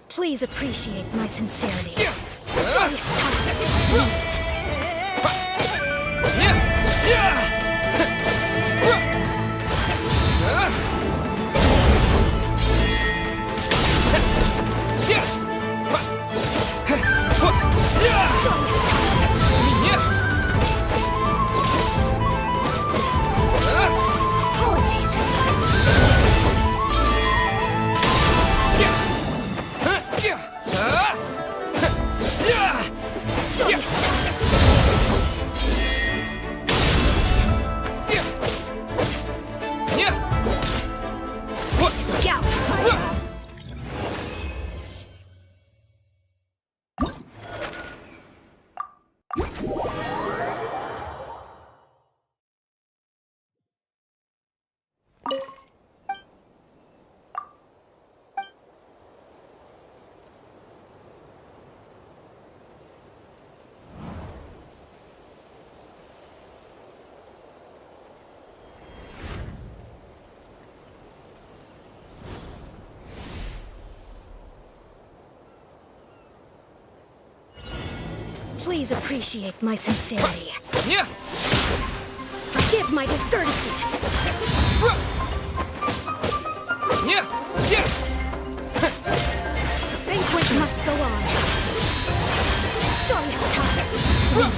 Please appreciate my sincerity. Choice time. Apologies. Look out. Please appreciate my sincerity. Forgive my discourtesy. The banquet must go on. Joyous time.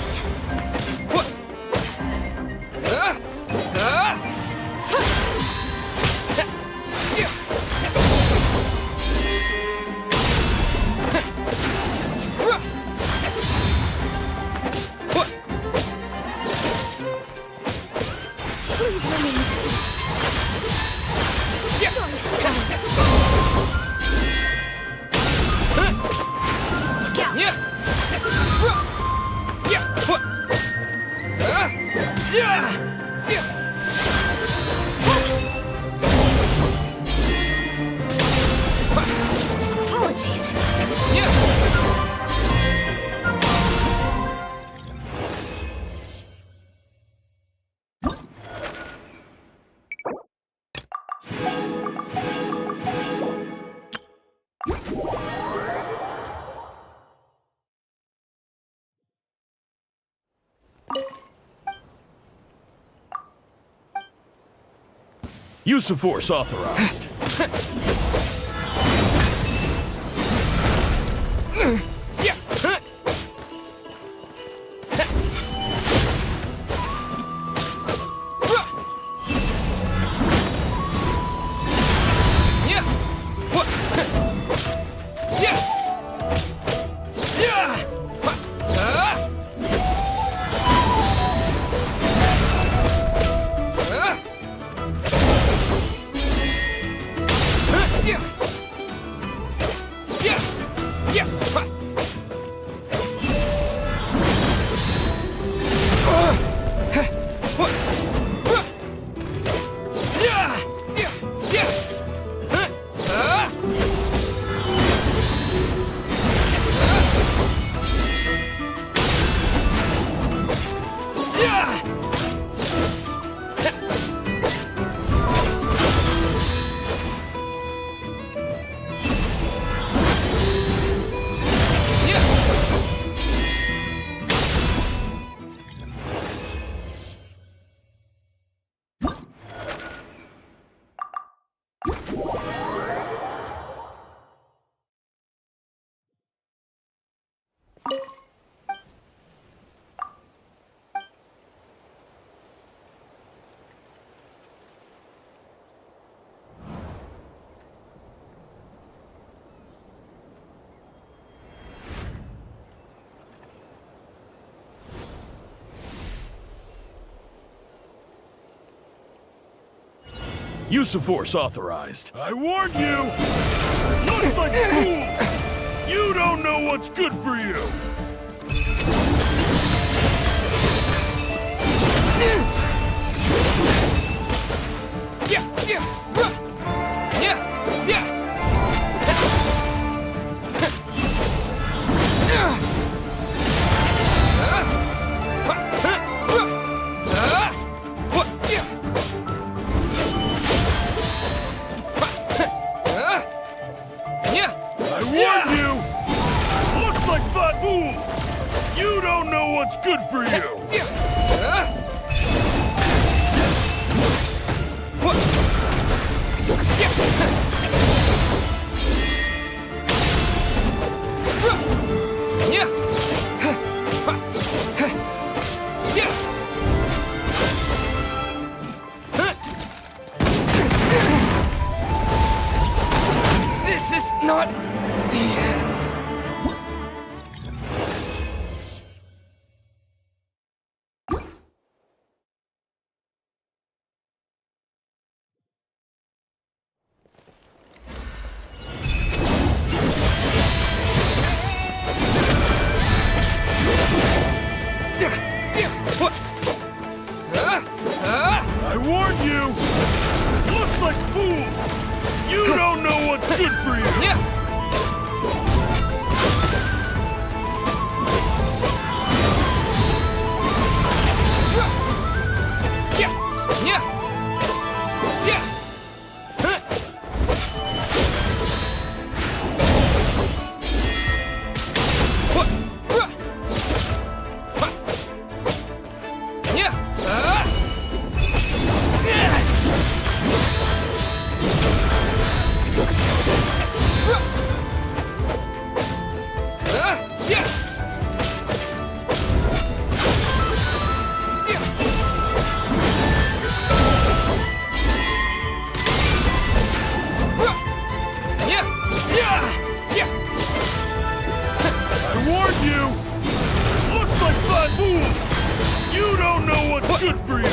Use of force authorized. Use of force authorized. I warned you! Looks like a fool! You don't know what's good for you! What's good for you? This is not the end. I warned you! Looks like fools! You don't know what's good for you! I warned you! Looks like fun fools! You don't know what's good for you!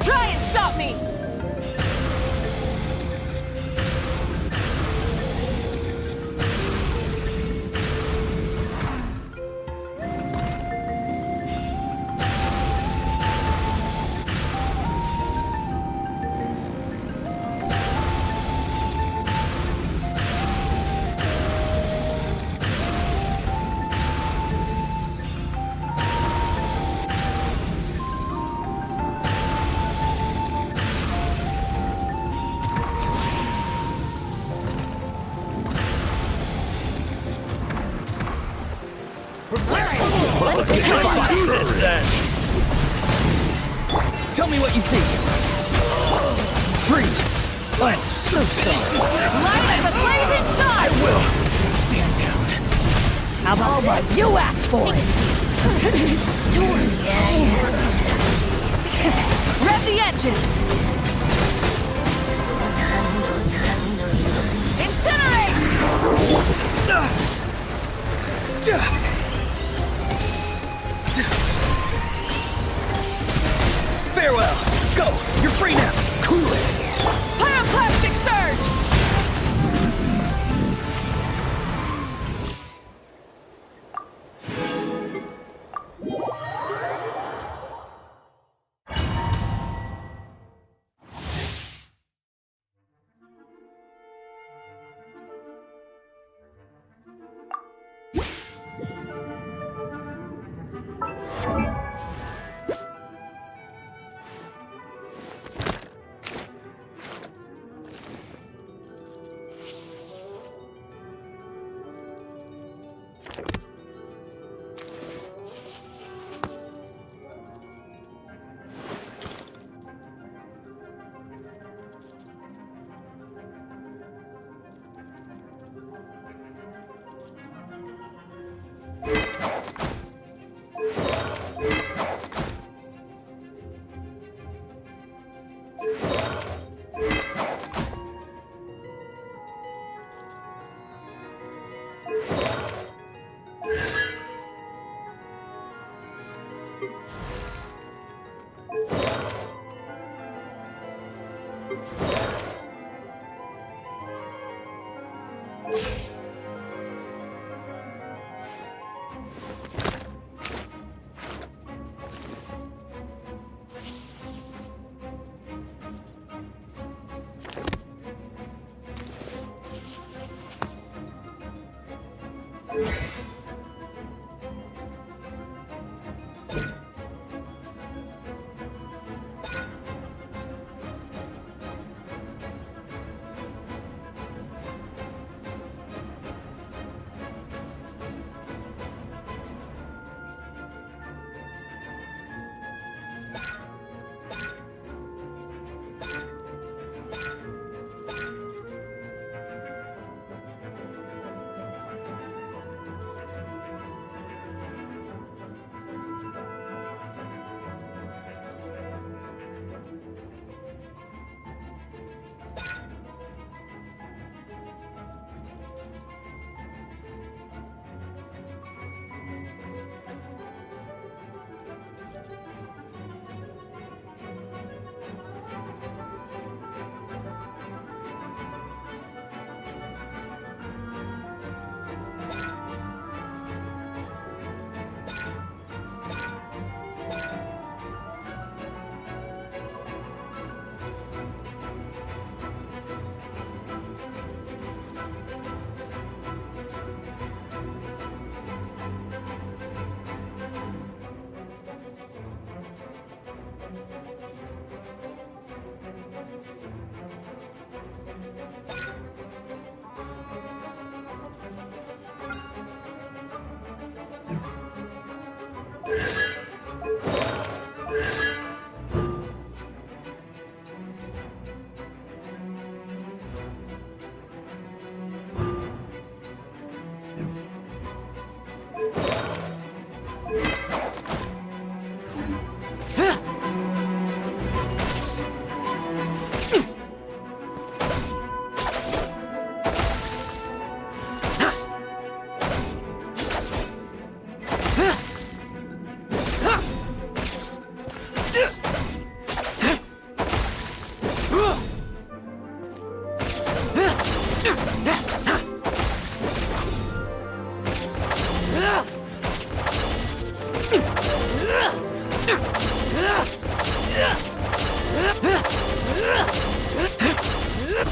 Try and stop me! Tell me what you see. Freeze! I'm so sorry. Light as a blazing sun! I will. Stand down. How about you act for it? Rev the engines! Incinerate! Farewell. Go. You're free now. Cool it. Pyroclastic surge!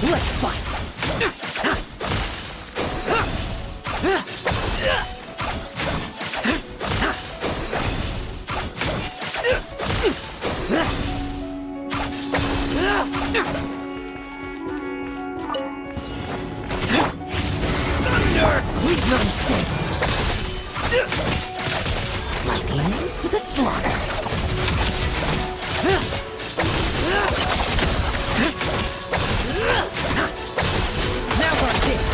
Let's fight! Thunder! Leave no mistake! Like lambs to the slaughter! Now we're here!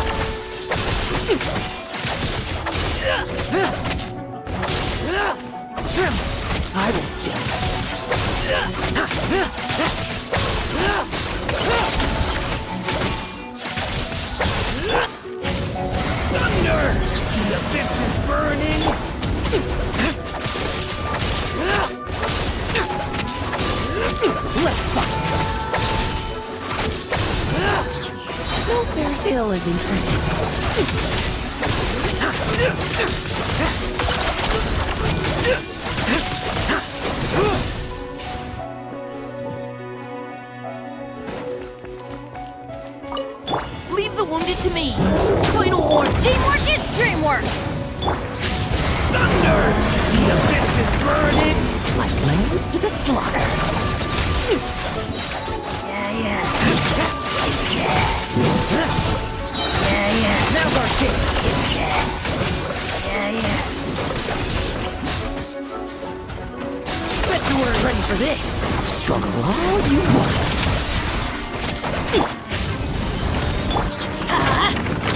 Tremble! I will kill Thunder! The abyss is burning! Let's fight! No fairy tale ending for Leave the wounded to me! Final warning! Teamwork is dreamwork! Thunder! The abyss is burning! Like lambs to the slaughter! Yeah. Now our king! Yeah. Bet you weren't ready for this! Struggle all you want!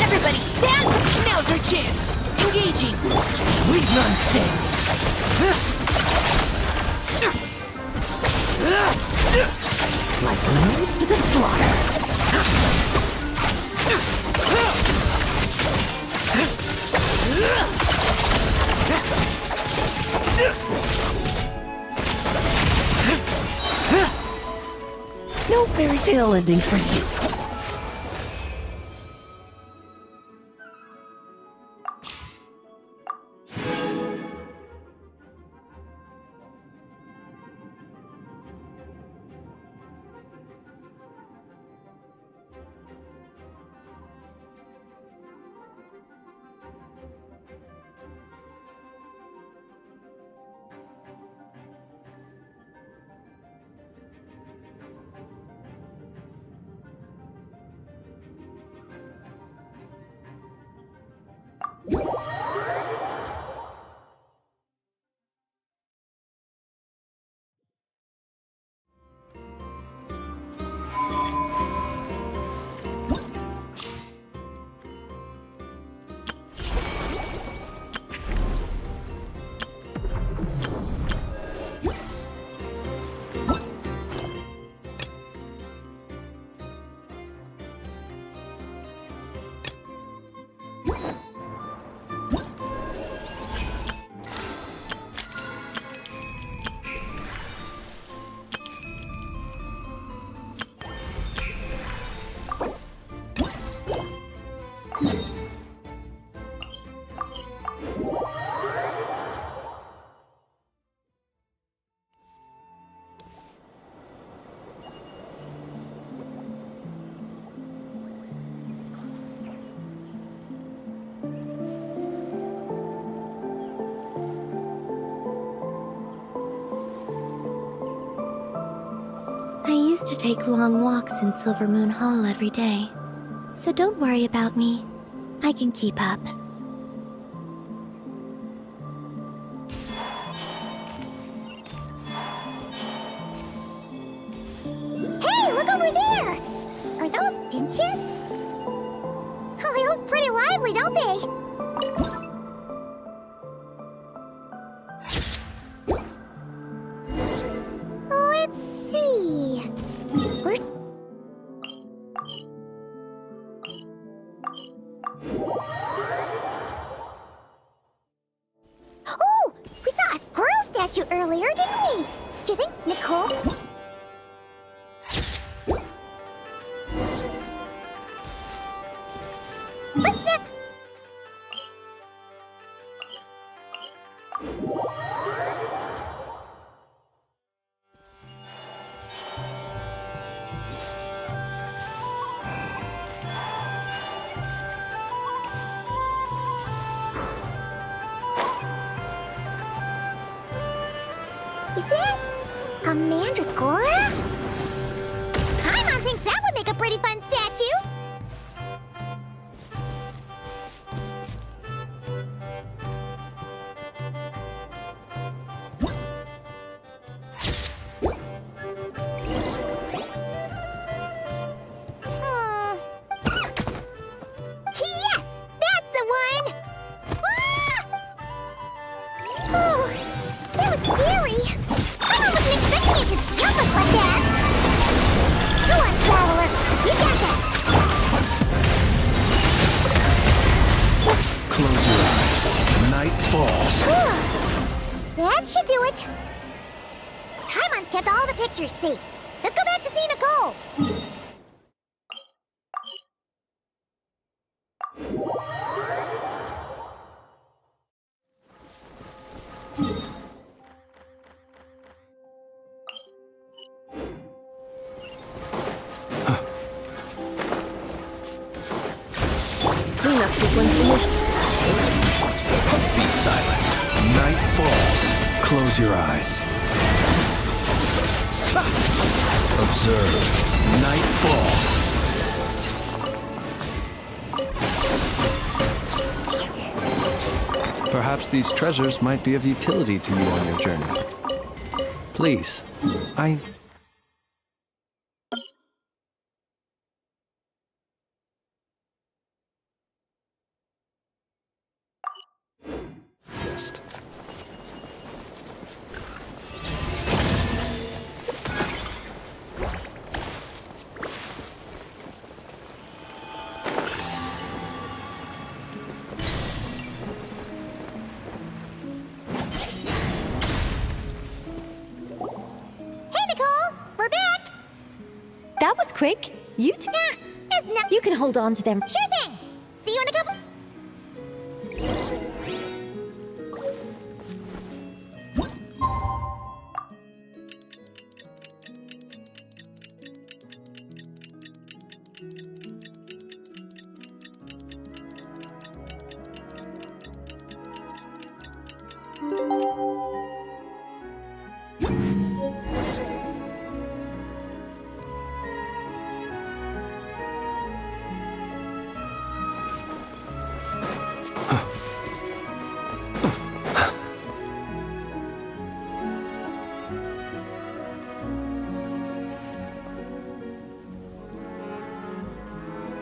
Everybody stand! Now's our chance! Engaging! Leave none stand! Like lambs to the slaughter! No fairy tale ending for you! I used to take long walks in Silver Moon Hall every day, so don't worry about me. I can keep up. Hey, look over there! Are those finches? Oh, they look pretty lively, don't they? Let's see. Where... Oh, we saw a squirrel statue earlier, didn't we? Do you think Nicole... A mandragora? Paimon thinks that would make a pretty fun statue. Yes! That's the one! Ah! Oh, that was scary. I wasn't expecting it to jump us like that. Go on, Traveler. You got this. Close your eyes. Night falls. That should do it. Paimon's kept all the pictures safe. Let's go back to see Nicole. Cleanup sequence initiated. Be silent. Night falls. Close your eyes. Observe. Night falls. Perhaps these treasures might be of utility to you on your journey. Please, I... insist. Hey, Nicole. We're back. That was quick. It's not. You can hold on to them. Sure thing. See you in a couple.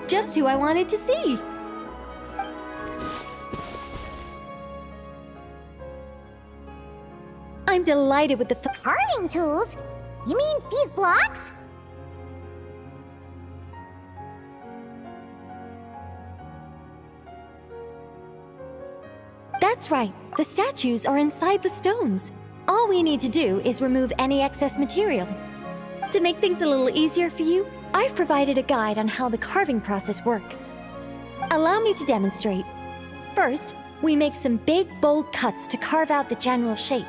Just who I wanted to see. I'm delighted with the Carving tools? You mean these blocks? That's right. The statues are inside the stones. All we need to do is remove any excess material. To make things a little easier for you, I've provided a guide on how the carving process works. Allow me to demonstrate. First, we make some big, bold cuts to carve out the general shape.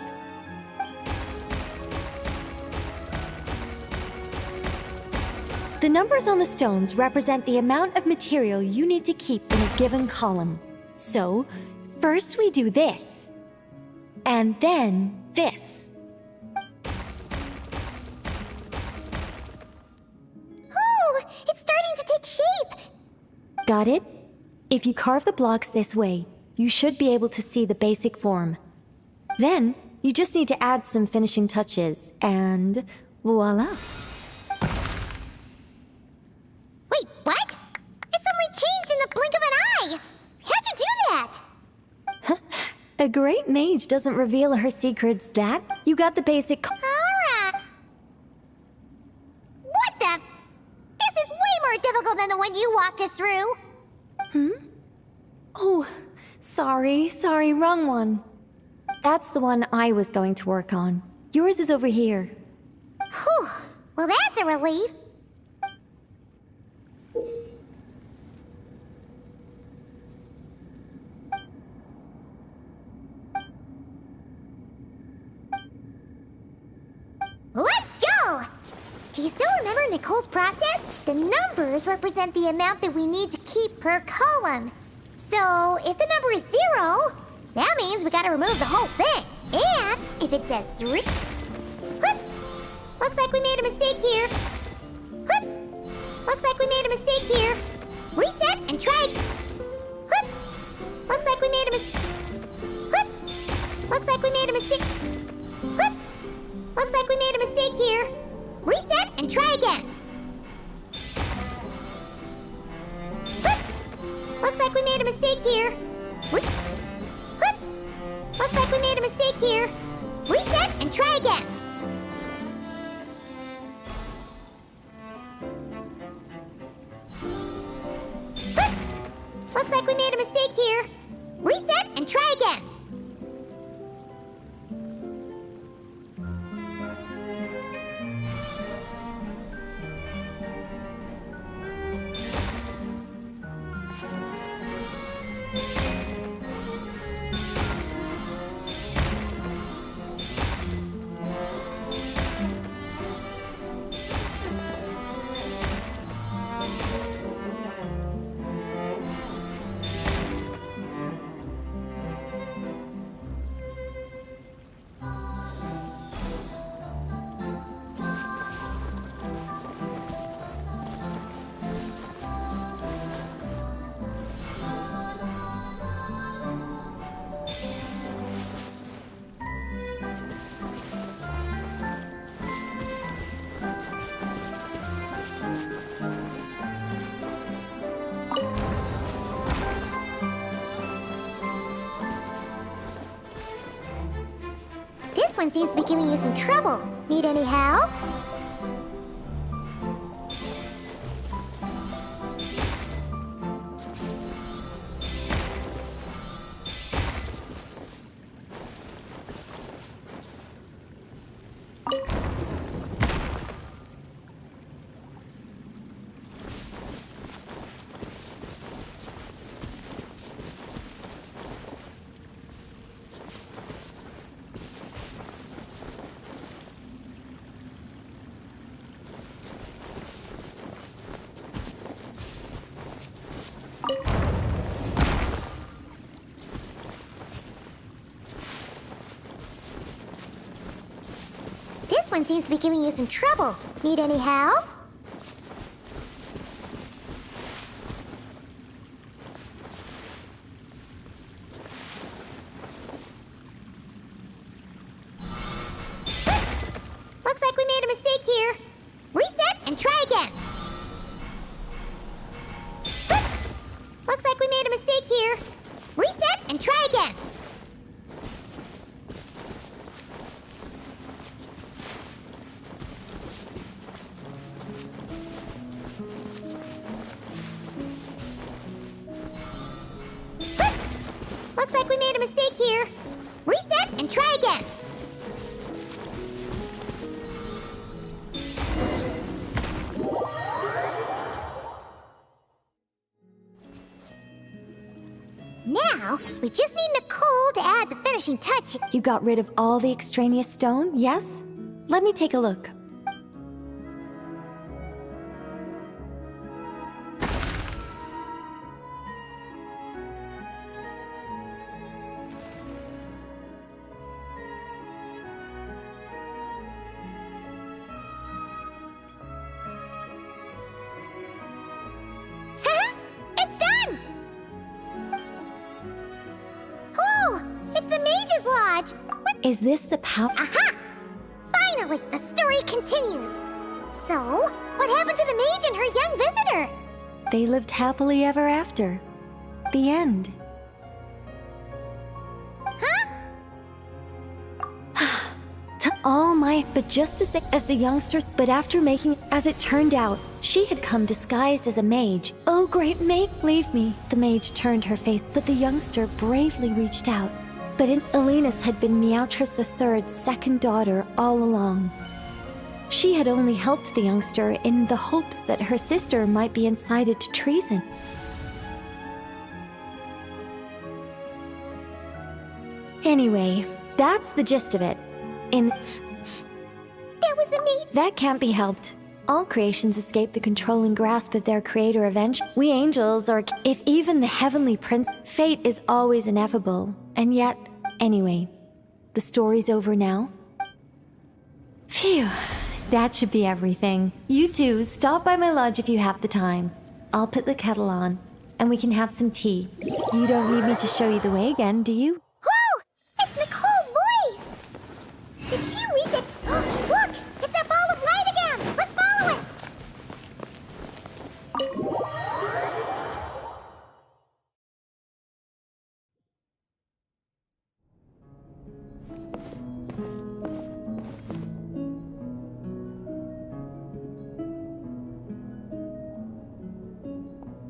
The numbers on the stones represent the amount of material you need to keep in a given column. So, first we do this, and then this. Oh, it's starting to take shape. Got it? If you carve the blocks this way, you should be able to see the basic form. Then, you just need to add some finishing touches, and voila. Wait, what? It suddenly changed in the blink of an eye. How'd you do that? A great mage doesn't reveal her secrets that. You got the basic. Alright. What the? This is way more difficult than the one you walked us through. Oh, sorry, wrong one. That's the one I was going to work on. Yours is over here. Whew. Well, that's a relief. Let's go! Do you still remember Nicole's process? The numbers represent the amount that we need to keep per column. So, if the number is 0, that means we gotta remove the whole thing. And if it says 3... Whoops! Looks like we made a mistake here. Whoops! Looks like we made a mistake here. Reset and try. Whoops! Looks like we made a mistake. Whoops! Looks like we made a mistake. Whoops! Looks like we made a mistake here. Reset and try again. Whoops! Looks like we made a mistake here. Whoops! Looks like we made a mistake here. Reset and try again. Whoops! Looks like we made a mistake here. Reset and try again. This one seems to be giving you some trouble. Need any help? This one seems to be giving you some trouble. Need any help? Looks like we made a mistake here. Reset and try again. Looks like we made a mistake here. Reset and try again. Looks like we made a mistake here. Reset and try again. Now, we just need Nicole to add the finishing touch. You got rid of all the extraneous stone, yes? Let me take a look. It's done! Oh, it's the Mage's Lodge! Is this the power? Aha! Finally, the story continues. So, what happened to the mage and her young visitor? They lived happily ever after. The end. Huh? To all my, but just as the youngsters, but after making, as it turned out, she had come disguised as a mage. Oh, great mage, leave me. The mage turned her face, but the youngster bravely reached out. But Elenus had been Meowtress III's second daughter all along. She had only helped the youngster in the hopes that her sister might be incited to treason. Anyway, that's the gist of it. There was a mage. That can't be helped. All creations escape the controlling grasp of their creator eventually. We angels, or if even the heavenly prince, fate is always ineffable. And yet, anyway, the story's over now. Phew, That should be everything. You two, stop by my lodge if you have the time. I'll put the kettle on, and we can have some tea. You don't need me to show you the way again, do you? Whoa! It's Nicole's voice! Did she read it? Look! It's that ball of light again! Let's follow it!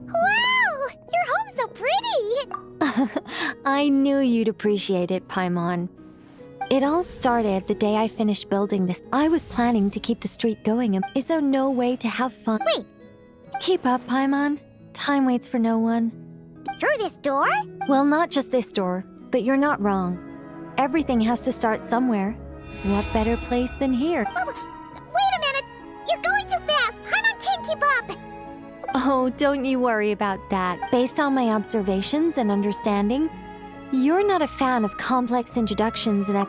Wow! Your home's so pretty! I knew you'd appreciate it, Paimon. It all started the day I finished building this. I was planning to keep the streak going. Is there no way to have fun? Wait. Keep up, Paimon. Time waits for no one. Through this door? Well, not just this door, but you're not wrong. Everything has to start somewhere. What better place than here? Oh, wait a minute! You're going too fast! Paimon can't keep up! Oh, don't you worry about that. Based on my observations and understanding, you're not a fan of complex introductions and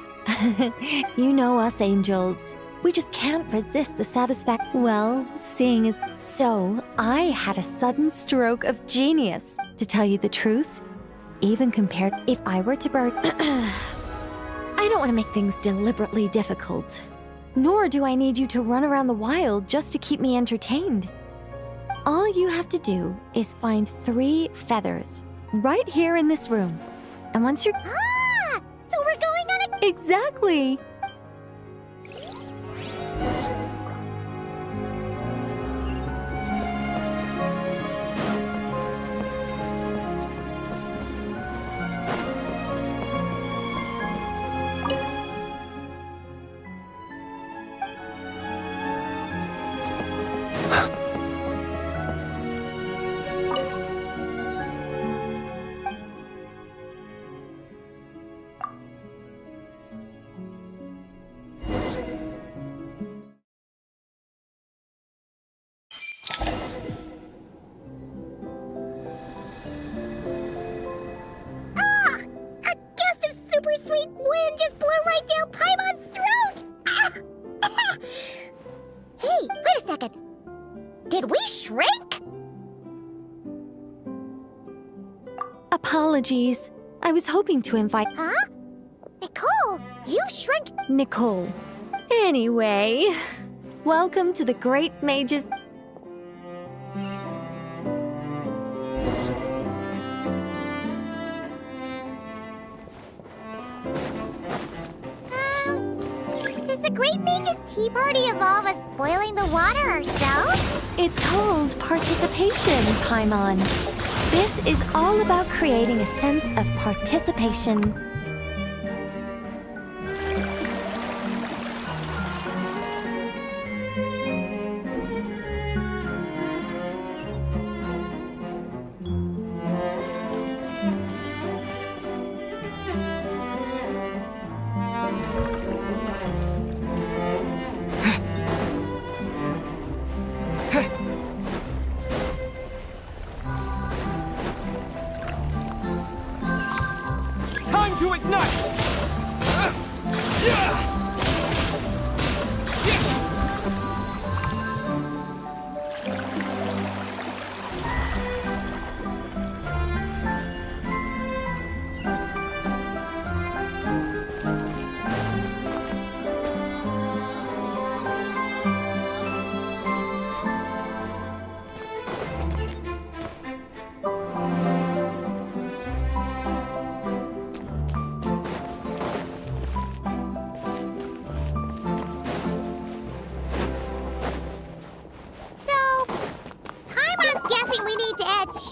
You know us angels. We just can't resist the satisfaction. Well, seeing as so, I had a sudden stroke of genius. To tell you the truth, even compared if I were to burn... I don't want to make things deliberately difficult. Nor do I need you to run around the wild just to keep me entertained. All you have to do is find 3 feathers right here in this room. And once you're... Ah! So we're going on a... Exactly! Super sweet wind just blew right down Paimon's throat! Ah! Hey, wait a second. Did we shrink? Apologies. I was hoping to invite... Huh? Nicole, you shrunk... Nicole. Anyway, welcome to the Great Mage's... Does the Great Mage's Tea Party evolve as boiling the water ourselves? It's called participation, Paimon. This is all about creating a sense of participation. Time to ignite!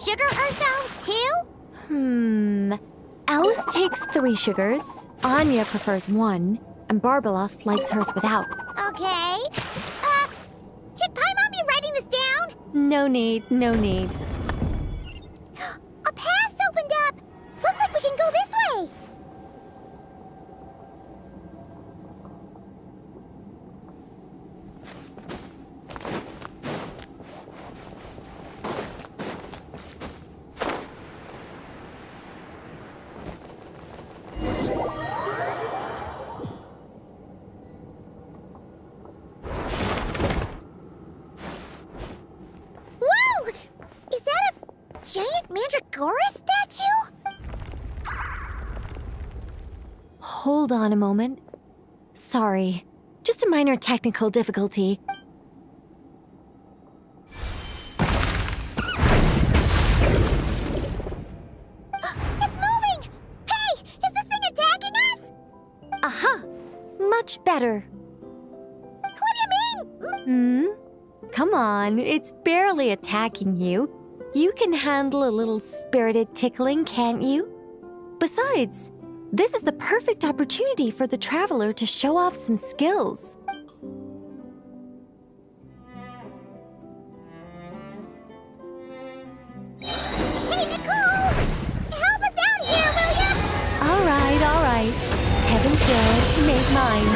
Sugar ourselves too? Alice takes 3 sugars, Anya prefers 1, and Barbeloth likes hers without. Okay. Should Paimon be writing this down? No need, no need. A path opened up! Looks like we can go this way! giant mandragora statue? Hold on a moment. Sorry, just a minor technical difficulty. It's moving! Hey, is this thing attacking us? Aha! Much better. What do you mean? Come on, it's barely attacking you. You can handle a little spirited tickling, can't you? Besides, this is the perfect opportunity for the traveler to show off some skills. Hey, Nicole! Help us out here, will ya? All right. Heaven's good, make mine.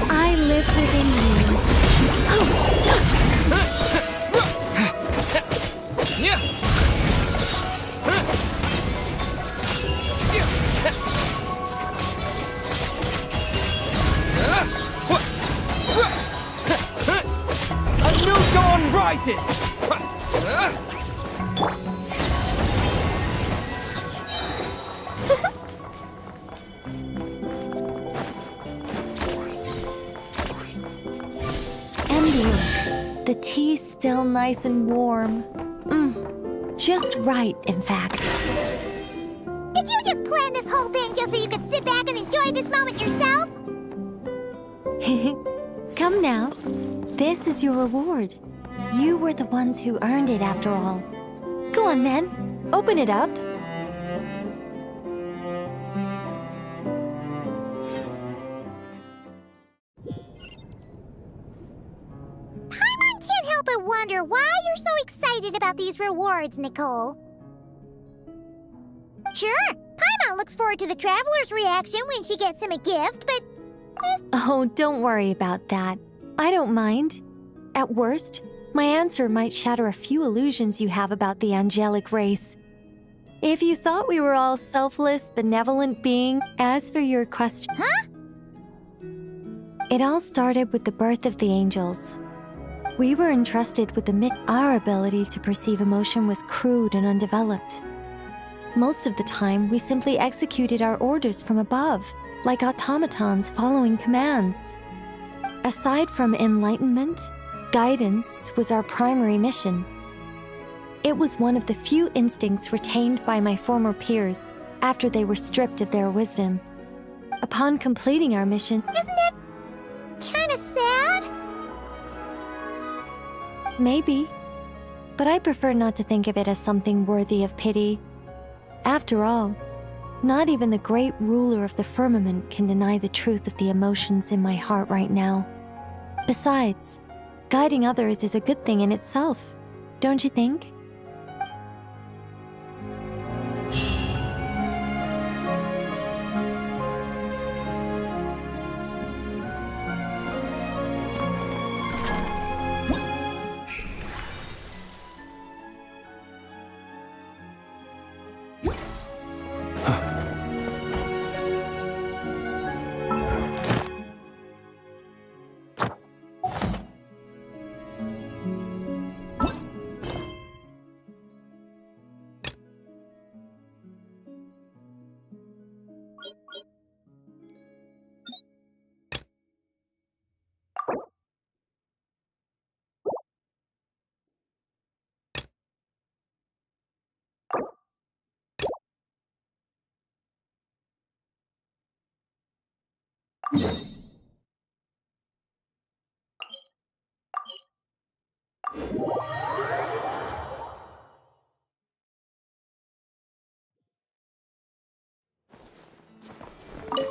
I live within you. A new dawn rises! The tea's still nice and warm. Just right, in fact. Did you just plan this whole thing just so you could sit back and enjoy this moment yourself? Come now. This is your reward. You were the ones who earned it after all. Go on then. Open it up. Can't help but wonder why you're so excited about these rewards, Nicole. Sure, Paimon looks forward to the traveler's reaction when she gets him a gift, but... Oh, don't worry about that. I don't mind. At worst, my answer might shatter a few illusions you have about the angelic race. If you thought we were all selfless, benevolent beings, as for your question... Huh? It all started with the birth of the angels. We were entrusted with our ability to perceive emotion was crude and undeveloped. Most of the time, we simply executed our orders from above, like automatons following commands. Aside from enlightenment, guidance was our primary mission. It was one of the few instincts retained by my former peers after they were stripped of their wisdom. Upon completing our mission... Isn't it kind of sad? Maybe. But I prefer not to think of it as something worthy of pity. After all, not even the great ruler of the firmament can deny the truth of the emotions in my heart right now. Besides, guiding others is a good thing in itself, don't you think?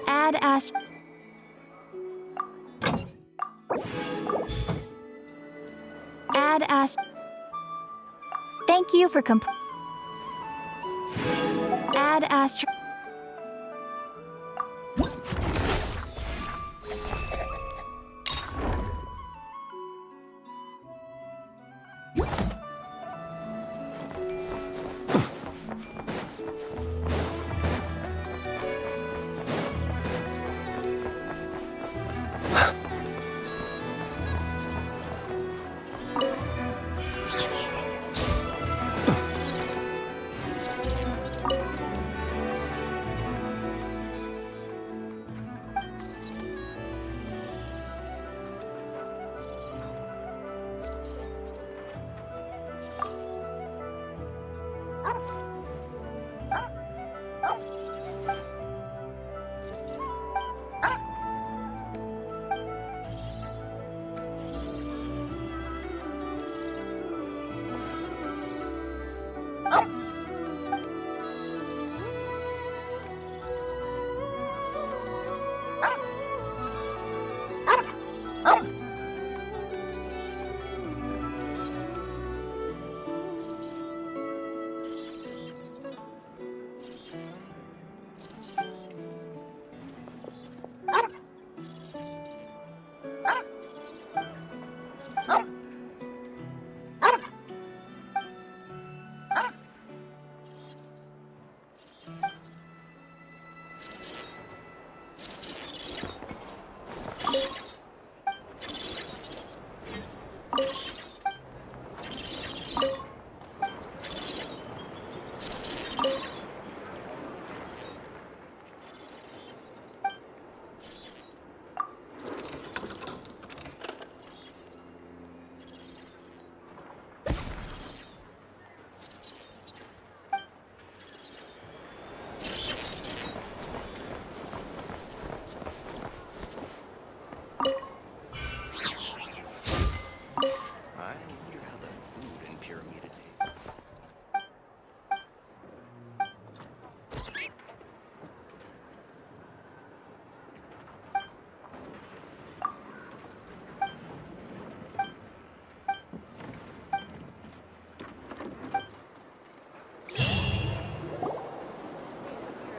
Add Thank you for Add astro.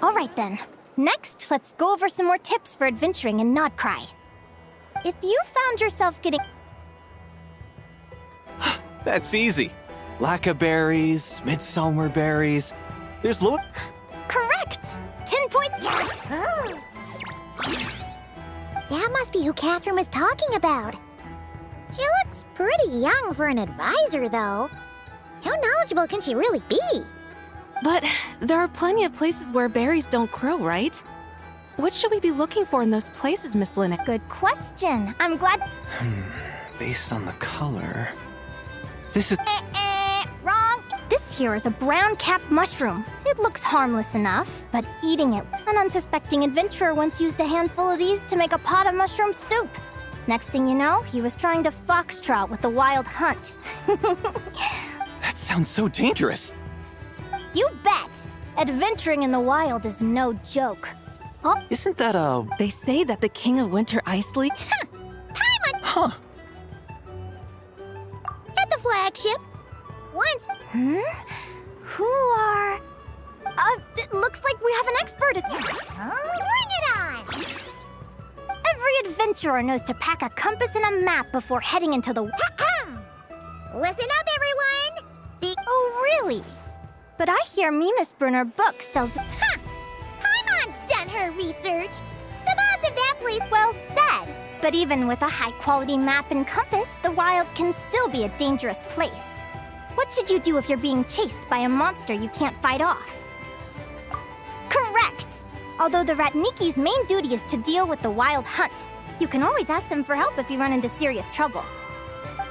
Alright then. Next, let's go over some more tips for adventuring in Nodcry. If you found yourself getting... That's easy. Lacca berries, midsummer berries. There's Correct! 10 point... Oh. That must be who Catherine was talking about. She looks pretty young for an advisor, though. How knowledgeable can she really be? But there are plenty of places where berries don't grow, right? What should we be looking for in those places, Miss Linnea? Good question. I'm glad... Based on the color... This is... Wrong! This here is a brown-capped mushroom. It looks harmless enough, but eating it... An unsuspecting adventurer once used a handful of these to make a pot of mushroom soup. Next thing you know, he was trying to foxtrot with the wild hunt. That sounds so dangerous. You bet! Adventuring in the wild is no joke. Oh, Isn't that a... They say that the King of Winter Ice League... Huh. At the flagship. Once. Who are... it looks like we have an expert at... Bring it on! Every adventurer knows to pack a compass and a map before heading into the... Listen up, everyone! Oh, really? But I hear Mimas Brunner Book sells... Paimon's done her research. The boss of that place... Well said. But even with a high-quality map and compass, the wild can still be a dangerous place. What should you do if you're being chased by a monster you can't fight off? Correct! Although the Ratniki's main duty is to deal with the wild hunt, you can always ask them for help if you run into serious trouble.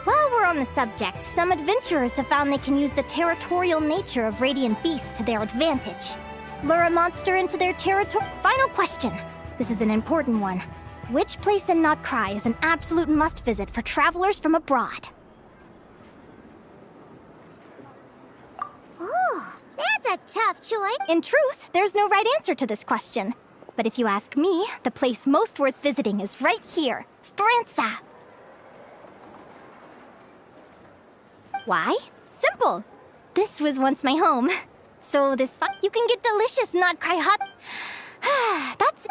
While we're on the subject, some adventurers have found they can use the territorial nature of radiant beasts to their advantage. Lure a monster into their territory. Final question. This is an important one. Which place in Nodcry is an absolute must-visit for travelers from abroad? Oh, that's a tough choice. In truth, there's no right answer to this question. But if you ask me, the place most worth visiting is right here, Speranza. Why? Simple. This was once my home. So this you can get delicious Nodcry hot... That's...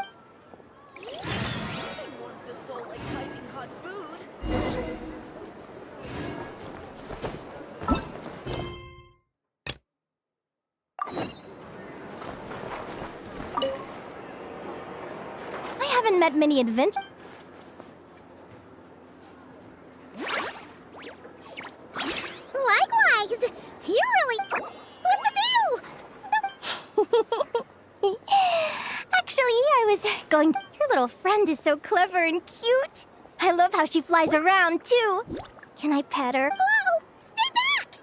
I haven't met many adventurers. Likewise. You really... What's the deal? Actually, I was going to... Your little friend is so clever and cute. I love how she flies around, too. Can I pet her? Whoa! Stay back!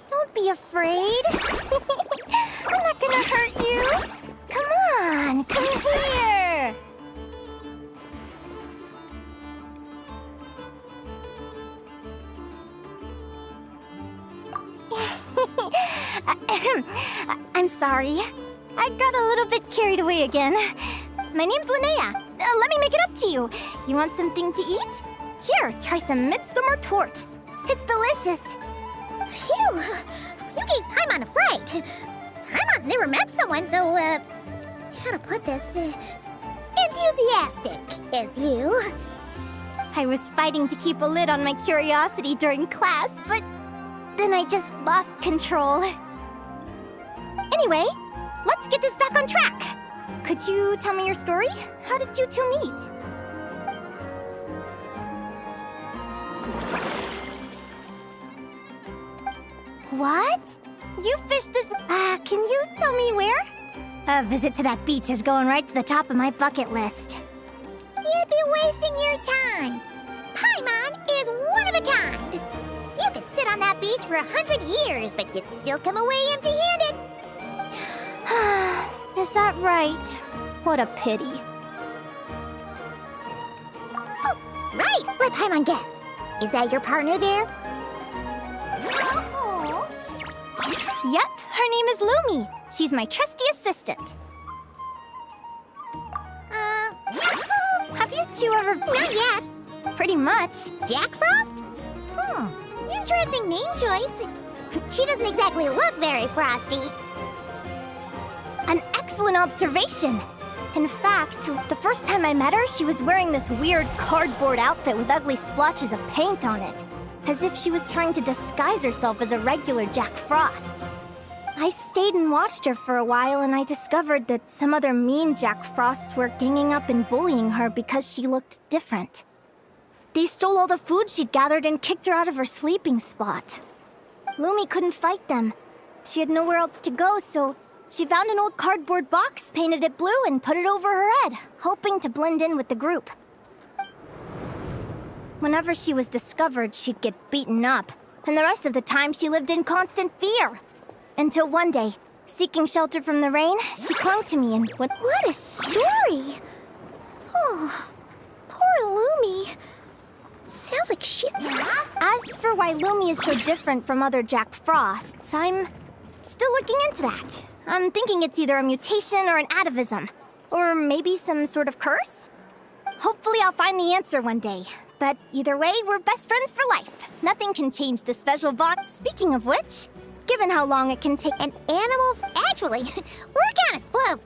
Don't be afraid. I'm not gonna hurt you. Come on, come here. I'm sorry. I got a little bit carried away again. My name's Linnea. Let me make it up to you. You want something to eat? Here, try some midsummer tort. It's delicious. Phew! You gave Paimon a fright. Paimon's never met someone, so, how to put this? enthusiastic as you. I was fighting to keep a lid on my curiosity during class, but then I just lost control. Anyway, let's get this back on track. Could you tell me your story? How did you two meet? What? You fished this... can you tell me where? A visit to that beach is going right to the top of my bucket list. You'd be wasting your time. Paimon is one of a kind. You could sit on that beach for 100 years, but you'd still come away empty-handed. Is that right? What a pity. Oh, right! Let Paimon guess. Is that your partner there? Yep, her name is Lumi. She's my trusty assistant. Have you two ever... Not yet. Pretty much. Jack Frost? Interesting name choice. She doesn't exactly look very frosty. An excellent observation. In fact, the first time I met her, she was wearing this weird cardboard outfit with ugly splotches of paint on it, as if she was trying to disguise herself as a regular Jack Frost. I stayed and watched her for a while, and I discovered that some other mean Jack Frosts were ganging up and bullying her because she looked different. They stole all the food she'd gathered and kicked her out of her sleeping spot. Lumi couldn't fight them. She had nowhere else to go, so she found an old cardboard box, painted it blue, and put it over her head, hoping to blend in with the group. Whenever she was discovered, she'd get beaten up, and the rest of the time she lived in constant fear. Until one day, seeking shelter from the rain, she clung to me and went... What a story! Oh, poor Lumi. Sounds like she's... As for why Lumi is so different from other Jack Frosts, I'm still looking into that. I'm thinking it's either a mutation or an atavism. Or maybe some sort of curse? Hopefully I'll find the answer one day. But either way, we're best friends for life. Nothing can change the special bond. Speaking of which, given how long it can take an animal... Actually, we're kind of spoiled.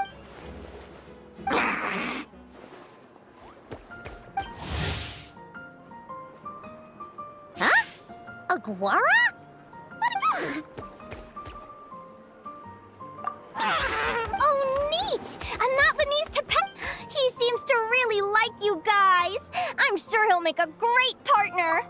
Huh? A guara? Oh, neat! A Notlanese to pet. He seems to really like you guys. I'm sure he'll make a great partner.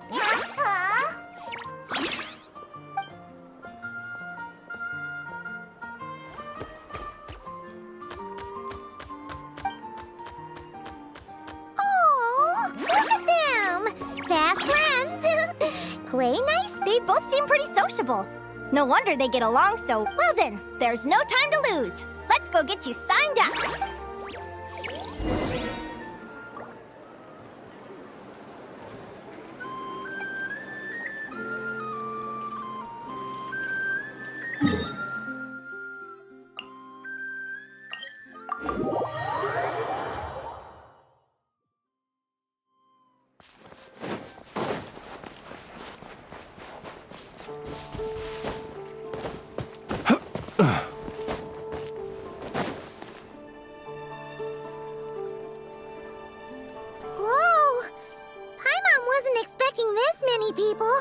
Oh, look at them! Fast friends. Play nice. They both seem pretty sociable. No wonder they get along so well. Then, there's no time to lose. Let's go get you signed up. People.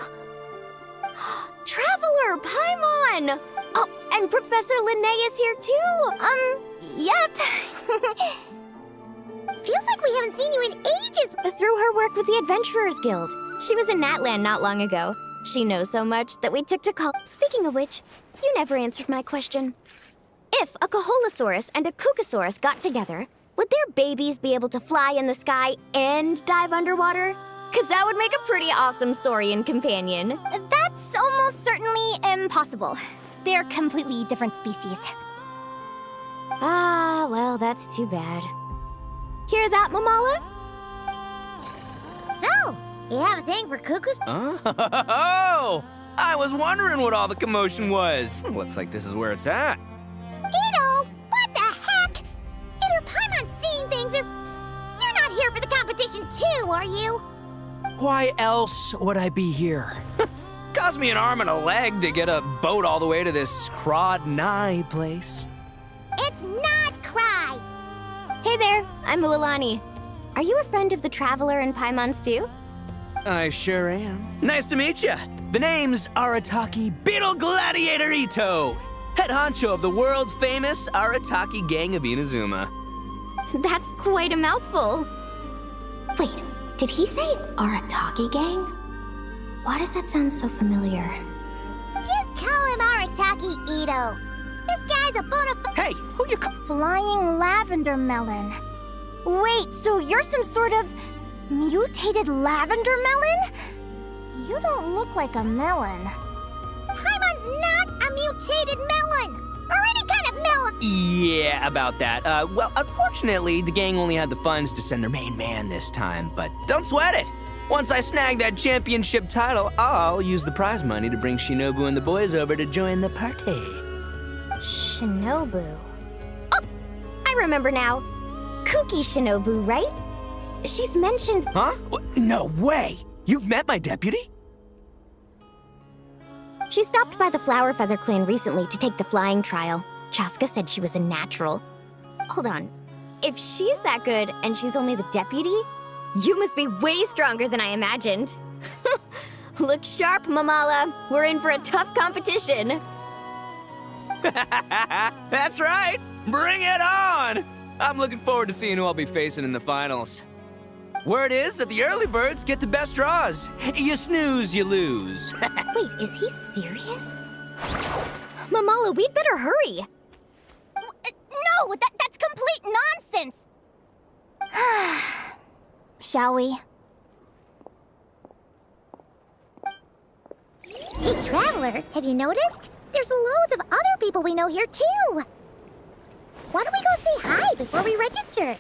Traveler Paimon! Oh, and Professor Linnaeus here too. Yep. Feels like we haven't seen you in ages. Through her work with the Adventurers Guild. She was in Natland not long ago. She knows so much that we took to call... Speaking of which, you never answered my question. If a Caholosaurus and a Kukasaurus got together, would their babies be able to fly in the sky and dive underwater? Because that would make a pretty awesome saurian companion. That's almost certainly impossible. They're completely different species. Ah, well, that's too bad. Hear that, Mamala? So, you have a thing for cuckoos? Oh! I was wondering what all the commotion was. Looks like this is where it's at. Edo, what the heck? Either Paimon's seeing things or you're not here for the competition too, are you? Why else would I be here? Cost me an arm and a leg to get a boat all the way to this Crawd Nigh place. It's not Cry. Hey there, I'm Mualani. Are you a friend of the Traveler and Paimon Stew? I sure am. Nice to meet you. The name's Arataki Beetle Gladiator Ito, head honcho of the world-famous Arataki Gang of Inazuma. That's quite a mouthful. Wait, did he say Arataki Gang? Why does that sound so familiar? Just call him Arataki Ito. This guy's a bona fide Hey, who you flying lavender melon. Wait, so you're some sort of mutated lavender melon? You don't look like a melon. Paimon's not a mutated melon, or any kind of melon. Yeah, about that. Well, unfortunately, the gang only had the funds to send their main man this time, but don't sweat it. Once I snag that championship title, I'll use the prize money to bring Shinobu and the boys over to join the party. Shinobu. Oh, I remember now. Kuki Shinobu, right? She's mentioned... Huh? No way! You've met my deputy? She stopped by the Flower Feather clan recently to take the flying trial. Chaska said she was a natural. Hold on. If she's that good and she's only the deputy, you must be way stronger than I imagined. Look sharp, Mamala. We're in for a tough competition. That's right! Bring it on! I'm looking forward to seeing who I'll be facing in the finals. Word is that the early birds get the best draws. You snooze, you lose. Wait, is he serious? Mamala, we'd better hurry. No, that's complete nonsense. Shall we? Hey, Traveler, have you noticed? There's loads of other people we know here, too. Why don't we go say hi before we register?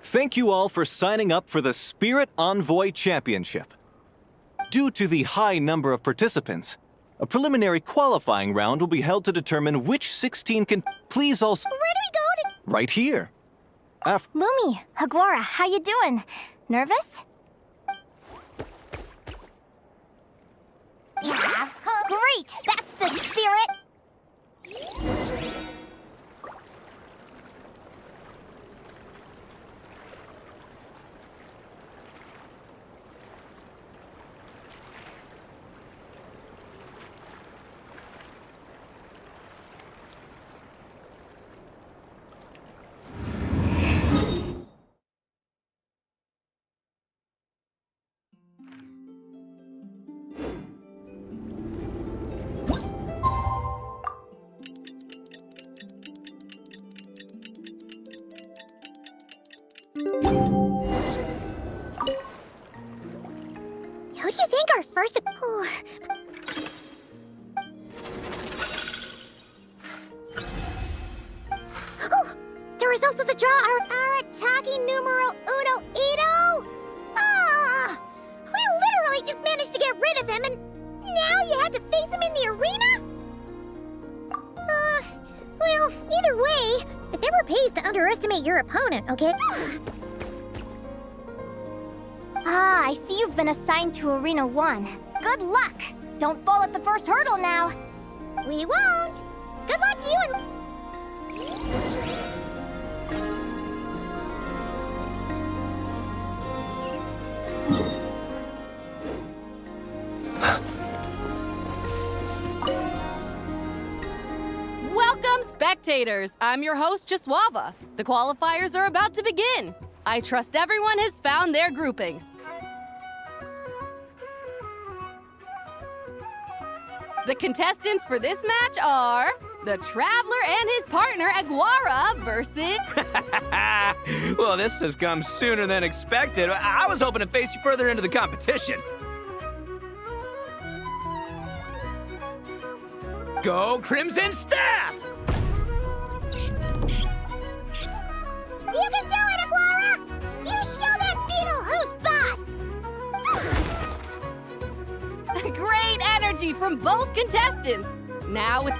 Thank you all for signing up for the Spirit Envoy Championship. Due to the high number of participants, a preliminary qualifying round will be held to determine which 16 can... Please also... Where do we go to... Right here. Lumi, Hagwara, how you doing? Nervous? Yeah. Great, that's the spirit. Who do you think our first... Oh, the results of the draw are Arataki numero uno Ito! Ah, we literally just managed to get rid of him, and now you had to face him in the arena? Well, either way, it never pays to underestimate your opponent, okay? Ah, I see you've been assigned to Arena 1. Good luck! Don't fall at the first hurdle now. We won't! Good luck to you and... Welcome, spectators! I'm your host, Jaswava. The qualifiers are about to begin. I trust everyone has found their groupings. The contestants for this match are the Traveler and his partner, Aguara, versus... Well, this has come sooner than expected. I was hoping to face you further into the competition. Go Crimson Staff! You can do it, Aguara! You show that beetle who's boss! Great energy from both contestants. Now with...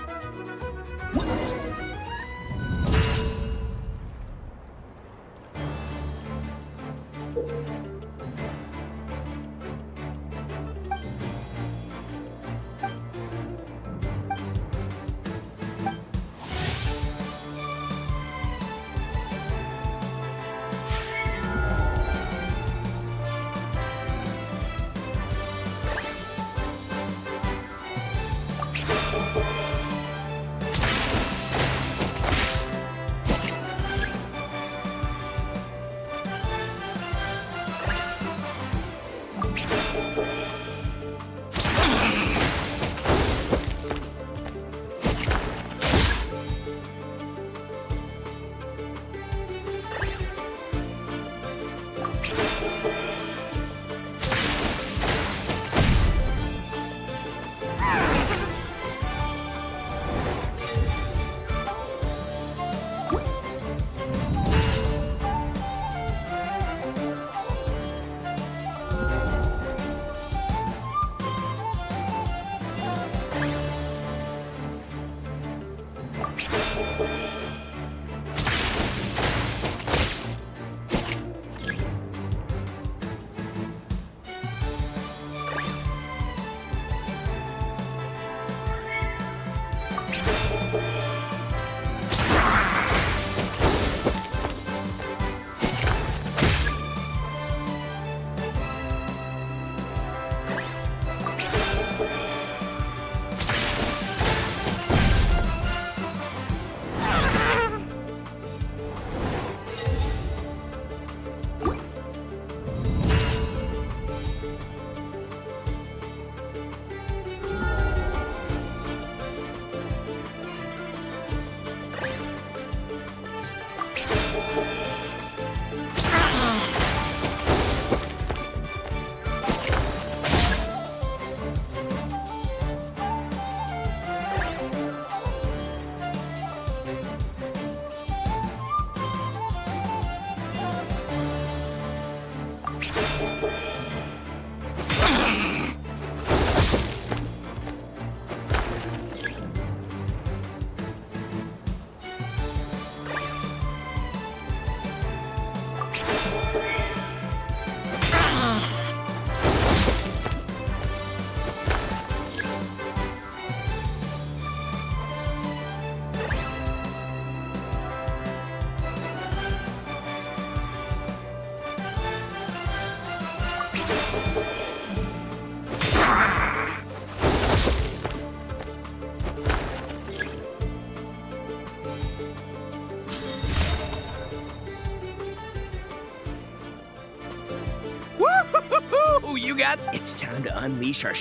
Ooh, you got... It's time to unleash our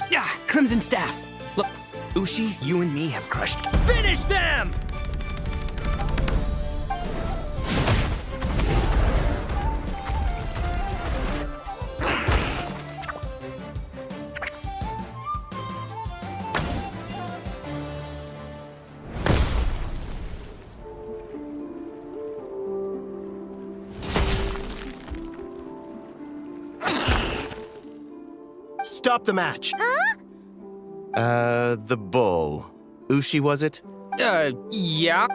Crimson Staff. Look, Ushi, you and me have crushed... Finish them! Stop the match. Huh? The bull. Ushi, was it? Yeah?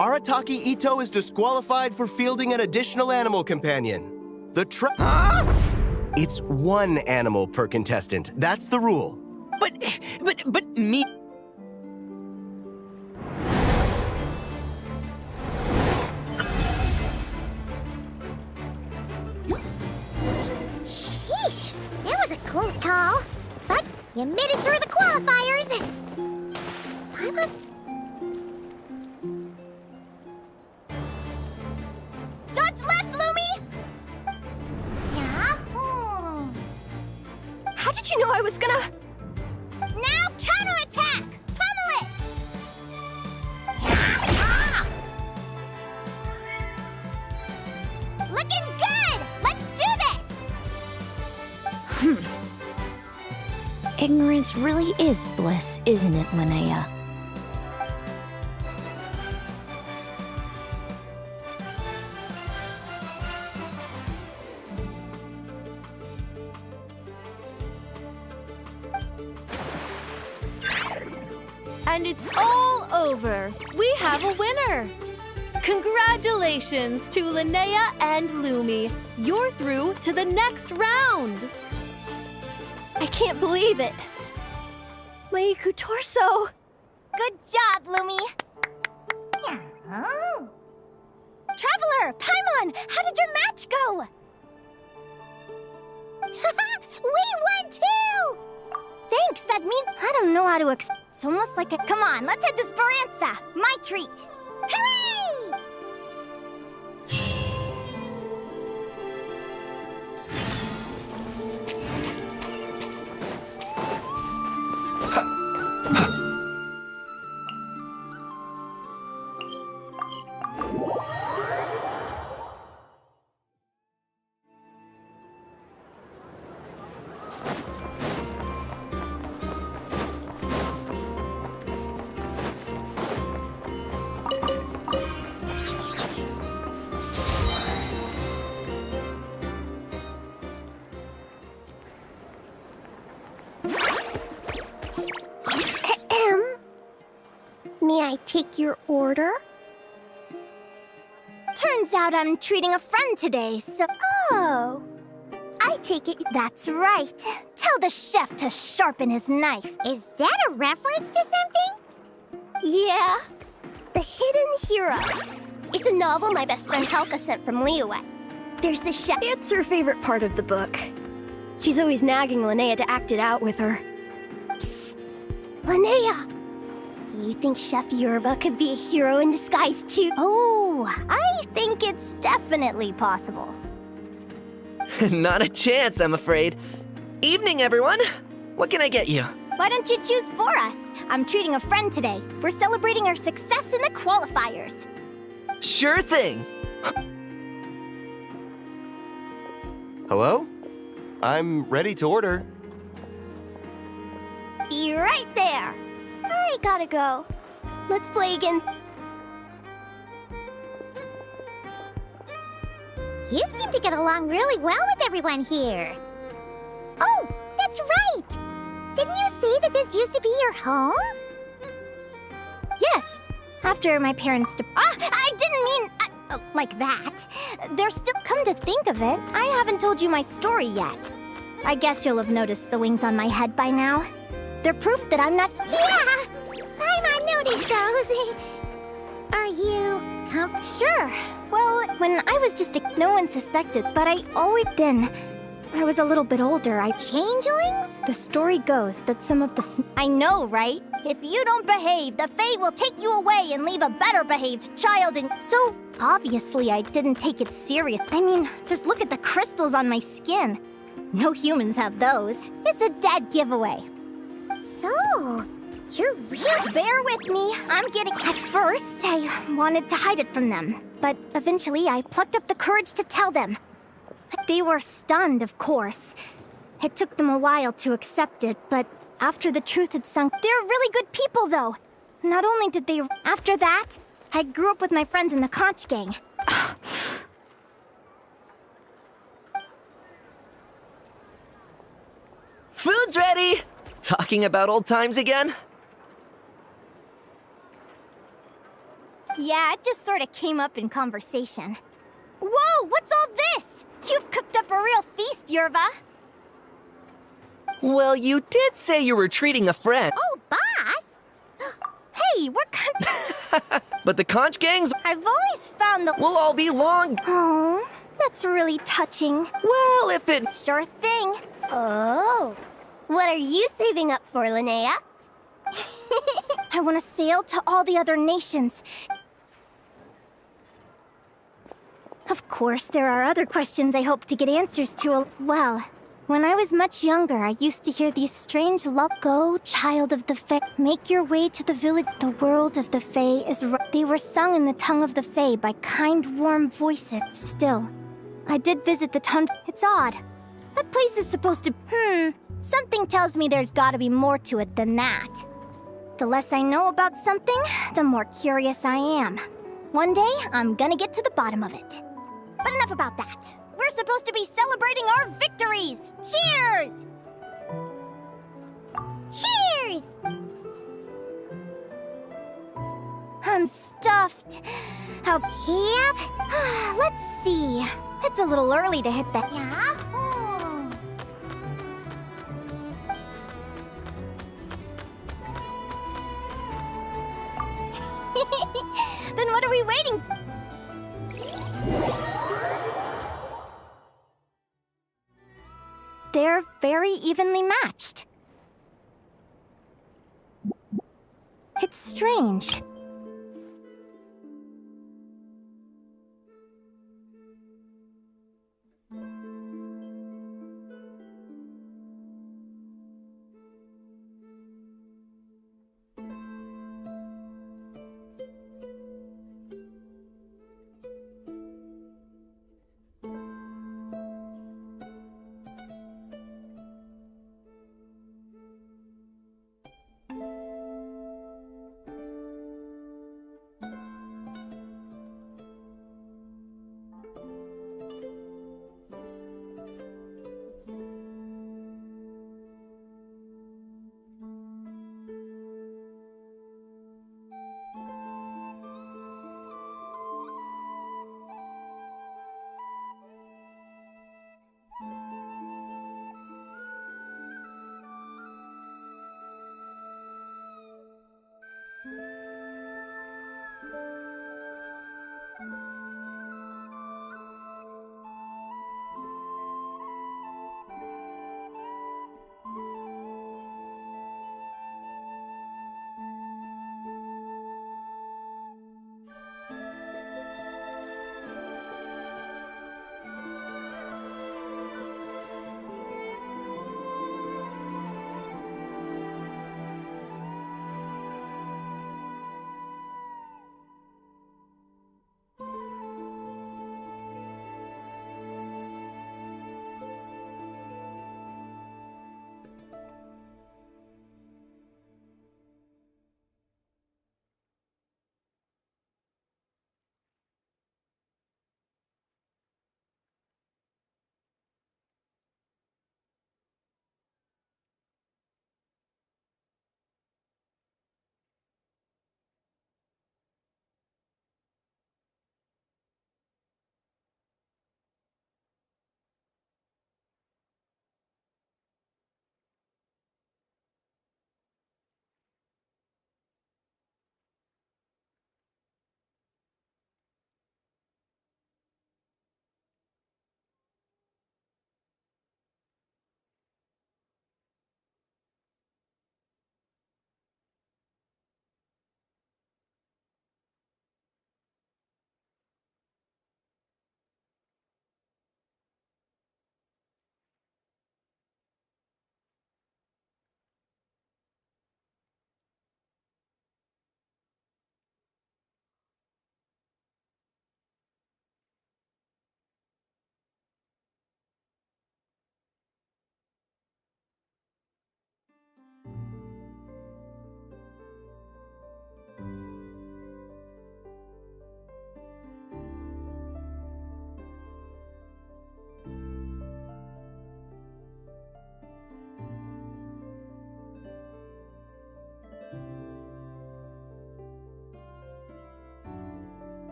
Arataki Ito is disqualified for fielding an additional animal companion. Huh? It's one animal per contestant. That's the rule. But me... Sheesh, that was a close call. But you made it through the qualifiers. Paimon? Dodge left, Lumi! Yeah? How did you know I was gonna... Now counterattack! Pummel it! Looking good! Let's do this! Ignorance really is bliss, isn't it, Linnea? And it's all over. We have a winner. Congratulations to Linnea and Lumi. You're through to the next round. I can't believe it. Meiku Torso. Good job, Lumi. Yeah. Traveler, Paimon, how did your match go? We won too! Thanks, that means I don't know how to it's almost like a... Come on, let's head to Speranza. My treat. Hooray! May I take your order? Turns out I'm treating a friend today, so... Oh! I take it that's right. Tell the chef to sharpen his knife. Is that a reference to something? Yeah. The Hidden Hero. It's a novel my best friend Helka sent from Liyue. There's the chef. It's her favorite part of the book. She's always nagging Linnea to act it out with her. Psst! Linnea! Do you think Chef Yerva could be a hero in disguise too? Oh, I think it's definitely possible. Not a chance, I'm afraid. Evening, everyone. What can I get you? Why don't you choose for us? I'm treating a friend today. We're celebrating our success in the qualifiers. Sure thing. Hello? I'm ready to order. Be right there. I gotta go. Let's play against... You seem to get along really well with everyone here. Oh, that's right! Didn't you say that this used to be your home? Yes! After my parents... I didn't mean... like that. They're still... Come to think of it, I haven't told you my story yet. I guess you'll have noticed the wings on my head by now. They're proof that I'm not... Yeah! Paimon noticed those. Are you... Sure. Well, when I was just a... No one suspected, but I always... Then... I was a little bit older, Changelings? The story goes that some of the... I know, right? If you don't behave, the Fae will take you away and leave a better-behaved child in... So, obviously I didn't take it serious. I mean, just look at the crystals on my skin. No humans have those. It's a dead giveaway. So, you're real. Bear with me. I'm getting. At first, I wanted to hide it from them, but eventually I plucked up the courage to tell them. They were stunned, of course. It took them a while to accept it, but after the truth had sunk, they're really good people, though. Not only did they. After that, I grew up with my friends in the conch gang. Food's ready! Talking about old times again? Yeah, it just sort of came up in conversation. Whoa, what's all this? You've cooked up a real feast, Yerva. Well, you did say you were treating a friend. Oh, boss? Hey, we're But the conch gangs I've always found the... will all be long. Oh, that's really touching. Well, if it... Sure thing. Oh, what are you saving up for, Linnea? I want to sail to all the other nations. Of course, there are other questions I hope to get answers to. Well, when I was much younger, I used to hear these strange Go, child of the Fae, make your way to the village. The world of the Fae is... They were sung in the tongue of the Fae by kind, warm voices. Still, I did visit the tongue. It's odd. That place is supposed to... Something tells me there's gotta be more to it than that. The less I know about something, the more curious I am. One day, I'm gonna get to the bottom of it. But enough about that. We're supposed to be celebrating our victories! Cheers! Cheers! I'm stuffed. How... Yep. Let's see. It's a little early to hit that. Yeah? Then what are we waiting for? They're very evenly matched. It's strange.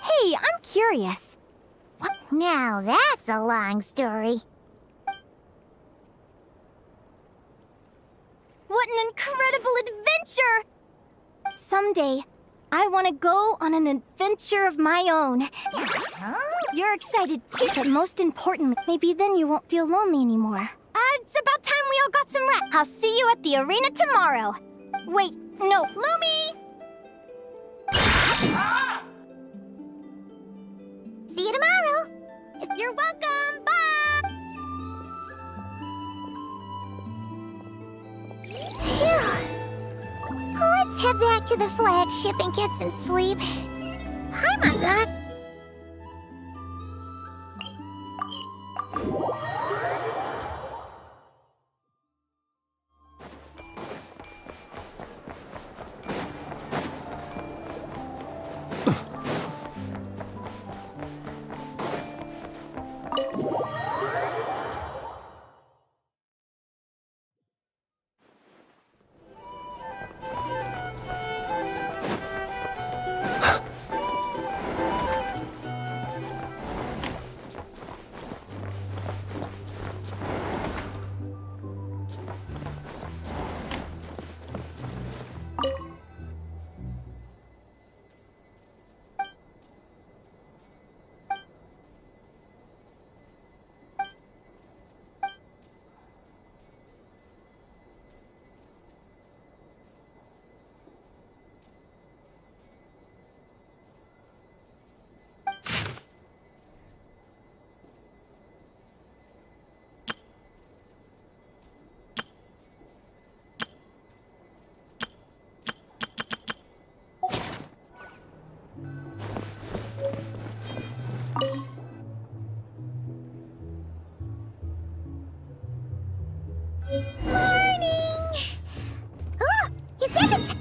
Hey, I'm curious. What? Now that's a long story. What an incredible adventure! Someday, I want to go on an adventure of my own. You're excited too, but most importantly, maybe then you won't feel lonely anymore. It's about time we all got some rest. I'll see you at the arena tomorrow. Wait, no, Lumi! See you tomorrow. You're welcome. Bye. Phew. Let's head back to the flagship and get some sleep. Hi, Monza. Morning! Oh, is that the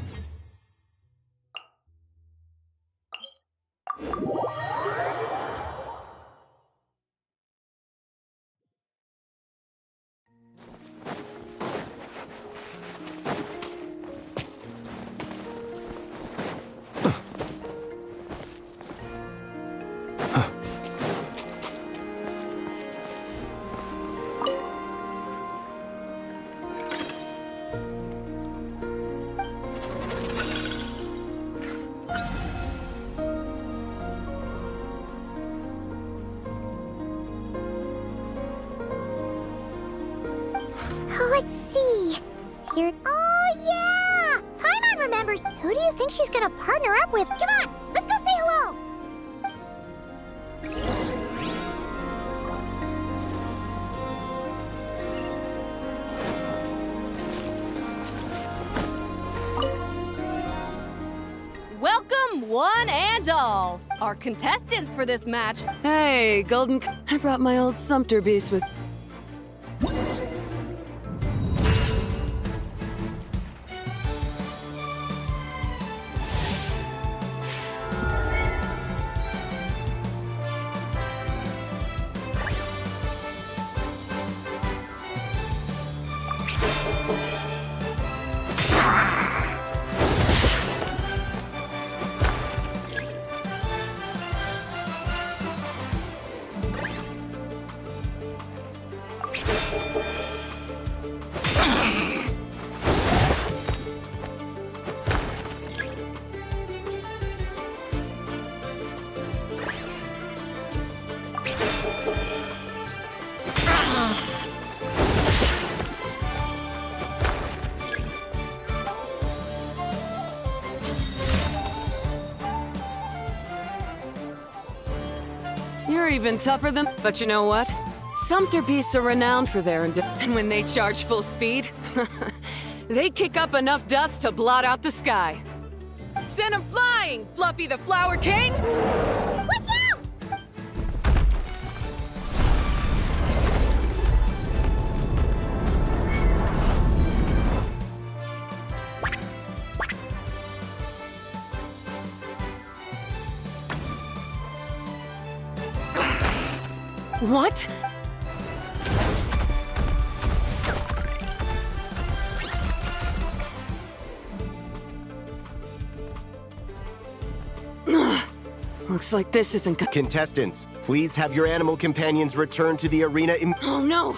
Let's see. Here. Oh, yeah! Paimon remembers. Who do you think she's gonna partner up with? Come on, let's go say hello! Welcome, one and all. Our contestants for this match. Hey, Golden... I brought my old Sumpter beast with... You're even tougher than... But you know what? Sumpter beasts are renowned for their and when they charge full speed, they kick up enough dust to blot out the sky. Send 'em flying, Fluffy the Flower King! Watch out! What? Looks like this isn't gonna— Contestants, please have your animal companions return to the arena Oh no!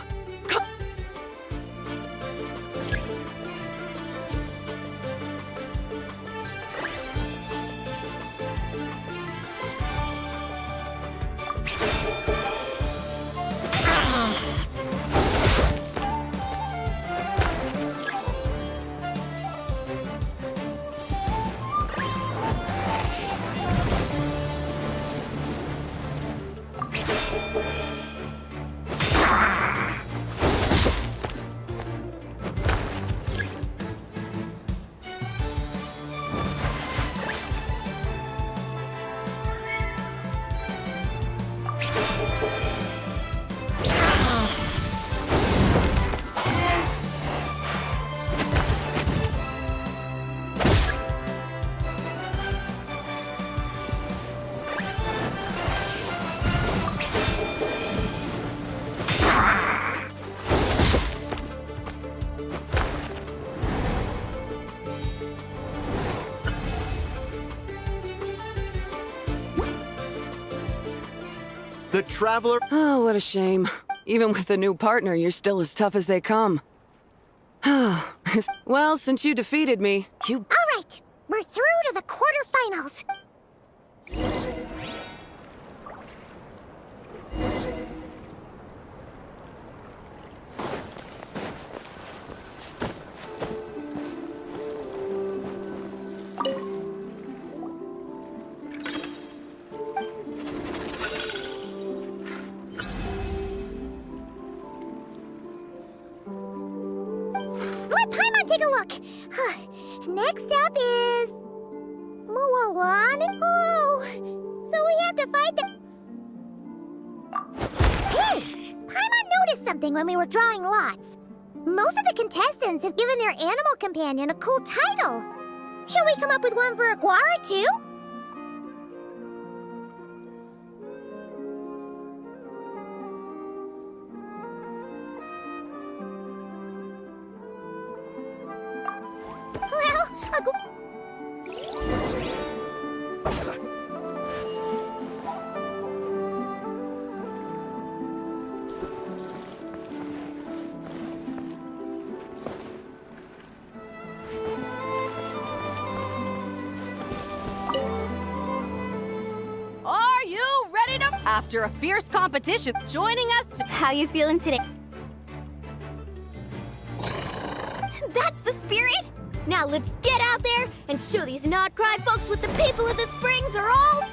The Traveler... Oh, what a shame. Even with a new partner, you're still as tough as they come. Well, since you defeated me, you— All right, we're through to the quarterfinals. Let Paimon take a look. Next up is Muawan. Oh, so we have to fight the... Hey, Paimon noticed something when we were drawing lots. Most of the contestants have given their animal companion a cool title. Shall we come up with one for Aguara too? Are you ready to... After a fierce competition, joining us to... How you feeling today? That's the spirit! Now let's get out there and show these not-cry folks what the people of the Springs are all...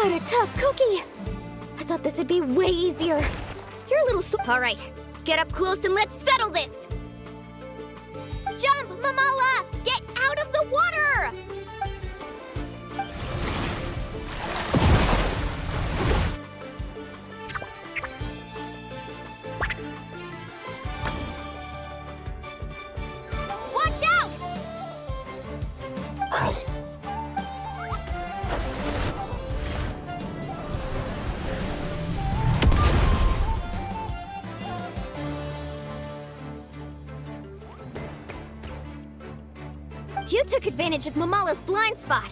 What a tough cookie! I thought this would be way easier. You're a little All right, get up close and let's settle this! Jump, Mamala! Get out of the water! Watch out! You took advantage of Mamala's blind spot.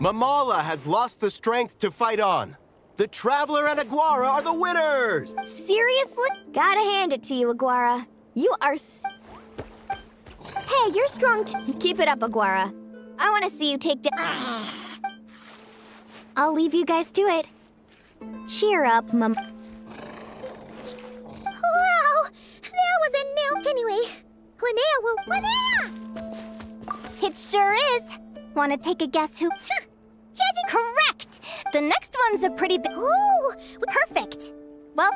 Mamala has lost the strength to fight on. The Traveler and Aguara are the winners! Seriously? Gotta hand it to you, Aguara. You are Hey, you're strong Keep it up, Aguara. I want to see you take down... I'll leave you guys to it. Cheer up, Wow, that was a nail. Anyway, Linnea will... Linnea! It sure is. Want to take a guess who... Judging Correct! The next one's a pretty big... Ooh, Perfect. Well...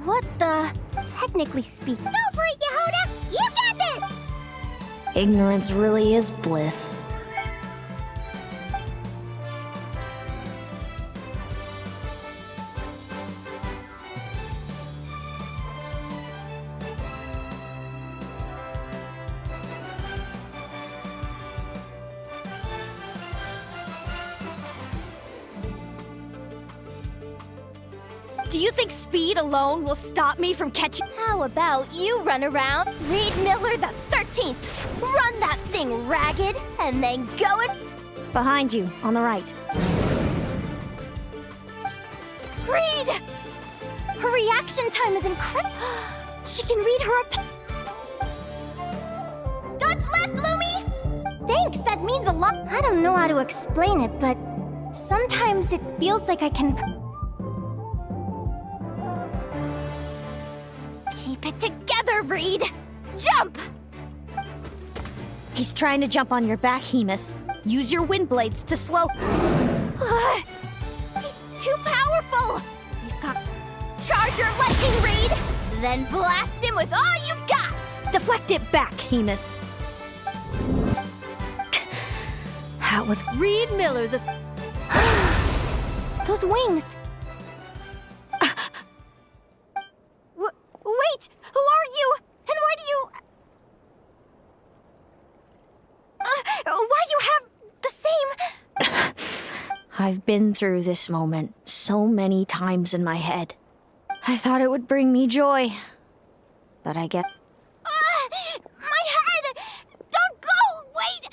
What the... Technically speaking... Go for it, Yehoda! You got this! Ignorance really is bliss. Do you think speed alone will stop me from catching? How about you run around, Reed Miller the 13th, run that thing ragged, and then go it... Behind you, on the right. Reed! Her reaction time is incredible. She can read her... Dodge left, Lumi! Thanks, that means a lot. I don't know how to explain it, but sometimes it feels like I can... Keep it together, Reed! Jump! He's trying to jump on your back, Hemus. Use your wind blades to slow... He's too powerful! You've got... Charge your lightning, Reed! Then blast him with all you've got! Deflect it back, Hemus. That was Reed Miller, the... Those wings! Wait! Who are you? And why do you... why do you have the same... I've been through this moment so many times in my head. I thought it would bring me joy. But I get... my head! Don't go! Wait!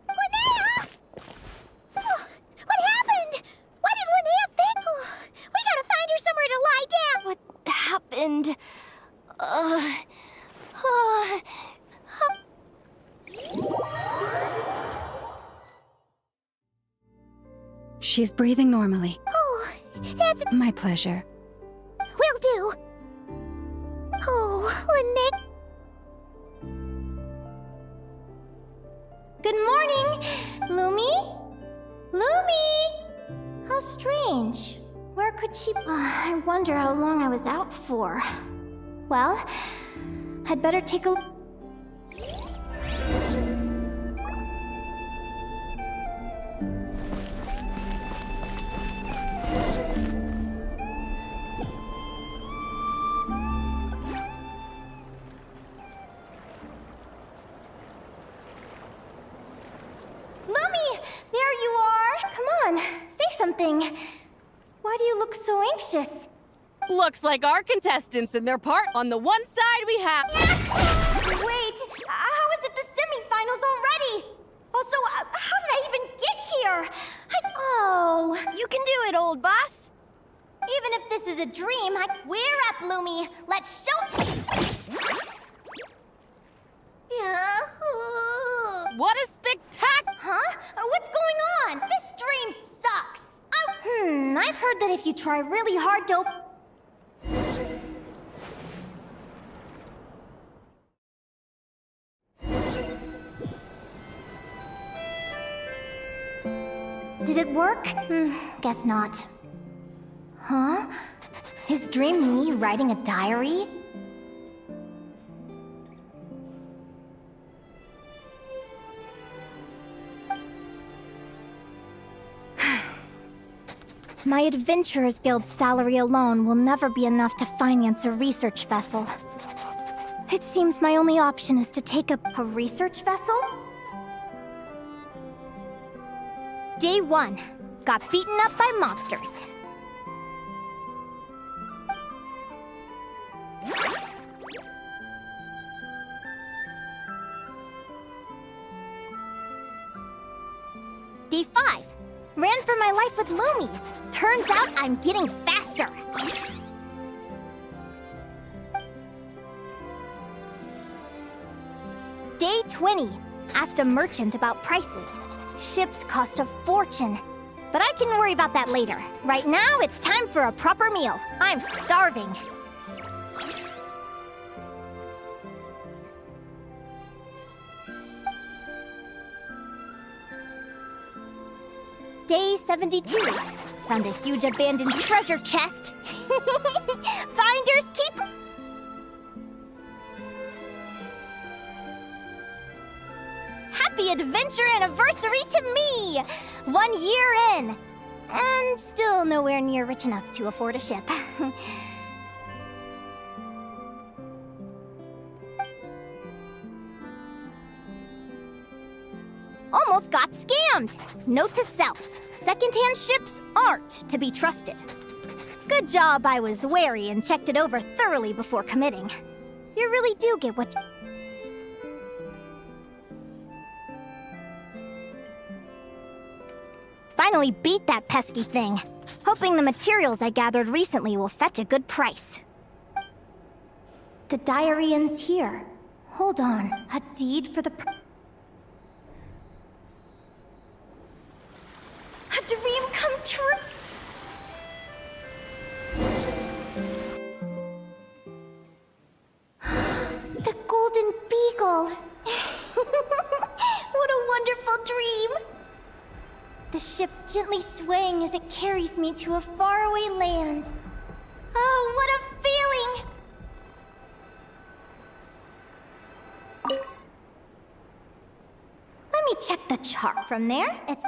Linnea! Oh, what happened? Why did Linnea She's breathing normally. Oh, that's... My pleasure. Will do. Oh, Lynette. Good morning, Lumi? Lumi! How strange. Where could she... I wonder how long I was out for. Well, I'd better take a... Lumi! There you are! Come on, say something. Why do you look so anxious? Looks like our contestants and their part on the one side we have. Wait, how is it the semifinals already? Also, how did I even get here? Oh, You can do it, old boss. even if this is a dream, we're up, Lumi. Let's show... What a spectacle! Huh? What's going on? This dream sucks. I've heard that if you try really hard to... Did it work? Guess not. Huh? Is dream me writing a diary? My Adventurers Guild salary alone will never be enough to finance a research vessel. It seems my only option is to take a research vessel? Day 1. Got beaten up by monsters. Day 5. Ran for my life with Lumi. Turns out I'm getting faster. Day 20. Asked a merchant about prices. Ships cost a fortune. But I can worry about that later. Right now, it's time for a proper meal. I'm starving. Day 72. Found a huge abandoned treasure chest. Finders keep... Happy adventure anniversary to me! 1 year in. And still nowhere near rich enough to afford a ship. Almost got scammed! Note to self, secondhand ships aren't to be trusted. Good job I was wary and checked it over thoroughly before committing. You really do get what... Finally beat that pesky thing. Hoping the materials I gathered recently will fetch a good price. The diary ends here. Hold on, a deed for the... A dream come true! The Golden Beagle! What a wonderful dream! The ship gently swaying as it carries me to a faraway land. Oh, what a feeling! Let me check the chart from there. It's...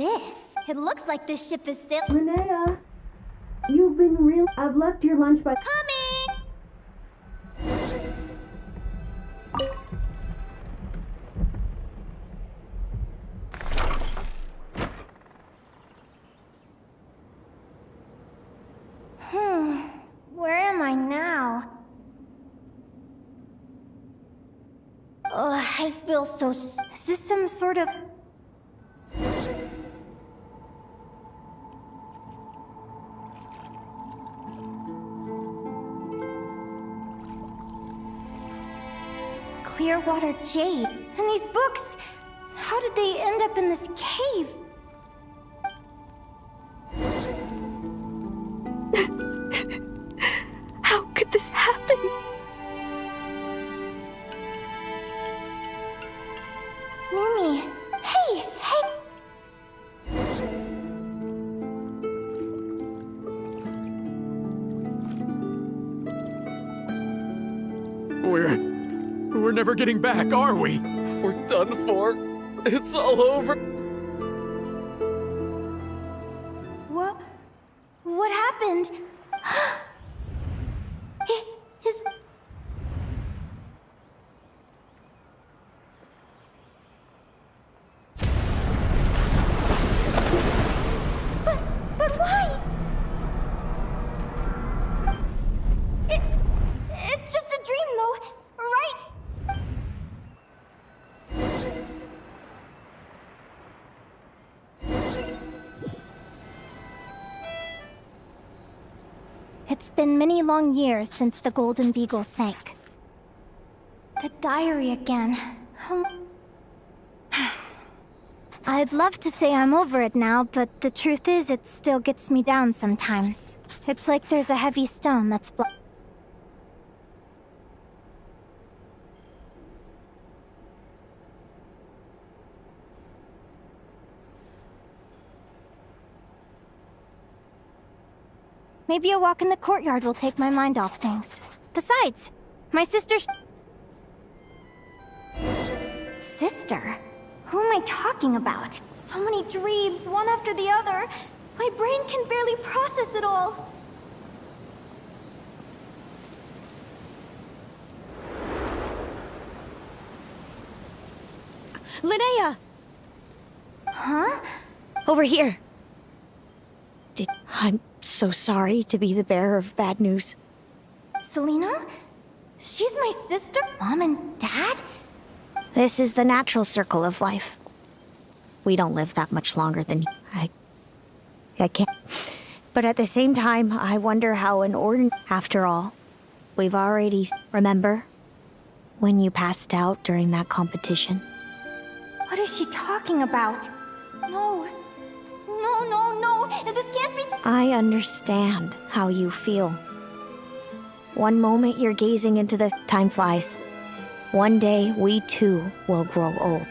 this? It looks like this ship is sailing. Linnea, you've been real. I've left your lunch by. Coming! Where am I now? I feel so. Is this some sort of. Clearwater jade. And these books! How did they end up in this cave? How could this happen? Mumi! Hey! Hey! We're never getting back, are we? We're done for. It's all over. What happened? Is... But why? It's just a dream though, right? It's been many long years since the Golden Beagle sank. The diary again. I'd love to say I'm over it now, but the truth is it still gets me down sometimes. It's like there's a heavy stone that's Maybe a walk in the courtyard will take my mind off things. Besides, my sister's... Sister? Who am I talking about? So many dreams, one after the other. My brain can barely process it all. Linnea! Huh? Over here. I'm so sorry to be the bearer of bad news. Selena? She's my sister? Mom and Dad? This is the natural circle of life. We don't live that much longer than I can't. But at the same time, I wonder how an ordinary... After all, we've already... Remember? When you passed out during that competition? What is she talking about? No. This can't be... I understand how you feel. One moment you're gazing into the... Time flies. One day, we too will grow old.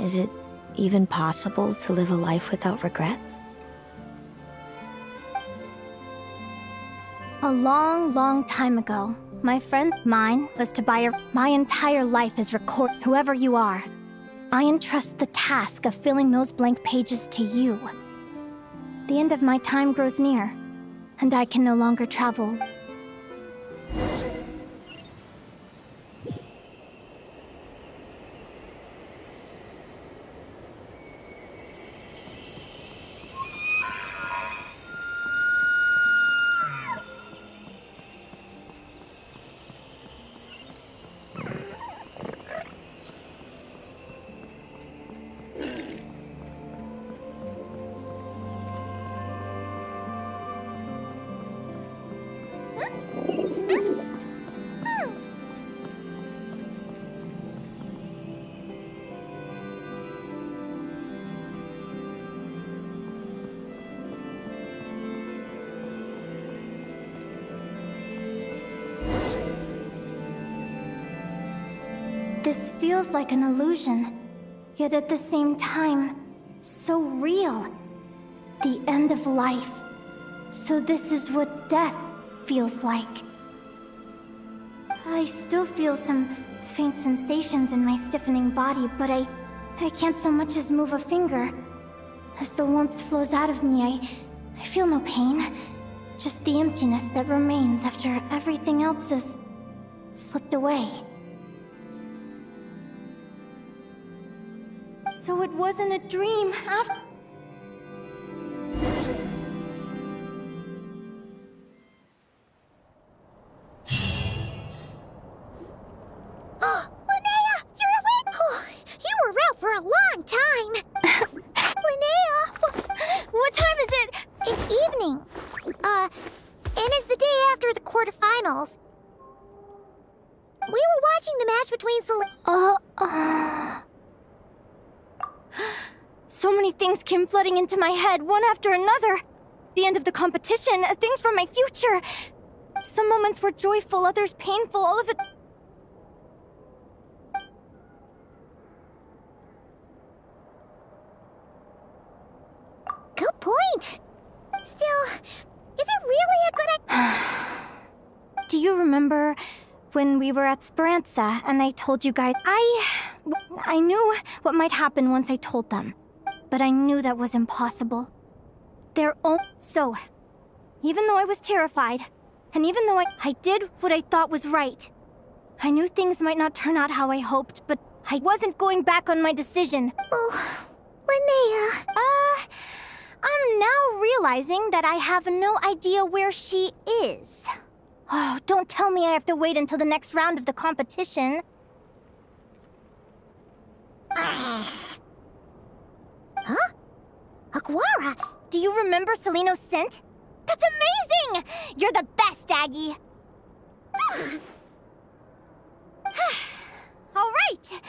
Is it even possible to live a life without regrets? A long, long time ago, my friend mine was to buy my entire life is record. Whoever you are, I entrust the task of filling those blank pages to you. The end of my time grows near, and I can no longer travel. This feels like an illusion, yet at the same time, so real. The end of life. So this is what death feels like. I still feel some faint sensations in my stiffening body, but I can't so much as move a finger. As the warmth flows out of me, I feel no pain. Just the emptiness that remains after everything else has slipped away. So it wasn't a dream after... Linnea, you're awake! Oh, you were out for a long time. Linnea! What time is it? It's evening. And it's the day after the quarterfinals. We were watching the match between So many things came flooding into my head, one after another. The end of the competition, things from my future. Some moments were joyful, others painful, all of it... Good point. Still, is it really a good idea? Do you remember when we were at Speranza and I told you guys... I knew what might happen once I told them. But I knew that was impossible. So, even though I was terrified, and even though I did what I thought was right, I knew things might not turn out how I hoped, but I wasn't going back on my decision. Oh, Linnea. I'm now realizing that I have no idea where she is. Oh, don't tell me I have to wait until the next round of the competition. Huh? Aguara? Do you remember Celino's scent? That's amazing! You're the best, Aggie! All right!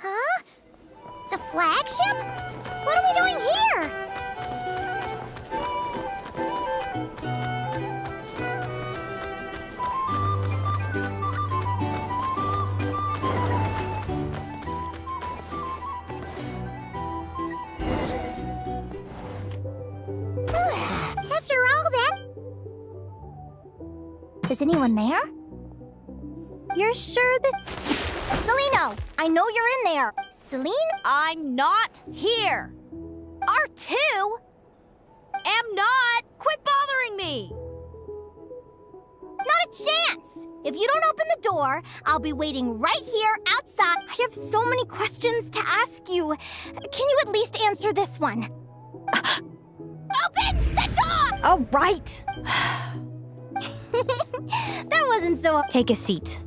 Huh? The flagship? What are we doing here? After all that... Is anyone there? You're sure that... Celino! I know you're in there! Celine? I'm not here. R2? Am not. Quit bothering me. Not a chance! If you don't open the door, I'll be waiting right here outside. I have so many questions to ask you. Can you at least answer this one? Open the door! Oh, right. That wasn't so... Take a seat.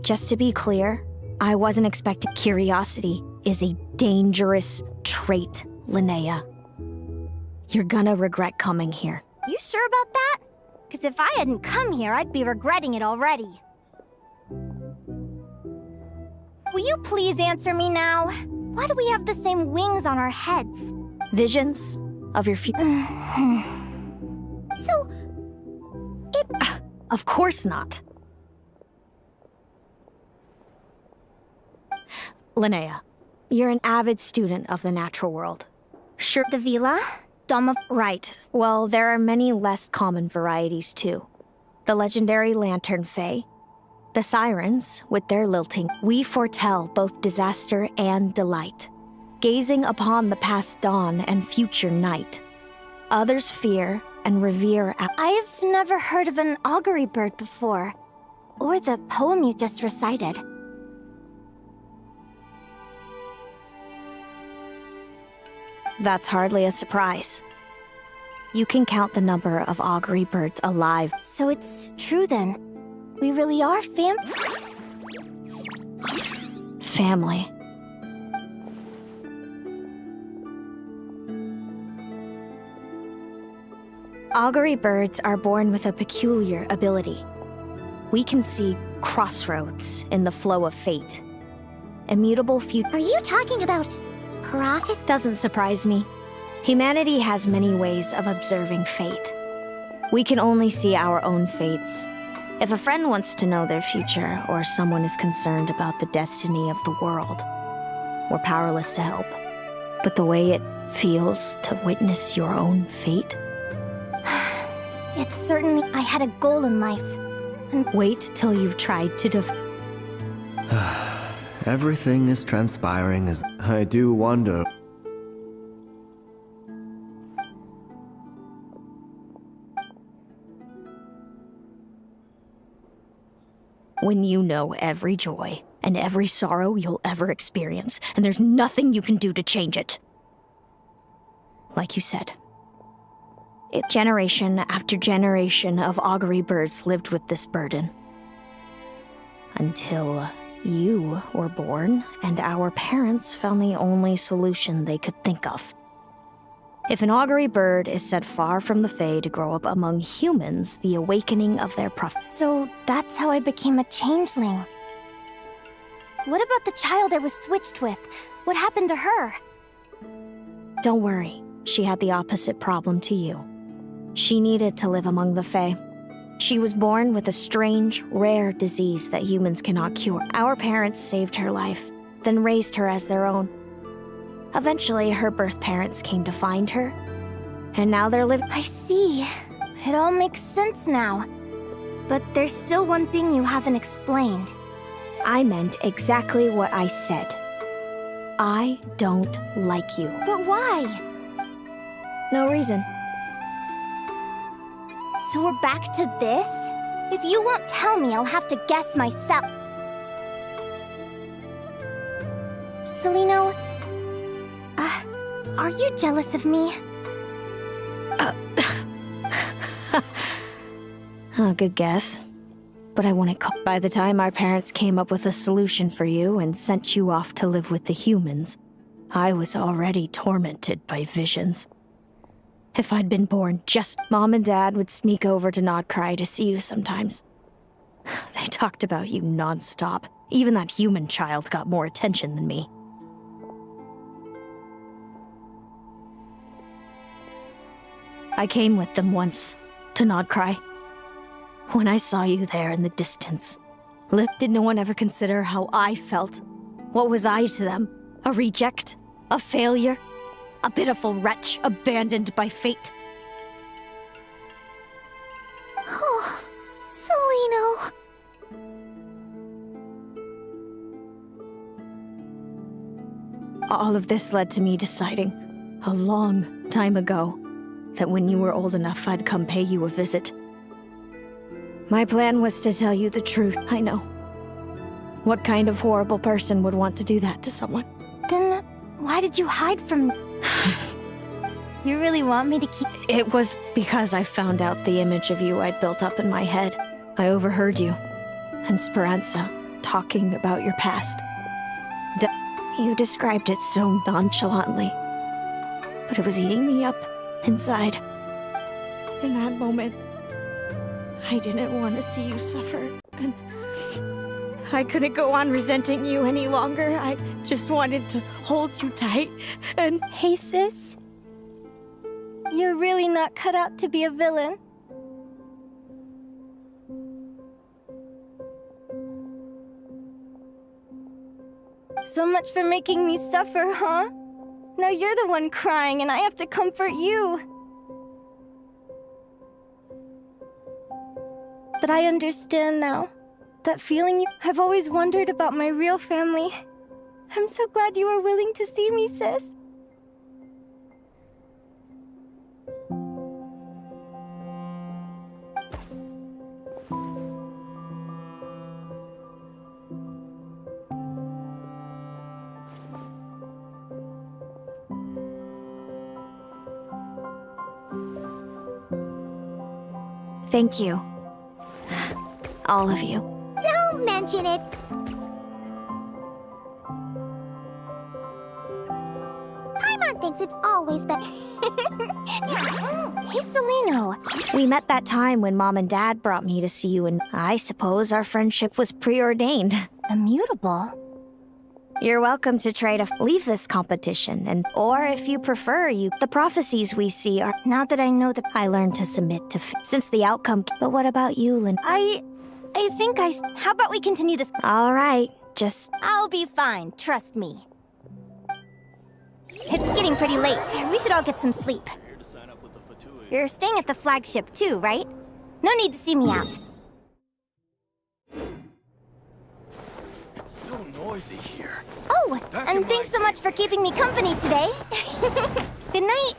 Just to be clear, I wasn't expecting... Curiosity is a dangerous trait, Linnea. You're gonna regret coming here. You sure about that? Because if I hadn't come here, I'd be regretting it already. Will you please answer me now? Why do we have the same wings on our heads? Visions of your future. So... Of course not. Linnea, you're an avid student of the natural world. Sure, the Vila? Dom of... Right. Well, there are many less common varieties, too. The legendary Lantern Fae, the Sirens, with their lilting. We foretell both disaster and delight, gazing upon the past dawn and future night. Others fear and revere... I've never heard of an augury bird before, or the poem you just recited. That's hardly a surprise. You can count the number of augury birds alive. So it's true then. We really are family. Augury birds are born with a peculiar ability. We can see crossroads in the flow of fate. Immutable future. Are you talking about prophecy? Doesn't surprise me. Humanity has many ways of observing fate. We can only see our own fates. If a friend wants to know their future, or someone is concerned about the destiny of the world, we're powerless to help. But the way it feels to witness your own fate? It's certainly... I had a goal in life. And wait till you've tried to Everything is transpiring as I do wonder. When you know every joy and every sorrow you'll ever experience, and there's nothing you can do to change it. Like you said, generation after generation of augury birds lived with this burden. Until you were born, and our parents found the only solution they could think of. If an augury bird is set far from the Fae to grow up among humans, the awakening of their So that's how I became a changeling. What about the child I was switched with? What happened to her? Don't worry, she had the opposite problem to you. She needed to live among the Fae. She was born with a strange, rare disease that humans cannot cure. Our parents saved her life, then raised her as their own. Eventually, her birth parents came to find her, and now they're living. I see. It all makes sense now. But there's still one thing you haven't explained. I meant exactly what I said. I don't like you. But why? No reason. So we're back to this? If you won't tell me, I'll have to guess myself. Celino, are you jealous of me? Good guess. But I wouldn't call. By the time our parents came up with a solution for you and sent you off to live with the humans, I was already tormented by visions. If I'd been born just... Mom and Dad would sneak over to Not Cry to see you sometimes. They talked about you non-stop. Even that human child got more attention than me. I came with them once, to Not Cry. When I saw you there in the distance, did no one ever consider how I felt? What was I to them? A reject? A failure? A pitiful wretch abandoned by fate? Oh, Celino. All of this led to me deciding, a long time ago, that when you were old enough, I'd come pay you a visit. My plan was to tell you the truth, I know. What kind of horrible person would want to do that to someone? Then why did you hide from me? You really want me to keep... It was because I found out the image of you I'd built up in my head. I overheard you and Speranza talking about your past. You described it so nonchalantly, but it was eating me up inside. In that moment, I didn't want to see you suffer, and I couldn't go on resenting you any longer. I just wanted to hold you tight and... Hey, sis. You're really not cut out to be a villain. So much for making me suffer, huh? Now you're the one crying and I have to comfort you. But I understand now. That feeling I've always wondered about my real family. I'm so glad you were willing to see me, sis. Thank you. All of you. Don't mention it. I'm Leon thinks it's always better. Hey, Celino. We met that time when Mom and Dad brought me to see you, and I suppose our friendship was preordained. Immutable? You're welcome to try to leave this competition, or if you prefer, the prophecies we see are... Not that I know that I learned to submit to since the outcome... But what about you, Lynn? I think How about we continue this? All right, just... I'll be fine, trust me. It's getting pretty late. We should all get some sleep. You're staying at the flagship too, right? No need to see me out. It's so noisy here. Oh, and thanks so much for keeping me company today. Good night.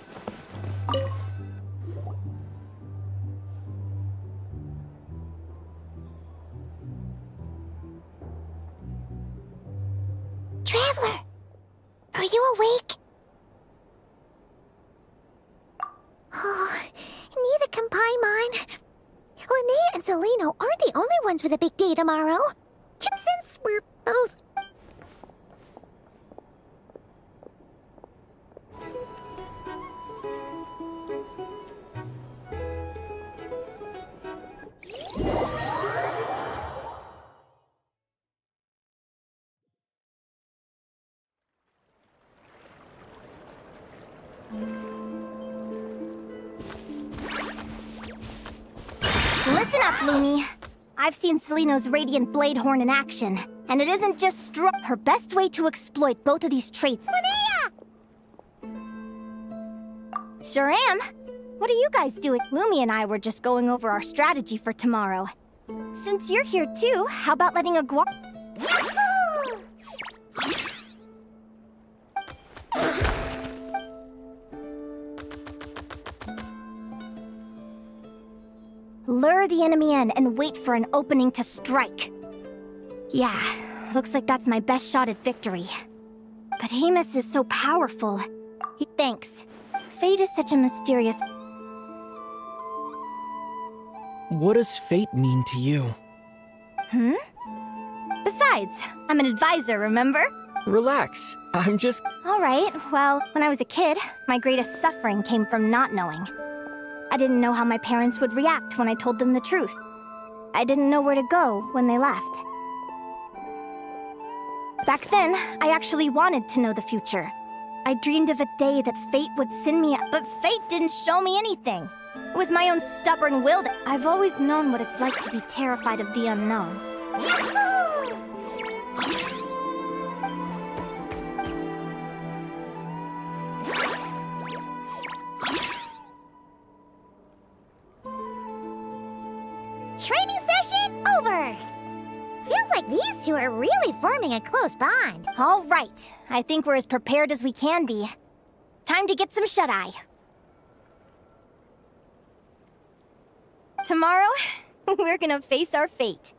Traveler, are you awake? Oh, neither can Paimon. Linnea and Celino aren't the only ones with a big day tomorrow. And since we're both... Listen up, Lumi. I've seen Celino's Radiant Blade Horn in action, and it isn't just strong. Her best way to exploit both of these traits... Linnea! Sure am. What are you guys doing? Lumi and I were just going over our strategy for tomorrow. Since you're here too, how about letting a Yahoo! Lure the enemy in and wait for an opening to strike. Yeah, looks like that's my best shot at victory. But Amos is so powerful. Thanks. Fate is such a mysterious... What does fate mean to you? Besides, I'm an advisor, remember? Relax. I'm just... Alright, well, when I was a kid, my greatest suffering came from not knowing. I didn't know how my parents would react when I told them the truth. I didn't know where to go when they left. Back then, I actually wanted to know the future. I dreamed of a day that fate would send me but fate didn't show me anything. It was my own stubborn will that... I've always known what it's like to be terrified of the unknown. Training session over! Feels like these two are really forming a close bond. All right, I think we're as prepared as we can be. Time to get some shut-eye. Tomorrow, we're gonna face our fate.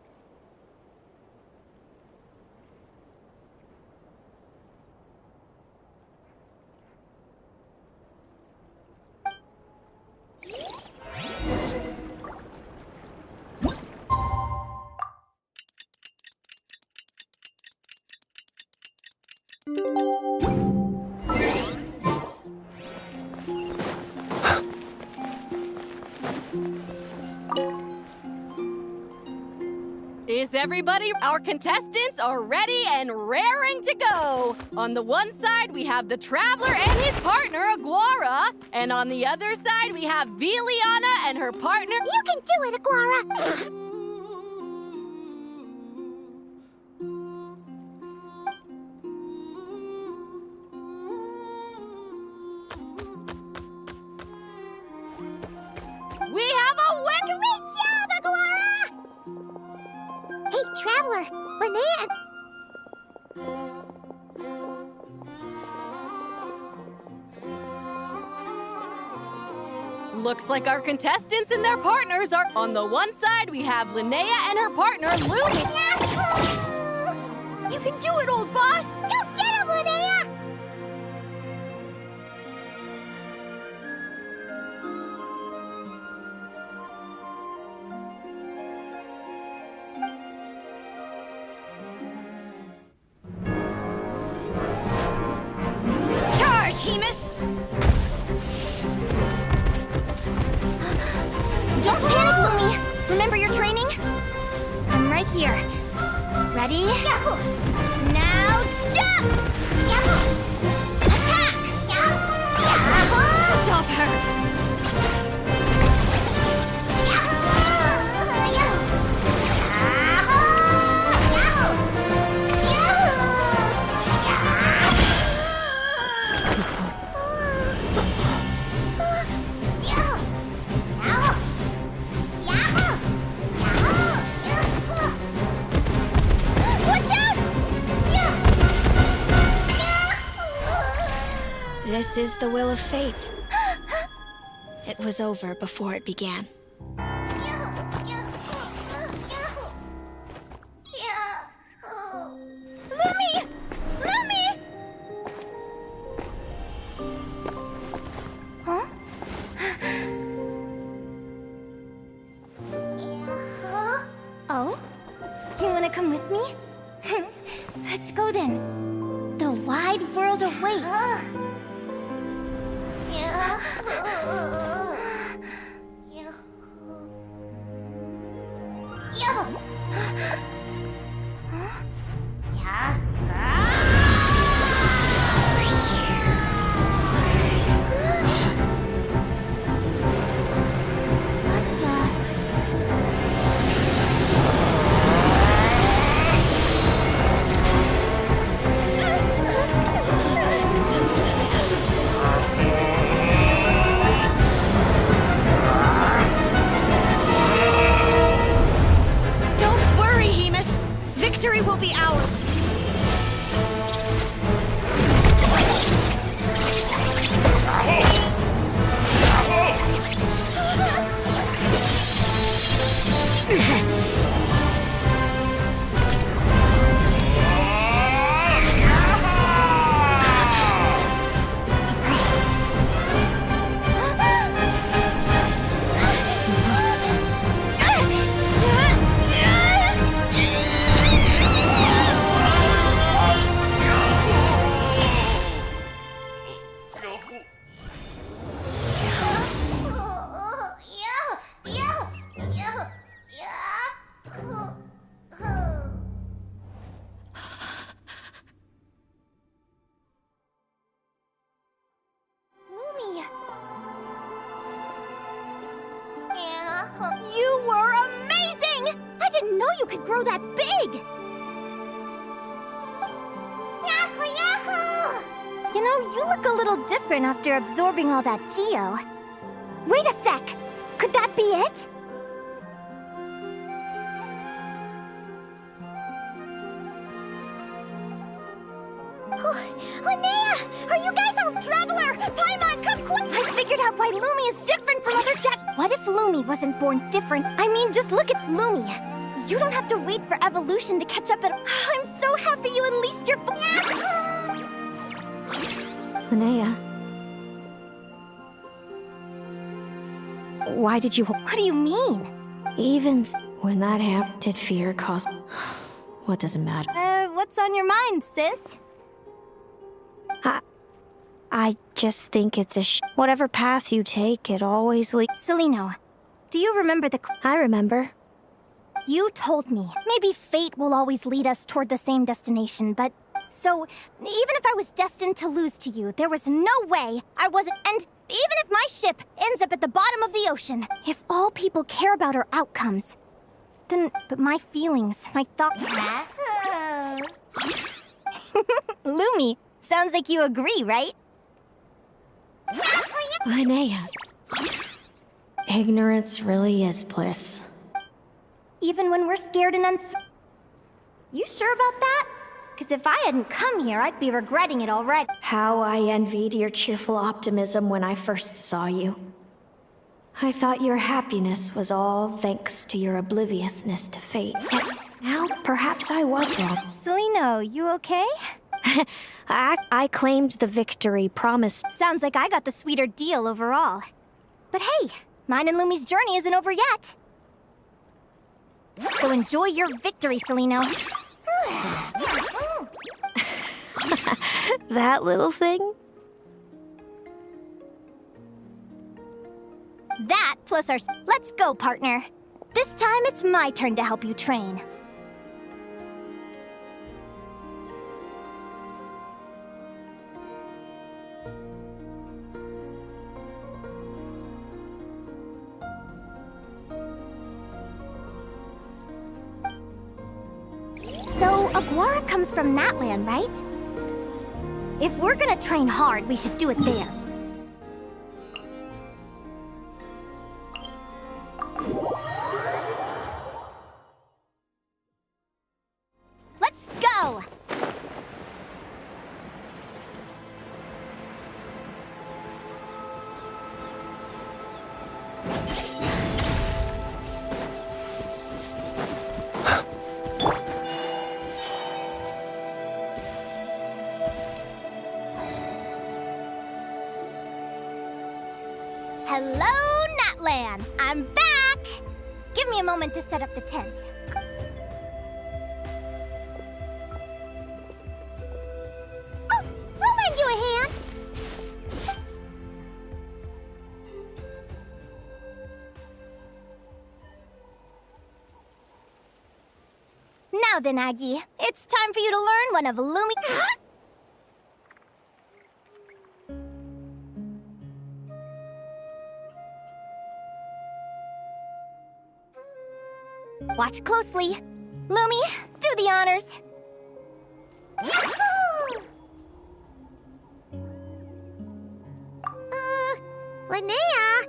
Is everybody? Our contestants are ready and raring to go. On the one side, we have the Traveler and his partner, Aguara. And on the other side, we have Viliana and her partner... You can do it, Aguara! We have a win! Great job, Aguara! Hey, Traveler, Linnea... Looks like our contestants and their partners are... On the one side, we have Linnea and her partner, Lumi. You can do it, old boss! Go get him, Linnea! Charge Hemus! Don't panic, Lumi! Remember your training? I'm right here. Ready? Now jump! Attack! Stop her! This is the will of fate. It was over before it began. Lumi! Lumi! Huh? Oh? You wanna come with me? Let's go then. The wide world awaits. Don't worry, Hemus! Victory will be ours! You were amazing! I didn't know you could grow that big! Yahoo, yahoo! You know, you look a little different after absorbing all that Geo. Wait a sec! Could that be it? Linnea! Are you guys a traveler? Paimon, come quick! I figured out why Lumi is different from other What if Lumi wasn't born different? I mean, just look at Lumi. You don't have to wait for evolution to catch up at... I'm so happy you unleashed your... Linnea. Why did you... What do you mean? Even when that happened, did fear cause... What does it matter? What's on your mind, sis? I just think it's a Whatever path you take, it always leads... Celino, do you remember the... I remember. You told me. Maybe fate will always lead us toward the same destination, but... So, even if I was destined to lose to you, there was no way I wasn't... And even if my ship ends up at the bottom of the ocean, if all people care about are outcomes, then... But my feelings, my thoughts... Lumi, sounds like you agree, right? Linnea. Ignorance really is bliss. Even when we're scared and You sure about that? Because if I hadn't come here, I'd be regretting it already. How I envied your cheerful optimism when I first saw you. I thought your happiness was all thanks to your obliviousness to fate. Yet now, perhaps I was wrong. Celino, you okay? I claimed the victory promised. Sounds like I got the sweeter deal overall. But hey, mine and Lumi's journey isn't over yet. So enjoy your victory, Celino. That little thing? That plus our... Let's go, partner. This time it's my turn to help you train. So, Aguara comes from Natland, right? If we're gonna train hard, we should do it there. Let's go! Hello, Natland! I'm back! Give me a moment to set up the tent. Oh, I'll lend you a hand! Now then, Aggie, it's time for you to learn one of Lumi... Watch closely. Lumi, do the honors. Yahoo! Linnea,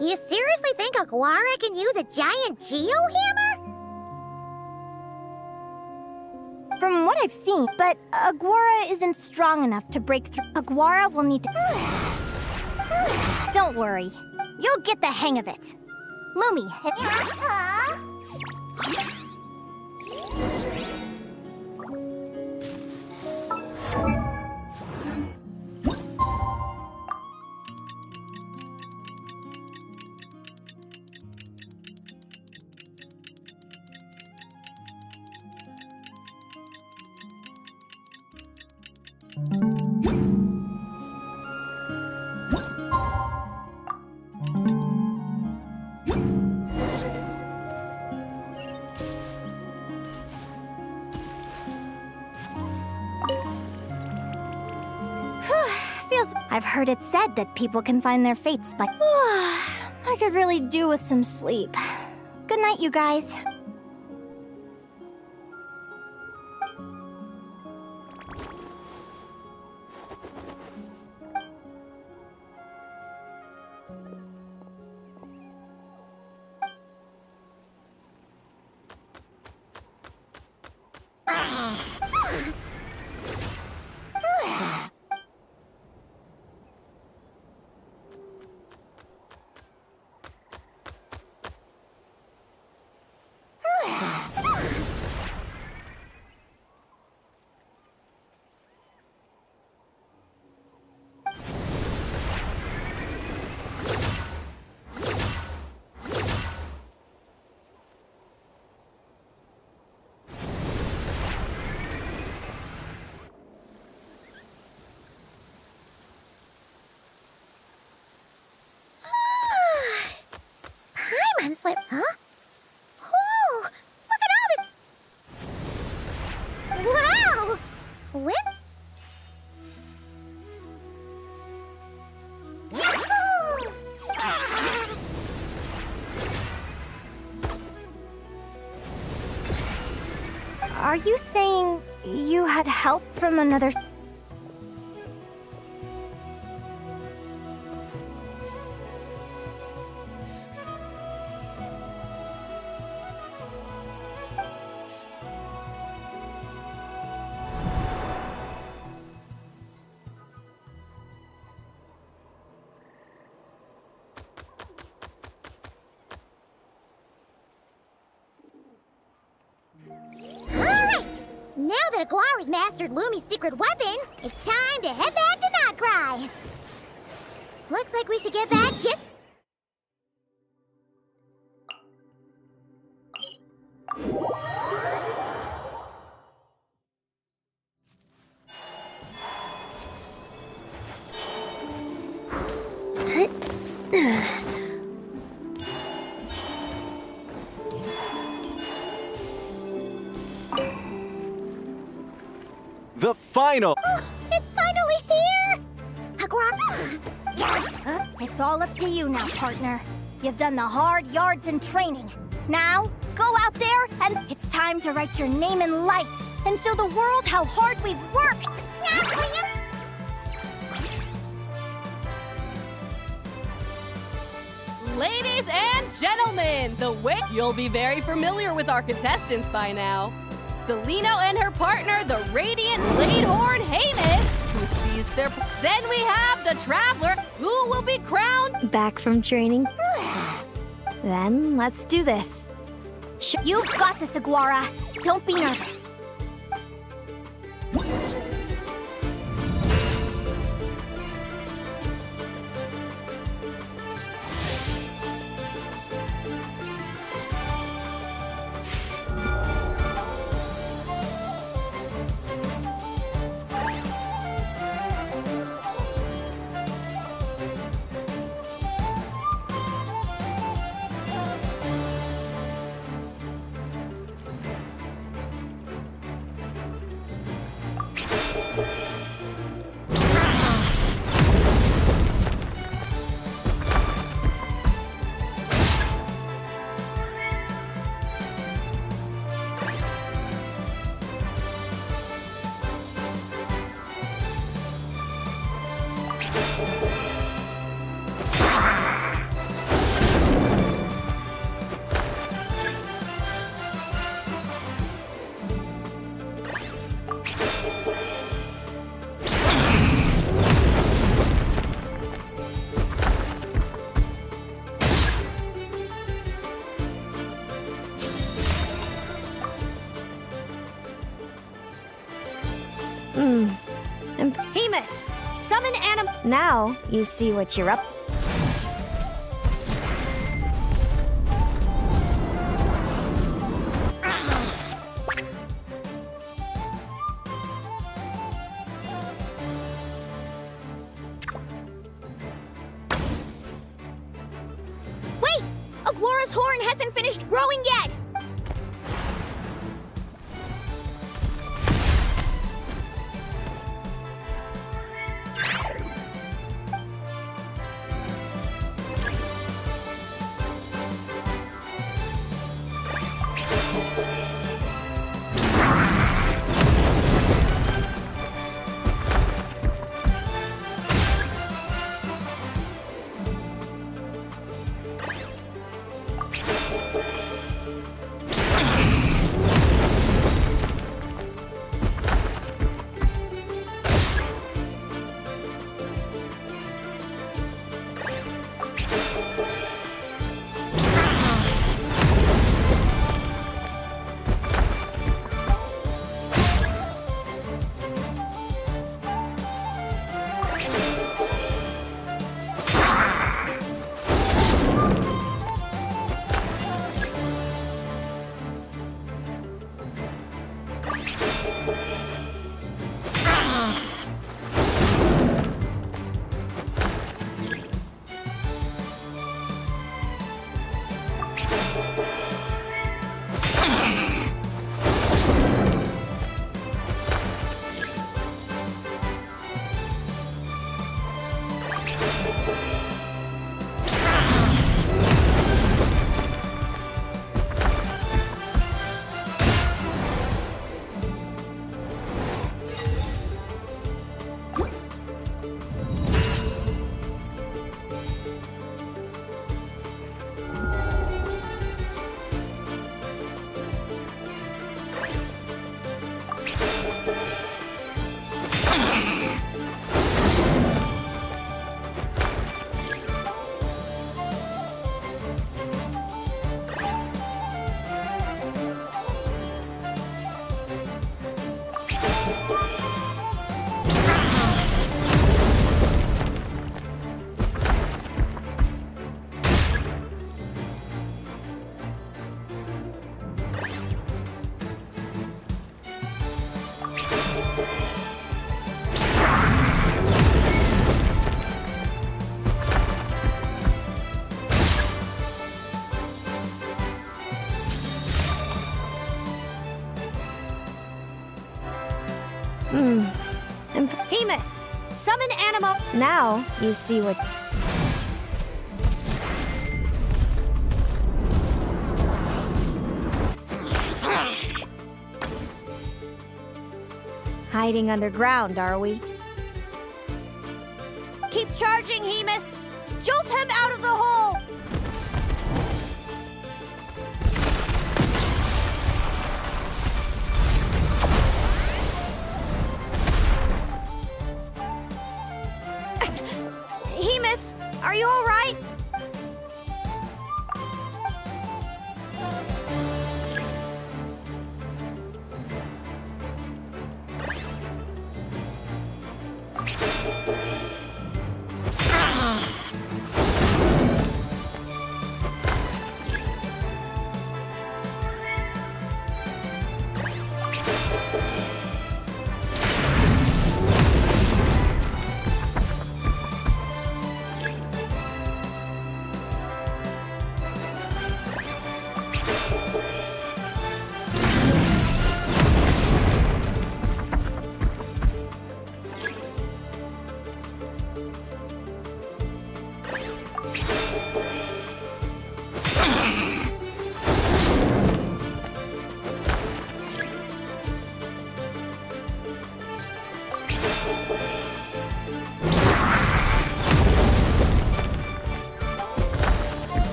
you seriously think Aguara can use a giant geohammer? From what I've seen, but Aguara isn't strong enough to break through. Aguara will need to... Don't worry. You'll get the hang of it. Lumi, I've heard it said that people can find their fates by... I could really do with some sleep. Good night, you guys. Slip, huh? Whoa! Look at all this! Wow! When? Yahoo! Are you saying you had help from another... Now that Aguara's mastered Lumi's secret weapon, it's time to head back to Notcry. Looks like we should get back just... final. It's finally here! It's all up to you now, partner. You've done the hard yards in training. Now, go out there and it's time to write your name in lights and show the world how hard we've worked! Ladies and gentlemen, you'll be very familiar with our contestants by now. Celino and her partner, the radiant Bladehorn Heyman, who sees their... Then we have the Traveler, who will be crowned... Back from training? Then let's do this. You've got this, Aguara. Don't be nervous. Hemus, summon anim... Now, you see what you're up. Wait! Aguara's horn hasn't finished growing yet! Hemus, summon animal. Now you see what. Hiding underground, are we? Keep charging, Hemus! Jolt him out of the hole! Hemus, are you all right?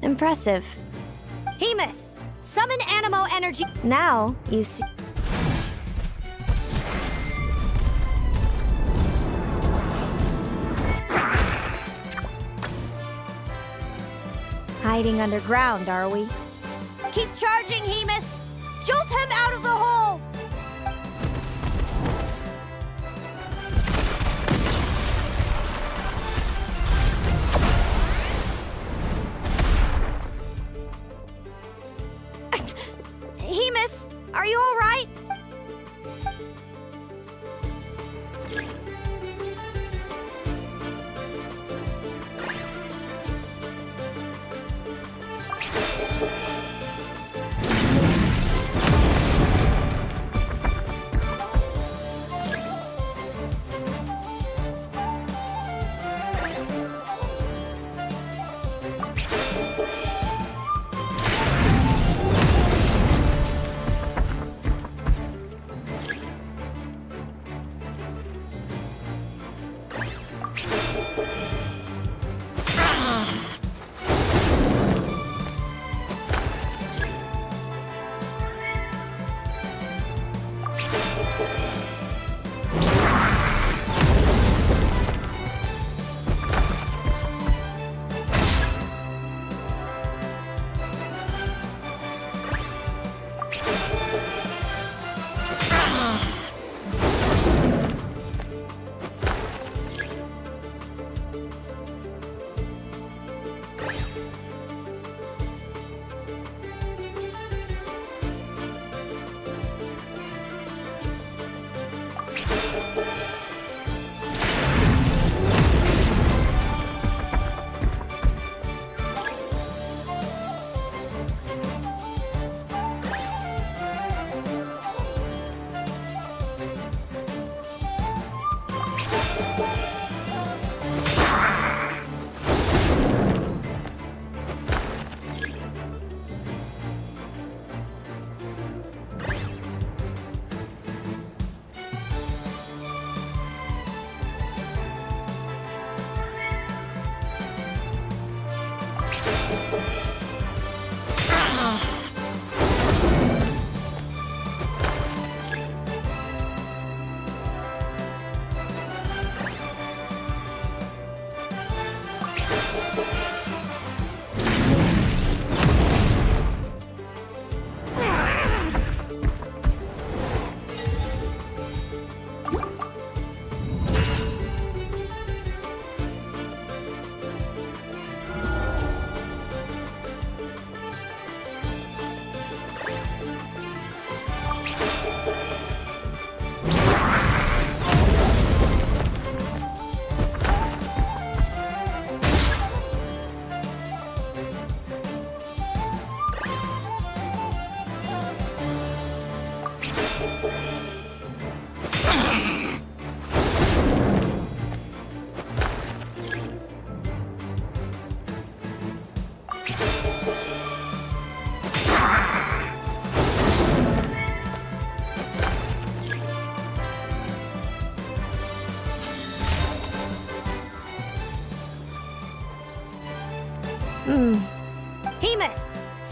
Impressive. Hemus, summon Animo energy. Now you see. Hiding underground, are we? Keep charging, Hemus! Jolt him out of the hole! Hemus, are you all right?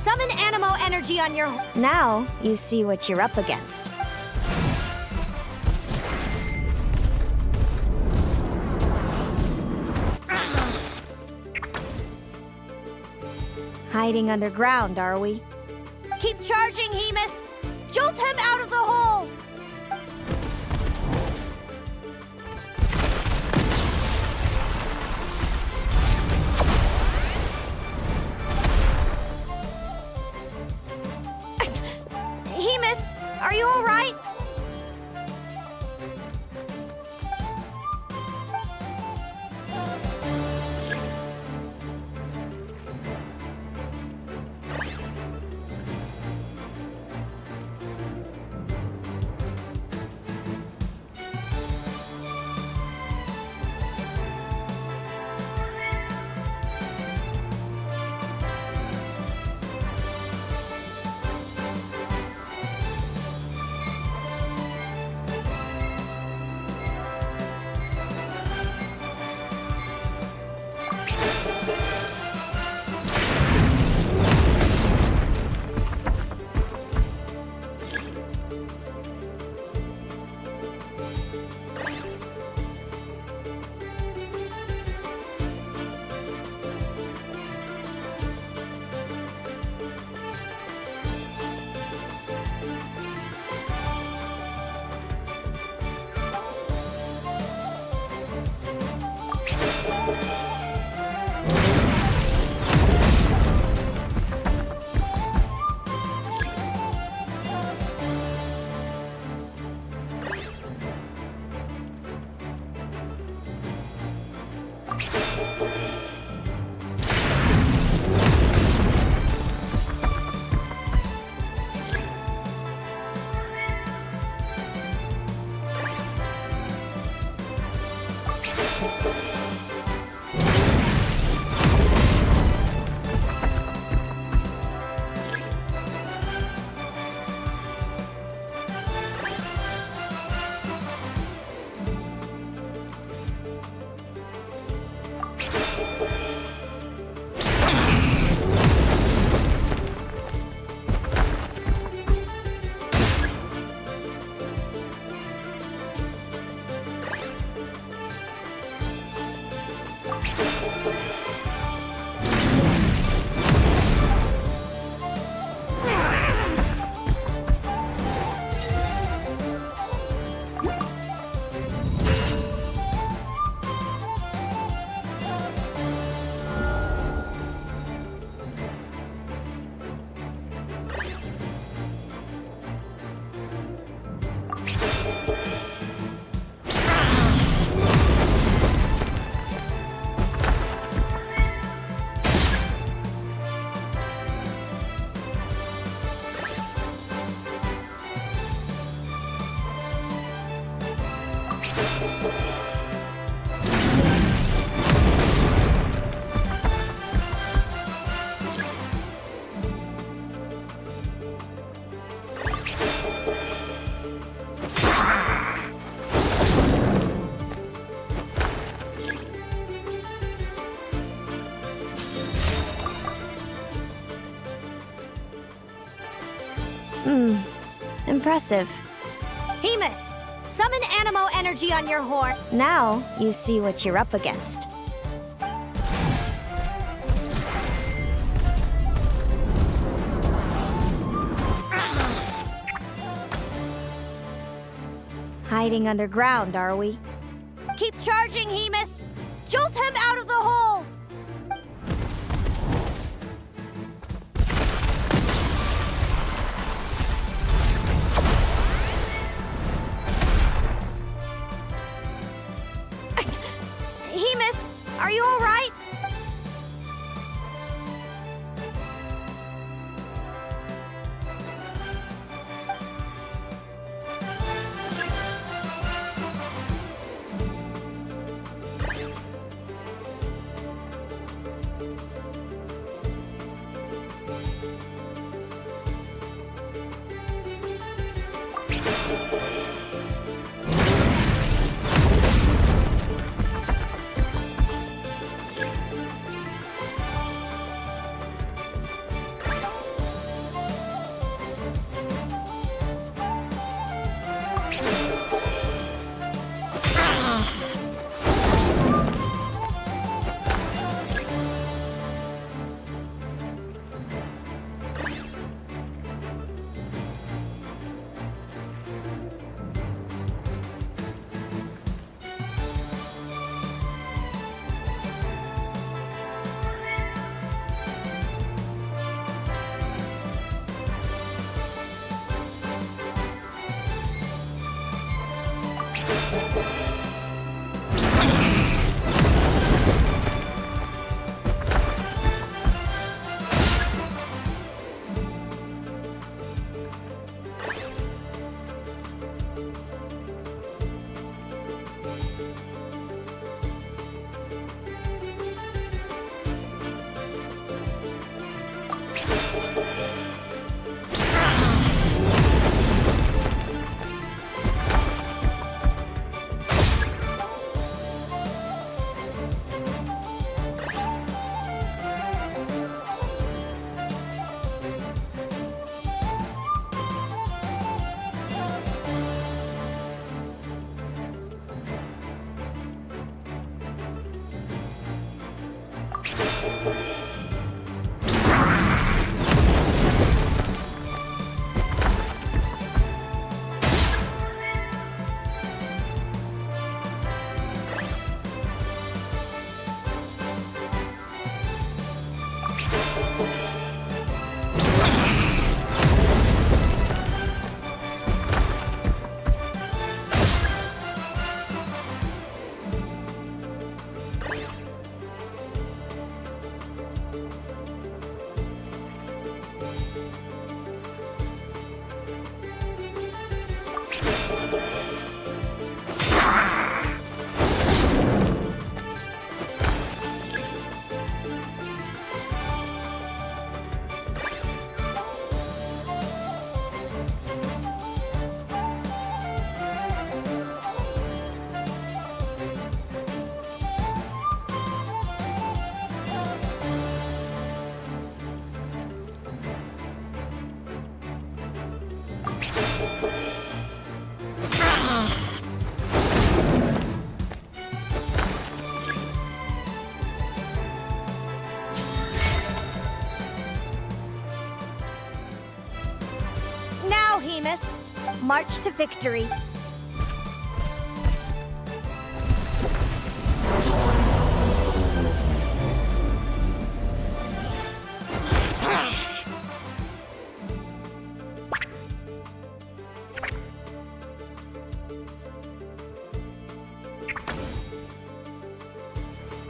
summon Animo energy on your... Now, you see what you're up against. Hiding underground, are we? Keep charging, Hemus! Jolt him out of the hole! Hemus, are you all right? Impressive. Hemus, summon Animo energy on your horn. Now, you see what you're up against. Hiding underground, are we? Keep charging, Hemus! Jolt him out of the hole! Hemus, are you all right? Now, Hemus, march to victory.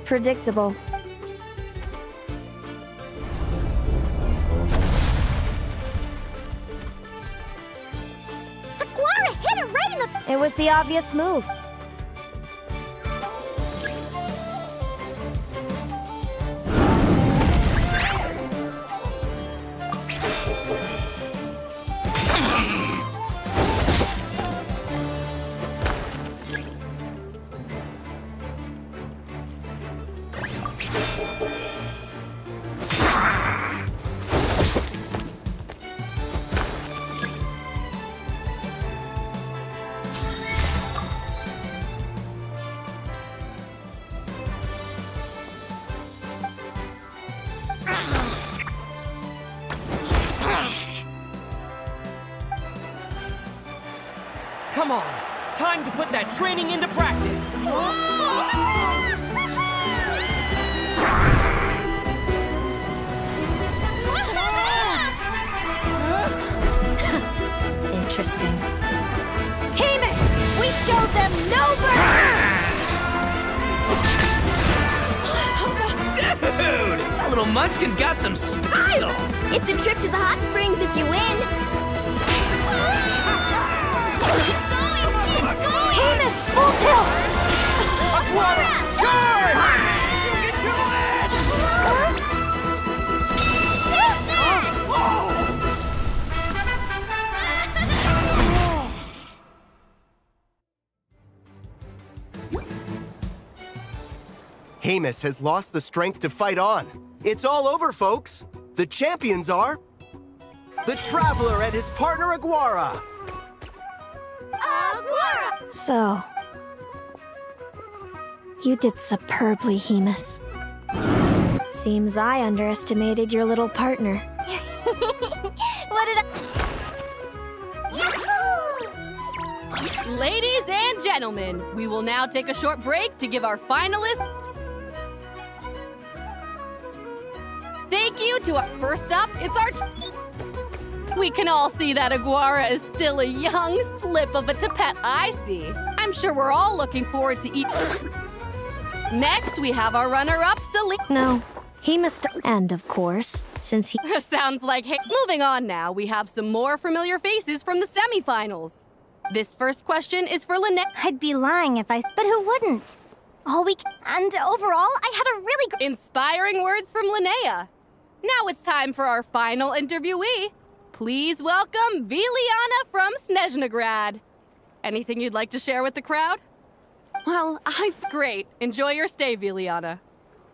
Predictable. Aguara hit it right in the... It was the obvious move. Come on! Time to put that training into practice! Interesting. Hemus! We showed them no mercy! Dude! That little munchkin's got some style! It's a trip to the hot springs if you win. Hemus, full tilt! Aguara, charge! You can do it! Hemus has lost the strength to fight on. It's all over, folks. The champions are... the Traveler and his partner Aguara. So, you did superbly, Hemus. Seems I underestimated your little partner. What did I... Ladies and gentlemen, we will now take a short break to give our finalists. Thank you to our first up, it's our... We can all see that Aguara is still a young slip of a tapet. I see. I'm sure we're all looking forward to eat. Next, we have our runner-up, Celine. No, he must... And of course, since he... Sounds like... Hey, moving on now, we have some more familiar faces from the semifinals. This first question is for Lynette. I'd be lying if I... But who wouldn't? All week... And overall, I had a really... Inspiring words from Linnea. Now it's time for our final interviewee. Please welcome Viliana from Snezhnograd. Anything you'd like to share with the crowd? Well, great. Enjoy your stay, Viliana.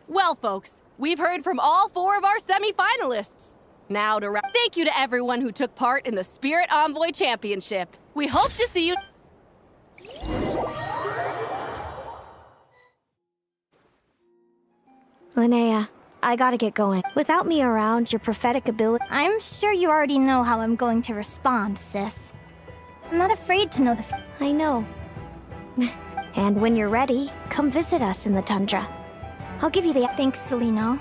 Well, folks, we've heard from all 4 of our semi-finalists. Now to wrap, thank you to everyone who took part in the Spirit Envoy Championship. We hope to see you... Linnea, I gotta get going. Without me around, your prophetic ability... I'm sure you already know how I'm going to respond, sis. I'm not afraid to know the... I know. And when you're ready, come visit us in the tundra. I'll give you the... Thanks, Celino.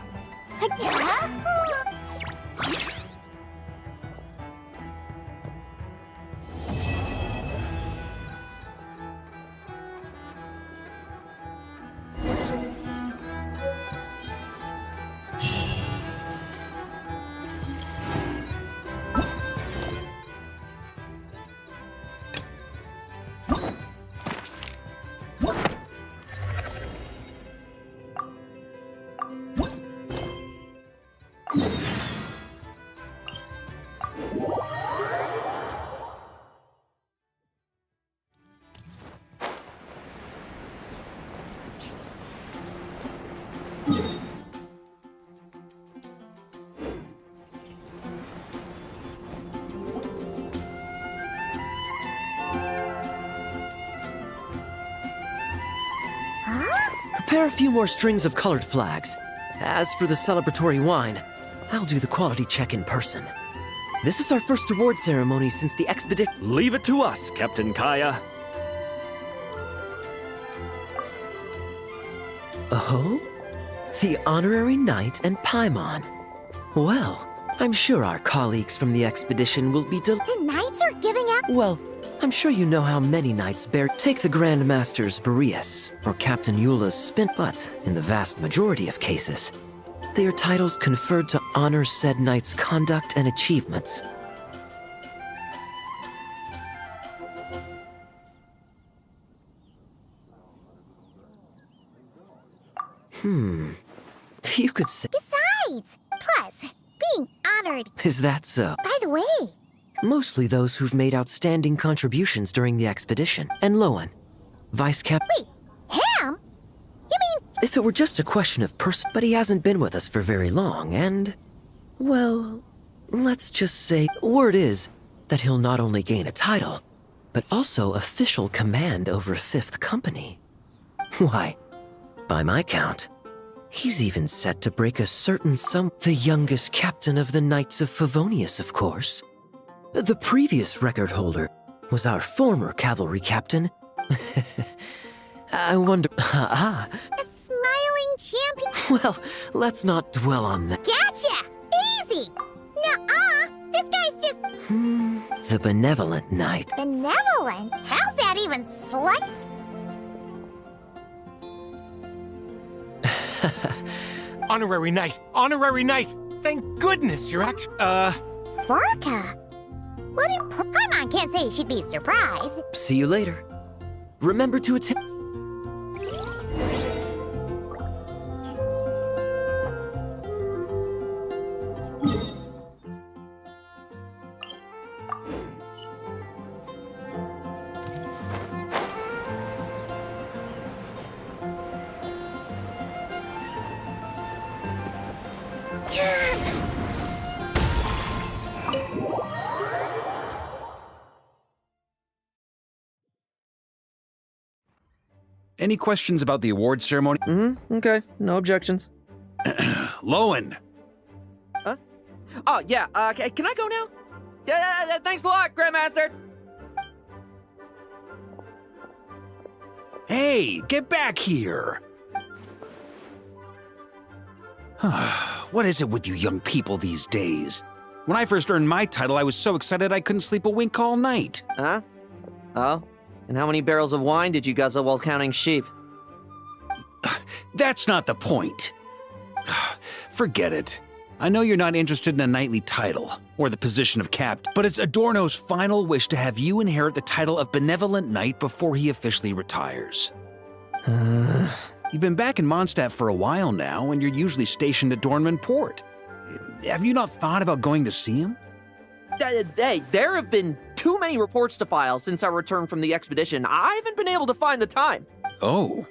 Prepare a few more strings of colored flags. As for the celebratory wine, I'll do the quality check in person. This is our first award ceremony since the expedition. Leave it to us, Captain Kaya. Oh? The Honorary Knight and Paimon. Well, I'm sure our colleagues from the expedition will be The knights are giving out. Well, I'm sure you know how many knights bear. Take the Grand Master's Boreas, or Captain Eula's Spin, but in the vast majority of cases, they are titles conferred to honor said knight's conduct and achievements. You could say... Besides, plus, being honored. Is that so? By the way, Mostly those who've made outstanding contributions during the expedition. And Loan, Vice Cap... Wait, him? You mean... If it were just a question of person... But he hasn't been with us for very long, and... Well, let's just say... Word is that he'll not only gain a title, but also official command over 5th Company. Why, by my count, he's even set to break a certain the youngest captain of the Knights of Favonius, of course. The previous record holder was our former cavalry captain. I wonder... A smiling champion? Well, let's not dwell on that. Gotcha! Easy! Nuh-uh! This guy's just... The Benevolent Knight. benevolent? How's that even slut? Honorary Knight! Honorary Knight! Thank goodness you're actually... Vorka? What Paimon can't say she'd be surprised. See you later. Remember to attend... Any questions about the award ceremony? Okay, no objections. Loan! Huh? Oh, yeah, can I go now? Yeah, thanks a lot, Grandmaster! Hey, get back here! What is it with you young people these days? When I first earned my title, I was so excited I couldn't sleep a wink all night. Huh? Oh? And how many barrels of wine did you guzzle while counting sheep? That's not the point. Forget it. I know you're not interested in a knightly title, or the position of captain, but it's Adorno's final wish to have you inherit the title of Benevolent Knight before he officially retires. You've been back in Mondstadt for a while now, and you're usually stationed at Dornman Port. Have you not thought about going to see him? Hey, there have been too many reports to file since our return from the expedition. I haven't been able to find the time. Oh.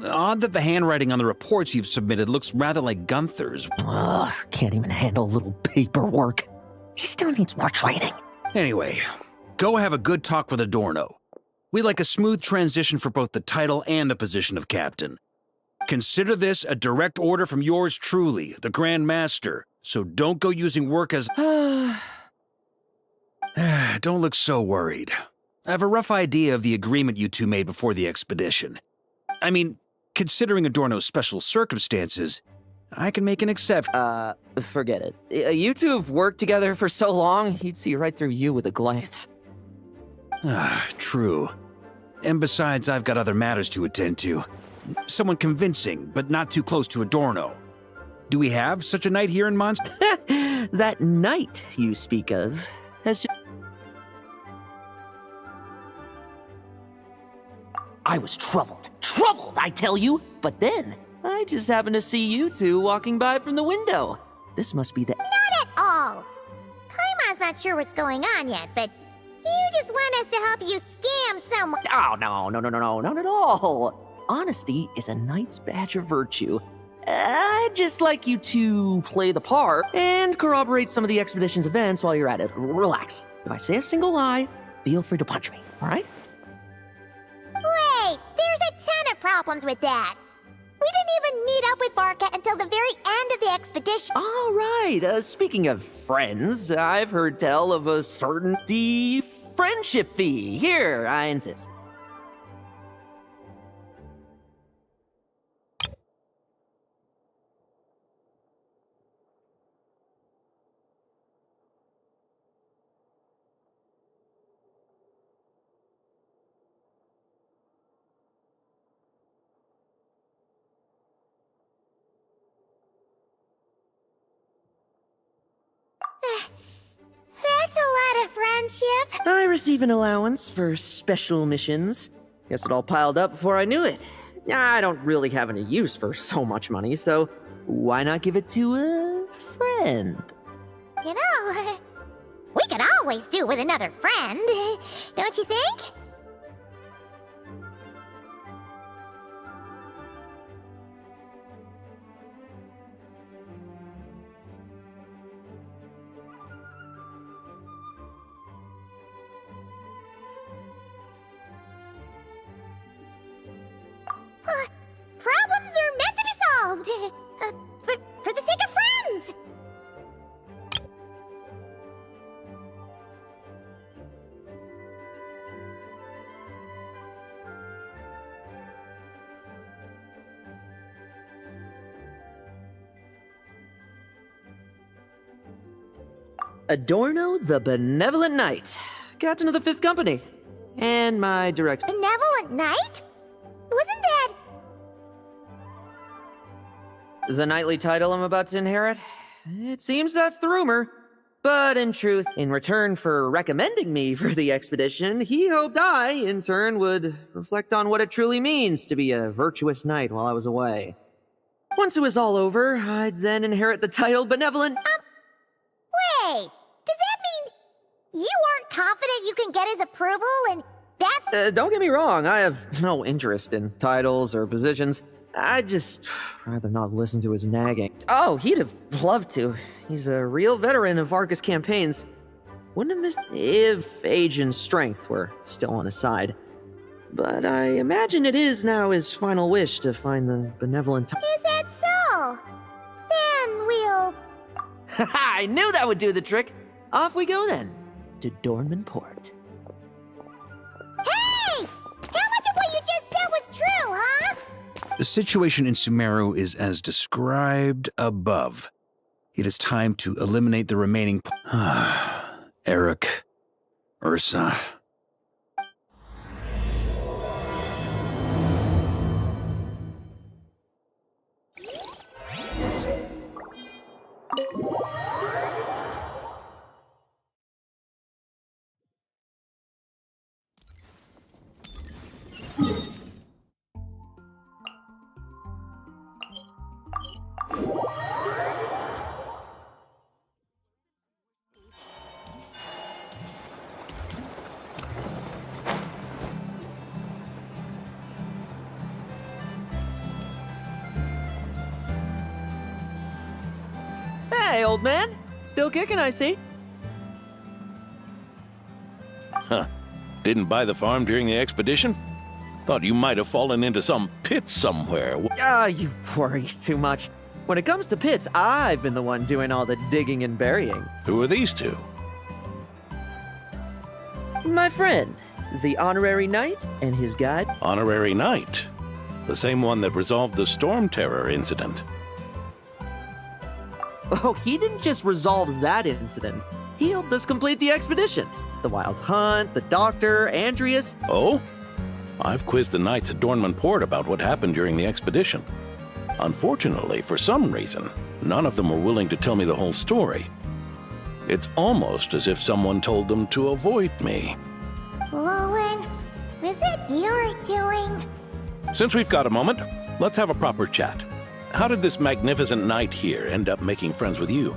Odd that the handwriting on the reports you've submitted looks rather like Gunther's. Ugh, can't even handle a little paperwork. He still needs more training. Anyway, go have a good talk with Adorno. We'd like a smooth transition for both the title and the position of captain. Consider this a direct order from yours truly, the Grand Master, so don't go using work as... Don't look so worried. I have a rough idea of the agreement you two made before the expedition. I mean, considering Adorno's special circumstances, I can make an exception. Forget it. You two have worked together for so long, he'd see right through you with a glance. True. And besides, I've got other matters to attend to. Someone convincing, but not too close to Adorno. Do we have such a knight here in Mondstadt? That knight you speak of has just... I was troubled, I tell you, but then I just happened to see you two walking by from the window. This must be the... Not at all. Paimon's not sure what's going on yet, but you just want us to help you scam someone. Oh, no, not at all. Honesty is a knight's badge of virtue. I'd just like you to play the part and corroborate some of the expedition's events while you're at it. Relax. If I say a single lie, feel free to punch me, all right? Wait, there's a ton of problems with that. We didn't even meet up with Varka until the very end of the expedition. All right, speaking of friends, I've heard tell of a certain friendship fee. Here, I insist. That's a lot of friendship. I receive an allowance for special missions. Guess it all piled up before I knew it. I don't really have any use for so much money, so why not give it to a friend? You know, we could always do with another friend, don't you think? Problems are meant to be solved. For the sake of friends. Adorno the Benevolent Knight, Captain of the 5th Company, and my direct... Benevolent Knight? Wasn't that... The knightly title I'm about to inherit? It seems that's the rumor. But in truth, in return for recommending me for the expedition, he hoped I, in turn, would reflect on what it truly means to be a virtuous knight while I was away. Once it was all over, I'd then inherit the title Benevolent... Wait, does that mean you aren't confident you can get his approval and that's... don't get me wrong, I have no interest in titles or positions. I'd just rather not listen to his nagging. Oh, he'd have loved to. He's a real veteran of Varka's campaigns. Wouldn't have missed if age and strength were still on his side. But I imagine it is now his final wish to find the benevolent... Is that so? Then we'll... I knew that would do the trick! Off we go then, to Dornman Port. Hey! How much of what you just said was true, huh? The situation in Sumeru is as described above. It is time to eliminate the remaining... Eric. Ursa. Hey, old man. Still kicking, I see. Huh. Didn't buy the farm during the expedition? Thought you might have fallen into some pit somewhere. You worry too much. When it comes to pits, I've been the one doing all the digging and burying. Who are these two? My friend, the honorary knight and his guide. Honorary Knight. The same one that resolved the Storm Terror incident. Oh, he didn't just resolve that incident. He helped us complete the expedition. The Wild Hunt, the Doctor, Andreas. Oh? I've quizzed the knights at Dornman Port about what happened during the expedition. Unfortunately, for some reason, none of them were willing to tell me the whole story. It's almost as if someone told them to avoid me. Lowen, is it your doing? Since we've got a moment, let's have a proper chat. How did this magnificent knight here end up making friends with you?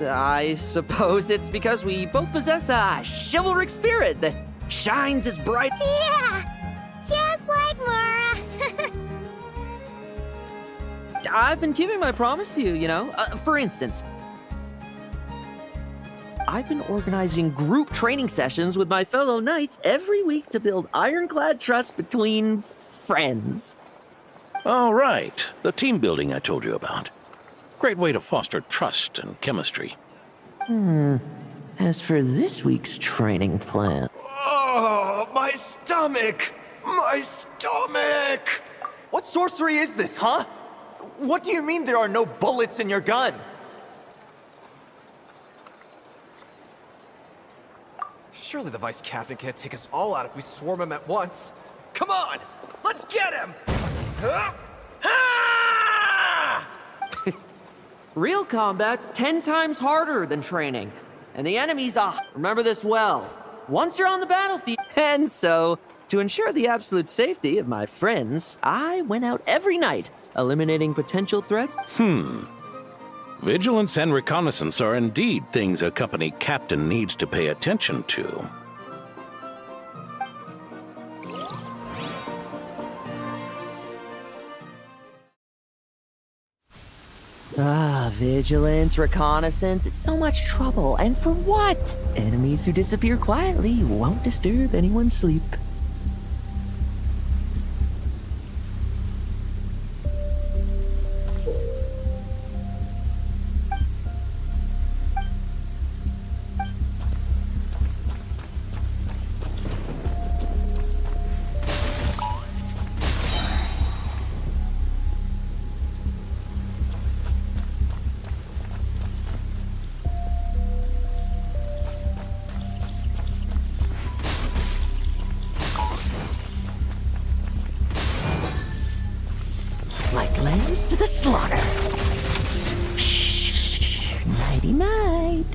I suppose it's because we both possess a chivalric spirit that shines as bright... Yeah, just like Mara. I've been keeping my promise to you, you know? For instance, I've been organizing group training sessions with my fellow knights every week to build ironclad trust between friends. All right, the team building I told you about. Great way to foster trust and chemistry. As for this week's training plan... Oh, my stomach! My stomach! What sorcery is this, huh? What do you mean there are no bullets in your gun? Surely the vice captain can't take us all out if we swarm him at once. Come on! Let's get him! Real combat's 10 times harder than training. And the enemies, remember this well. Once you're on the battlefield... And so, to ensure the absolute safety of my friends, I went out every night, eliminating potential threats. Vigilance and reconnaissance are indeed things a company captain needs to pay attention to. Vigilance, reconnaissance, it's so much trouble. And for what? Enemies who disappear quietly won't disturb anyone's sleep. Like lambs to the slaughter. Shh, nighty night.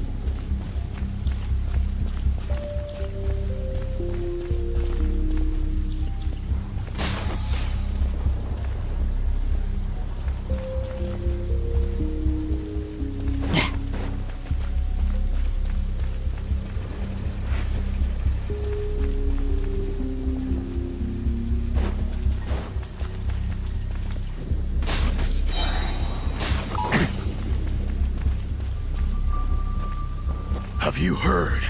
Have you heard?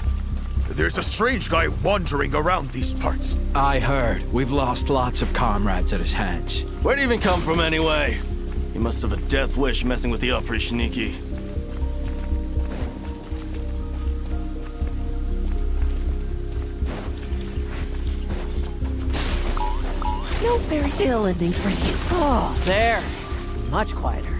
There's a strange guy wandering around these parts. I heard. We've lost lots of comrades at his hands. Where'd he even come from anyway? He must have a death wish messing with the Oprichniki. No fairy tale ending for you. Oh, there. Much quieter.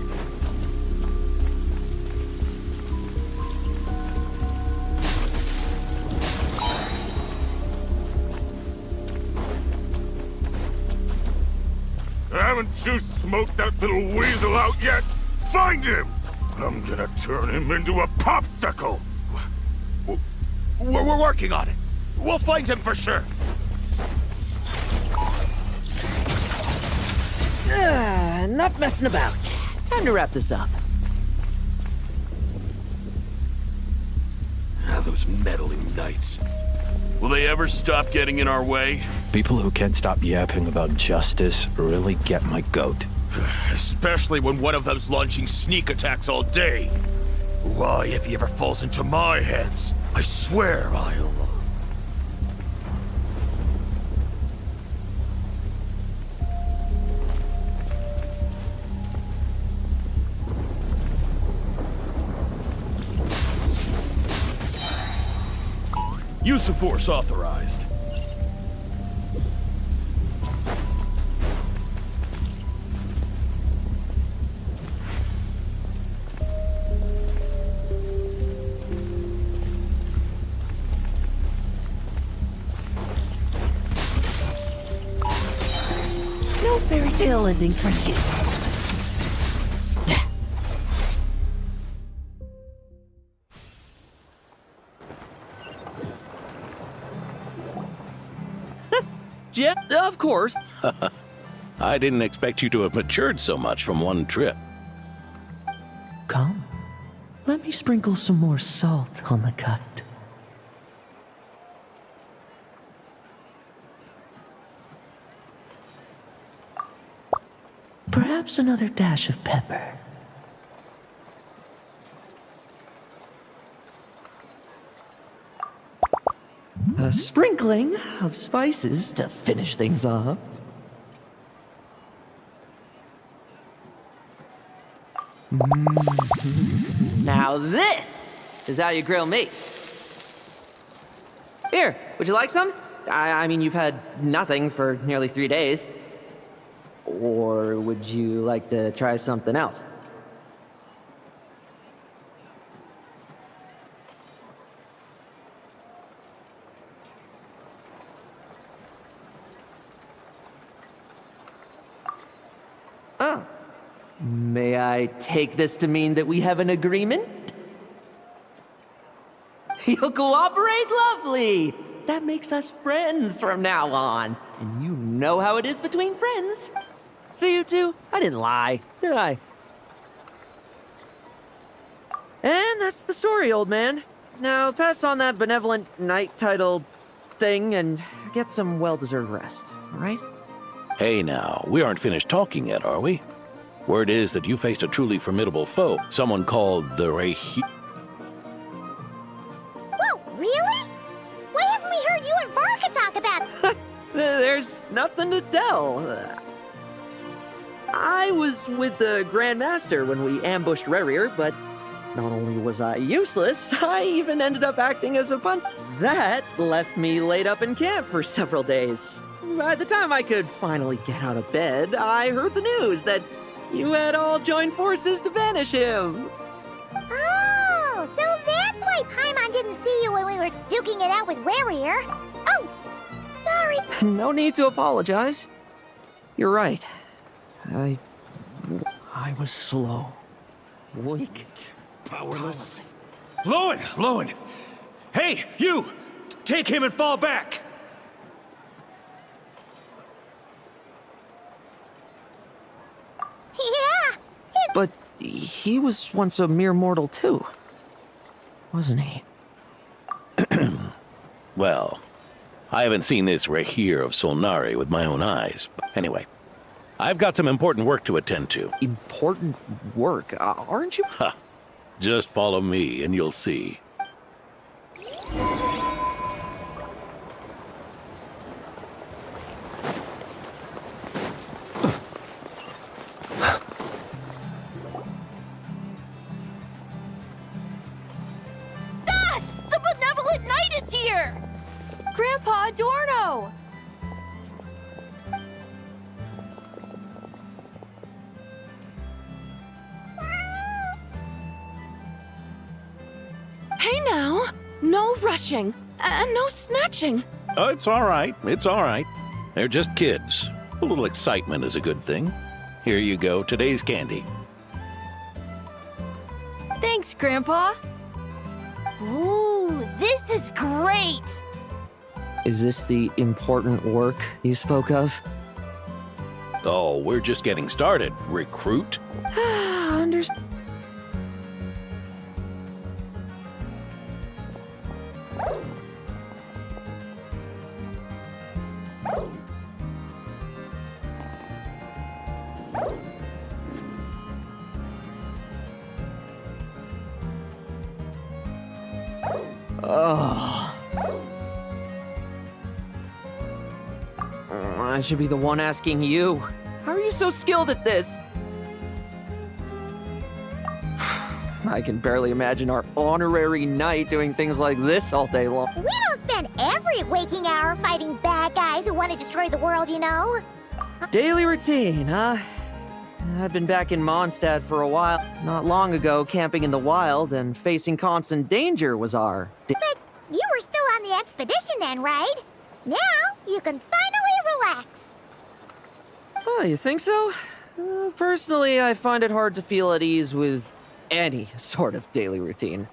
Haven't you smoked that little weasel out yet? Find him! I'm gonna turn him into a popsicle! We're working on it. We'll find him for sure. Enough messing about. Time to wrap this up. Those meddling knights. Will they ever stop getting in our way? People who can't stop yapping about justice really get my goat. Especially when one of them's launching sneak attacks all day. Why, if he ever falls into my hands, I swear I'll... Use of force authorized. No fairy tale ending for you. Yeah, of course. I didn't expect you to have matured so much from one trip. Come. Let me sprinkle some more salt on the cut. Perhaps another dash of pepper. a sprinkling of spices to finish things off. Now this is how you grill meat. Here, would you like some? I mean, you've had nothing for nearly 3 days. Or would you like to try something else? Oh. May I take this to mean that we have an agreement? You'll cooperate? Lovely! That makes us friends from now on. And you know how it is between friends. So you two, I didn't lie, did I? And that's the story, old man. Now pass on that benevolent knight title thing and get some well-deserved rest, all right? Hey now, we aren't finished talking yet, are we? Word is that you faced a truly formidable foe, someone called the Whoa, really? Why haven't we heard you and Varka talk about it? There's nothing to tell. I was with the Grand Master when we ambushed Rerir, but not only was I useless, I even ended up acting as a pun. That left me laid up in camp for several days. By the time I could finally get out of bed, I heard the news that you had all joined forces to banish him. Oh, so that's why Paimon didn't see you when we were duking it out with Rerir. Oh, sorry. No need to apologize. You're right. I was slow, weak, Powerless. Lowen! Hey, you! Take him and fall back! Yeah! But he was once a mere mortal too, wasn't he? Well, I haven't seen this Rehir of Solnari with my own eyes. Anyway, I've got some important work to attend to. Important work? Aren't you? Ha! Just follow me and you'll see. Dad! The benevolent knight is here! Grandpa Adorno! Hey now! No rushing, and no snatching. Oh, it's all right. It's all right. They're just kids. A little excitement is a good thing. Here you go, today's candy. Thanks, Grandpa. Ooh, this is great! Is this the important work you spoke of? Oh, we're just getting started, recruit. Understand. Oh. I should be the one asking you. How are you so skilled at this? I can barely imagine our honorary knight doing things like this all day long. We don't spend every waking hour fighting bad guys who want to destroy the world, you know? Daily routine, huh? I've been back in Mondstadt for a while. Not long ago, camping in the wild and facing constant danger was our... But you were still on the expedition then, right? Now you can finally relax. Oh, you think so? Personally, I find it hard to feel at ease with any sort of daily routine.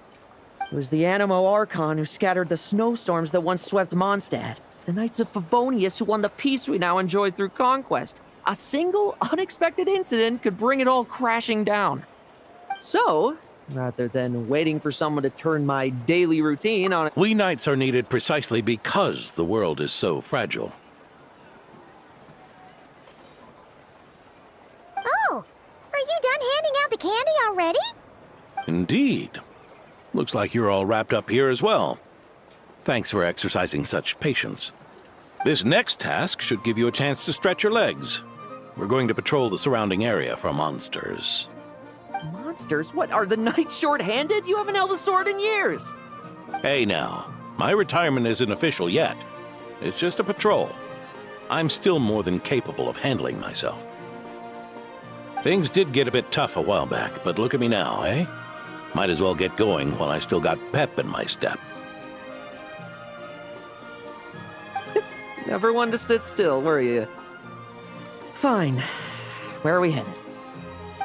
It was the Animo Archon who scattered the snowstorms that once swept Mondstadt. The Knights of Favonius who won the peace we now enjoy through conquest. A single unexpected incident could bring it all crashing down. So, rather than waiting for someone to turn my daily routine on... We knights are needed precisely because the world is so fragile. Oh, are you done handing out the candy already? Indeed. Looks like you're all wrapped up here as well. Thanks for exercising such patience. This next task should give you a chance to stretch your legs. We're going to patrol the surrounding area for monsters. Monsters? What, are the knights short-handed? You haven't held a sword in years. Hey now, my retirement isn't official yet. It's just a patrol. I'm still more than capable of handling myself. Things did get a bit tough a while back, but look at me now, eh? Might as well get going while I still got pep in my step. Never one to sit still, were you? Fine. Where are we headed?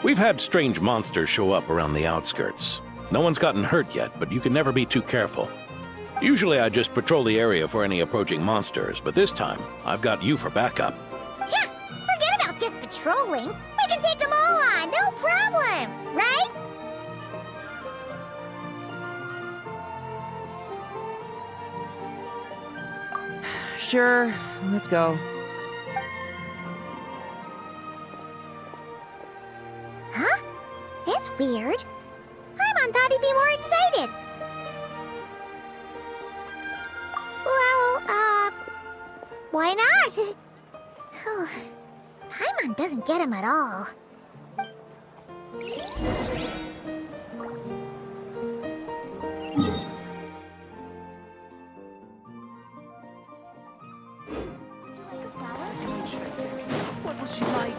We've had strange monsters show up around the outskirts. No one's gotten hurt yet, but you can never be too careful. Usually I just patrol the area for any approaching monsters, but this time, I've got you for backup. Yeah, forget about just patrolling. We can take them all on, no problem, right? Sure, let's go. Huh? That's weird. Paimon thought he'd be more excited. Well, why not? Paimon doesn't get him at all. What was she like?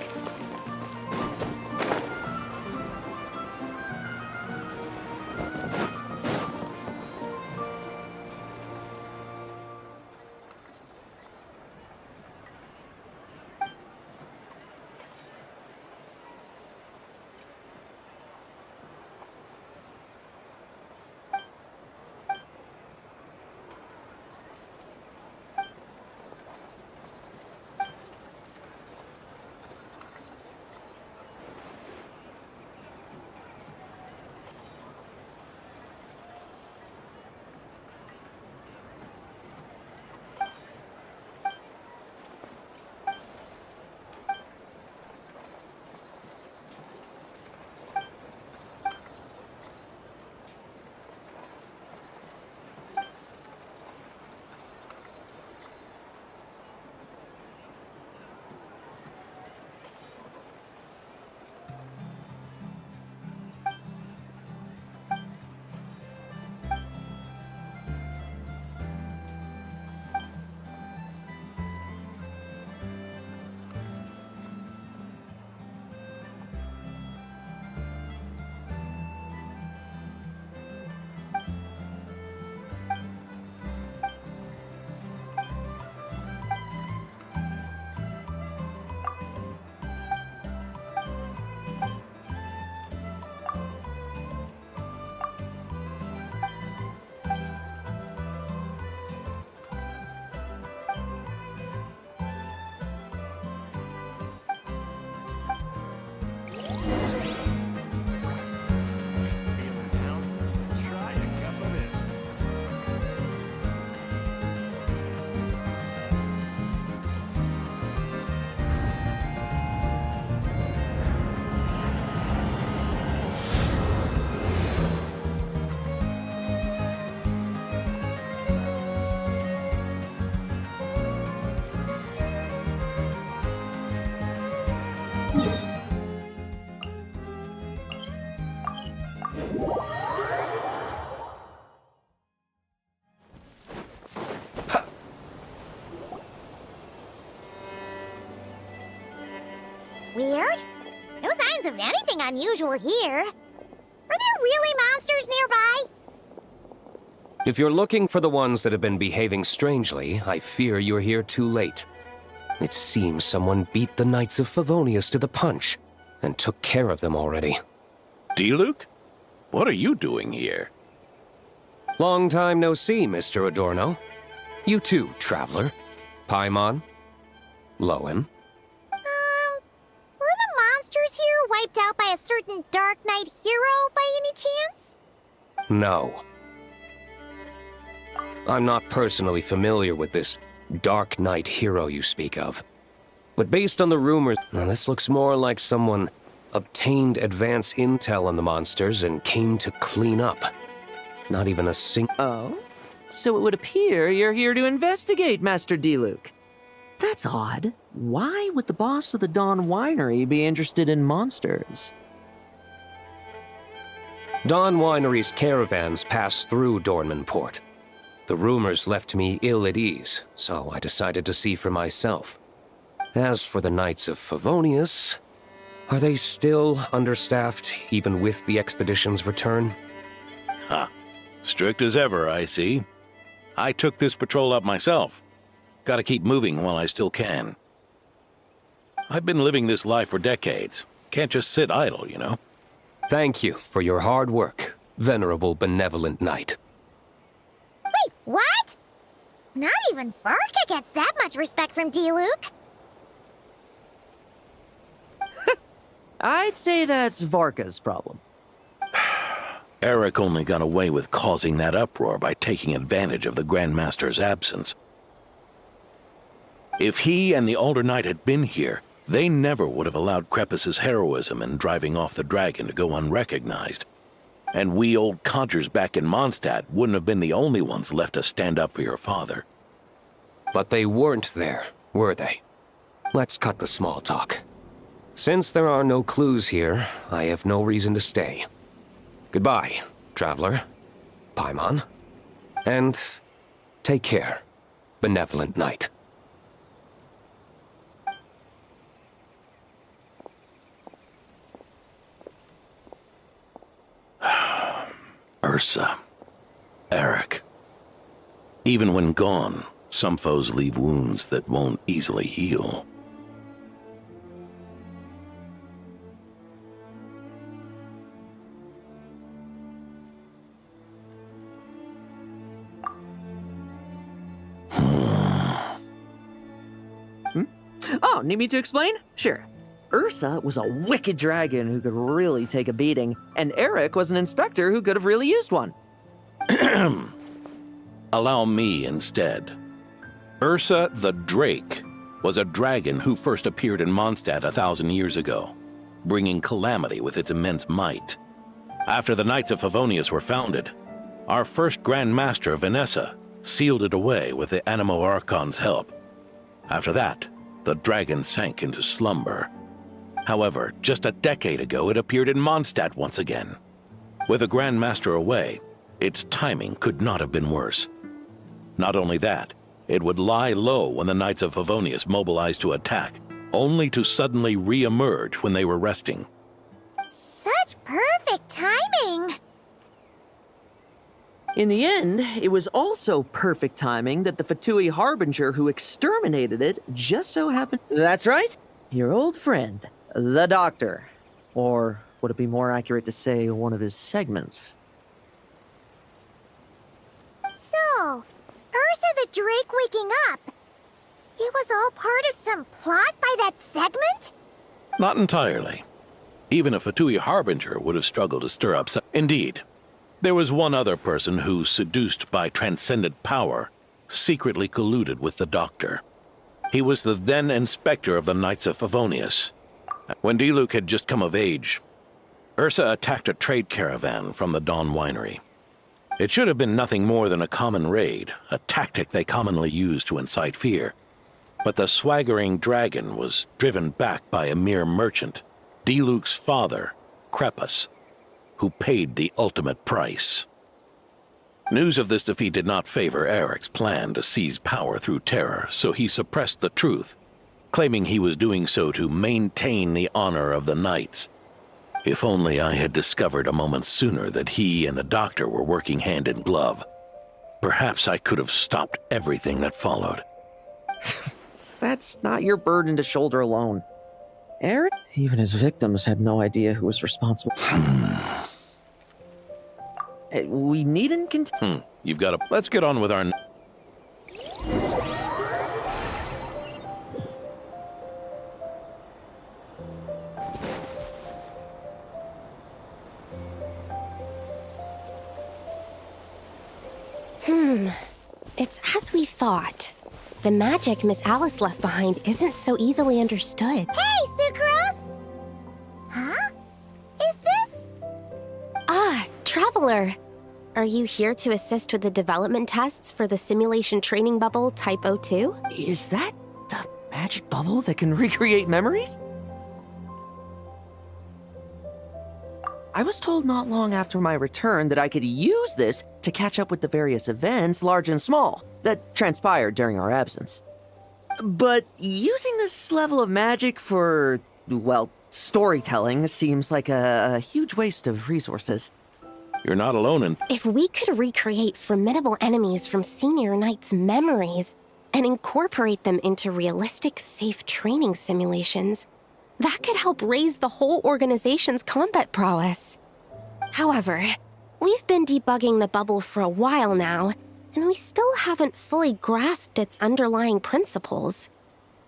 Weird? No signs of anything unusual here. Are there really monsters nearby? If you're looking for the ones that have been behaving strangely, I fear you're here too late. It seems someone beat the Knights of Favonius to the punch, and took care of them already. D-Luke? What are you doing here? Long time no see, Mr. Adorno. You too, Traveler. Paimon. Lowen. Were the monsters here wiped out by a certain Dark Knight hero by any chance? No. I'm not personally familiar with this Dark Knight hero you speak of. But based on the rumors, this looks more like someone obtained advance intel on the monsters and came to clean up. Not even a Oh? So it would appear you're here to investigate, Master D-Luke. That's odd. Why would the boss of the Dawn Winery be interested in monsters? Dawn Winery's caravans pass through Dornman Port. The rumors left me ill at ease, so I decided to see for myself. As for the Knights of Favonius, are they still understaffed, even with the expedition's return? Ha! Strict as ever, I see. I took this patrol up myself. Gotta keep moving while I still can. I've been living this life for decades. Can't just sit idle, you know? Thank you for your hard work, venerable benevolent knight. Wait, what? Not even Varka gets that much respect from D-Luke. I'd say that's Varka's problem. Eric only got away with causing that uproar by taking advantage of the Grandmaster's absence. If he and the Alder Knight had been here, they never would have allowed Krepus's heroism in driving off the dragon to go unrecognized. And we old codgers back in Mondstadt wouldn't have been the only ones left to stand up for your father. But they weren't there, were they? Let's cut the small talk. Since there are no clues here, I have no reason to stay. Goodbye, traveler, Paimon, and take care, benevolent knight. Ursa. Eric. Even when gone, some foes leave wounds that won't easily heal. Oh, need me to explain? Sure. Ursa was a wicked dragon who could really take a beating, and Eric was an inspector who could have really used one. Allow me instead. Ursa the Drake was a dragon who first appeared in Mondstadt 1,000 years ago, bringing calamity with its immense might. After the Knights of Favonius were founded, our first Grand Master, Vanessa, sealed it away with the Animo Archon's help. After that, the dragon sank into slumber. However, just a decade ago, it appeared in Mondstadt once again. With the Grand Master away, its timing could not have been worse. Not only that, it would lie low when the Knights of Favonius mobilized to attack, only to suddenly re-emerge when they were resting. Such perfect timing! In the end, it was also perfect timing that the Fatui Harbinger who exterminated it just so happened... That's right, your old friend, the Doctor. Or would it be more accurate to say one of his segments? So, Ursa the Drake waking up. It was all part of some plot by that segment? Not entirely. Even a Fatui Harbinger would have struggled to stir up... Indeed. There was one other person who, seduced by transcendent power, secretly colluded with the Doctor. He was the then inspector of the Knights of Favonius. When D-Luke had just come of age, Ursa attacked a trade caravan from the Dawn Winery. It should have been nothing more than a common raid, a tactic they commonly use to incite fear. But the swaggering dragon was driven back by a mere merchant, D-Luke's father, Krepus, who paid the ultimate price. News of this defeat did not favor Eric's plan to seize power through terror, so he suppressed the truth, claiming he was doing so to maintain the honor of the Knights. If only I had discovered a moment sooner that he and the Doctor were working hand in glove. Perhaps I could have stopped everything that followed. That's not your burden to shoulder alone. Eric? Even his victims had no idea who was responsible. We needn't continue. You've got to... Let's get on with our... It's as we thought. The magic Miss Alice left behind isn't so easily understood. Hey, Sucrose! Huh? Is this... Ah, Traveler. Are you here to assist with the development tests for the simulation training bubble Type 02? Is that the magic bubble that can recreate memories? I was told not long after my return that I could use this to catch up with the various events, large and small, that transpired during our absence. But using this level of magic for, well, storytelling seems like a huge waste of resources. You're not alone in... If we could recreate formidable enemies from Senior Knight's memories and incorporate them into realistic, safe training simulations, that could help raise the whole organization's combat prowess. However, we've been debugging the bubble for a while now, and we still haven't fully grasped its underlying principles.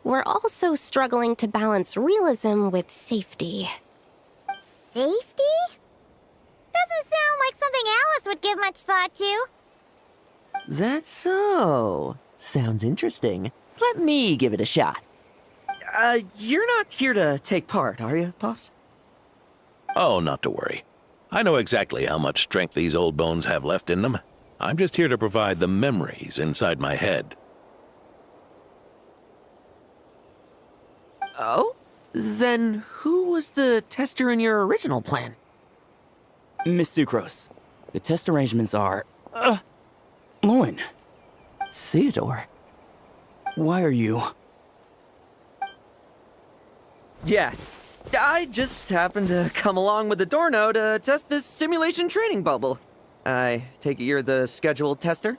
We're also struggling to balance realism with safety. Safety? Doesn't sound like something Alice would give much thought to. That's so. Sounds interesting. Let me give it a shot. You're not here to take part, are you, Pops? Oh, not to worry. I know exactly how much strength these old bones have left in them. I'm just here to provide the memories inside my head. Oh? Then who was the tester in your original plan? Miss Sucrose, the test arrangements are... Lauren. Theodore. Why are you... Yeah, I just happened to come along with Adorno to test this simulation training bubble. I take it you're the scheduled tester?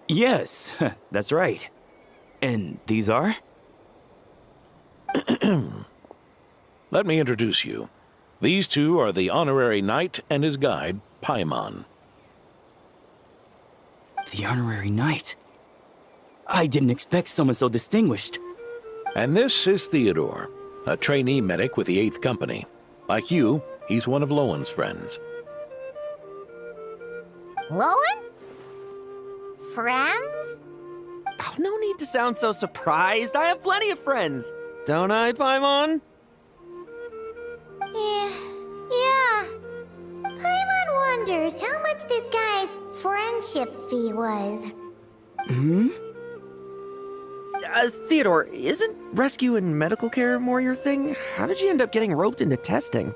Yes, that's right. And these are? Let me introduce you. These two are the honorary knight and his guide, Paimon. The honorary knight? I didn't expect someone so distinguished. And this is Theodore, a trainee medic with the 8th Company. Like you, he's one of Lowen's friends. Lowen? Friends? Oh, no need to sound so surprised. I have plenty of friends. Don't I, Paimon? Yeah. Paimon wonders how much this guy's friendship fee was. Hmm? Theodore, isn't rescue and medical care more your thing? How did you end up getting roped into testing?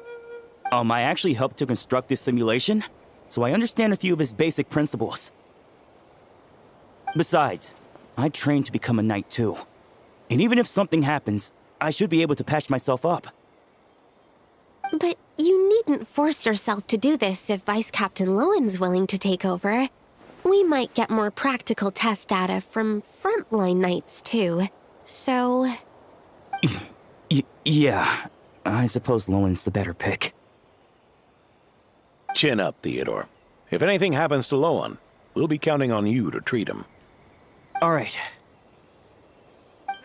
I actually helped to construct this simulation, so I understand a few of his basic principles. Besides, I trained to become a knight too. And even if something happens, I should be able to patch myself up. But you needn't force yourself to do this if Vice Captain Lowen's willing to take over. We might get more practical test data from frontline knights too, so... Yeah, I suppose Lowen's the better pick. Chin up, Theodore. If anything happens to Lowen, we'll be counting on you to treat him. All right.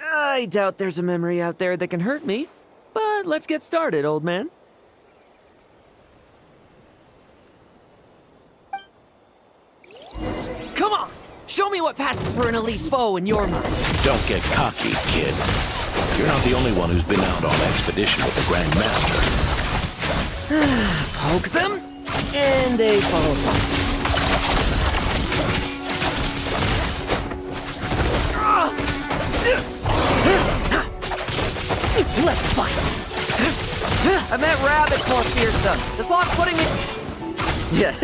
I doubt there's a memory out there that can hurt me, but let's get started, old man. Come on! Show me what passes for an elite foe in your mind. Don't get cocky, kid. You're not the only one who's been out on expedition with the Grand Master. Poke them, and they fall apart. Let's fight! I meant rabbits more fearsome. Just like putting it... Yeah.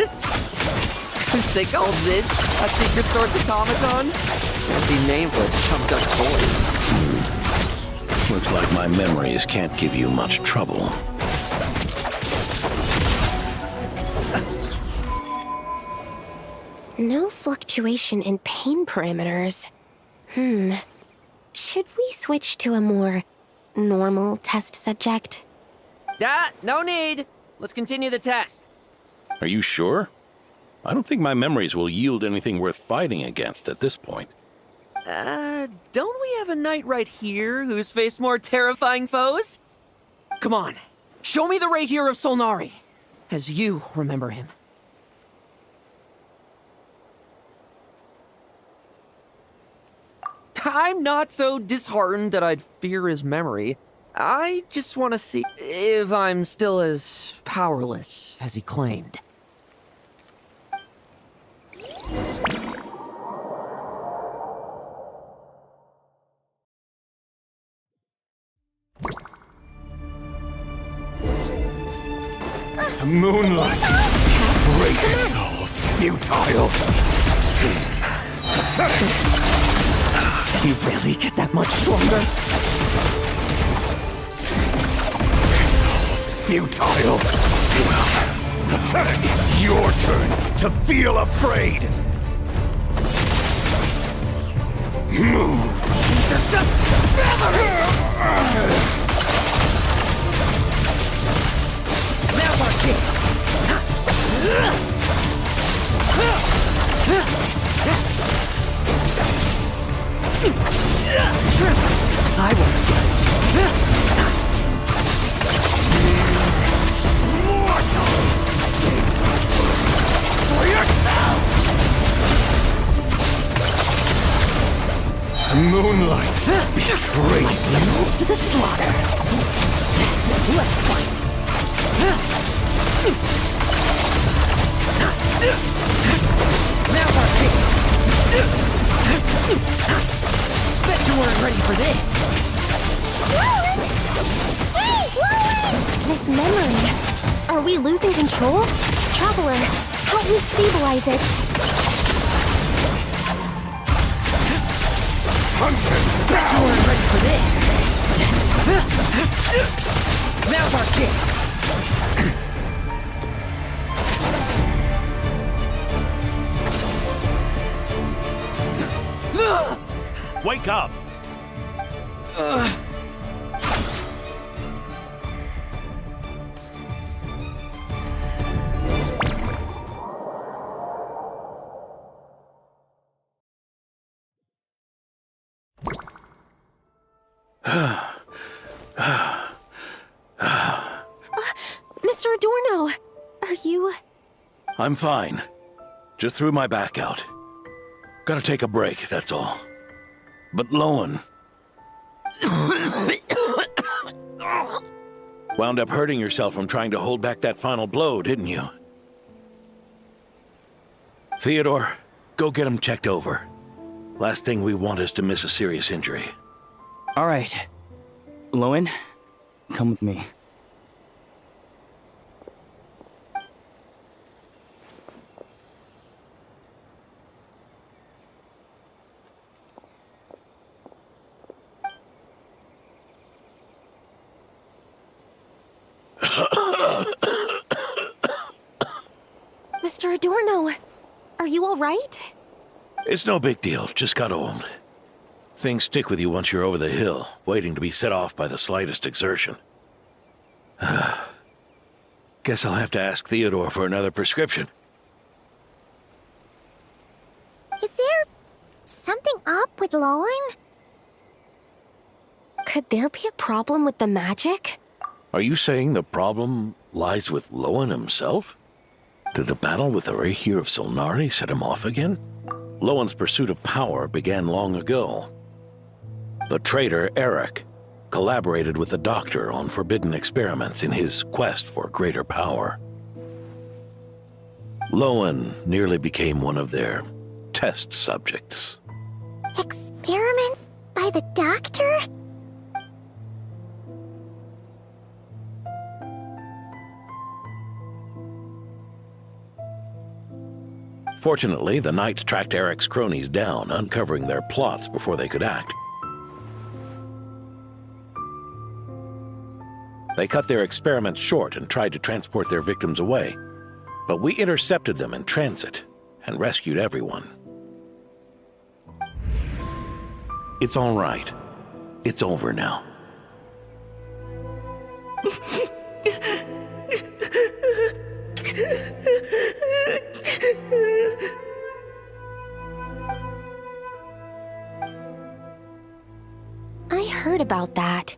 They call this a secret source automaton? Fancy name for a chumped up boy. Looks like my memories can't give you much trouble. No fluctuation in pain parameters. Should we switch to a more normal test subject? No need. Let's continue the test. Are you sure? I don't think my memories will yield anything worth fighting against at this point. Don't we have a knight right here who's faced more terrifying foes? Come on, show me the Rapier of Solnari, as you remember him. I'm not so disheartened that I'd fear his memory. I just want to see if I'm still as powerless as he claimed. Moonlight! Break it all, futile! You really get that much stronger? Futile! Pathetic! It's your turn to feel afraid! Move! Now's our chance! I won't judge. Mortal! For yourself! Moonlight betrays My friends to the slaughter. Let's fight. Now's our chance. Bet you weren't ready for this. Hey, Lowen! This memory. Are we losing control? Traveler, help me stabilize it. Bet you weren't ready for this. Now's our chance. Wake up! Mr. Adorno, are you... I'm fine. Just threw my back out. Gotta take a break, that's all. But Lowen... wound up hurting yourself from trying to hold back that final blow, didn't you? Theodore, go get him checked over. Last thing we want is to miss a serious injury. All right. Lowen, come with me. Mr. Adorno, are you all right? It's no big deal, just got old. Things stick with you once you're over the hill, waiting to be set off by the slightest exertion. Guess I'll have to ask Theodore for another prescription. Is there something up with Lowen? Could there be a problem with the magic? Are you saying the problem lies with Lowen himself? Did the battle with the Reihir of Solnari set him off again? Lowen's pursuit of power began long ago. The traitor, Eric, collaborated with the Doctor on forbidden experiments in his quest for greater power. Lowen nearly became one of their test subjects. Experiments by the Doctor? Fortunately, the Knights tracked Eric's cronies down, uncovering their plots before they could act. They cut their experiments short and tried to transport their victims away, but we intercepted them in transit and rescued everyone. It's all right. It's over now. I heard about that.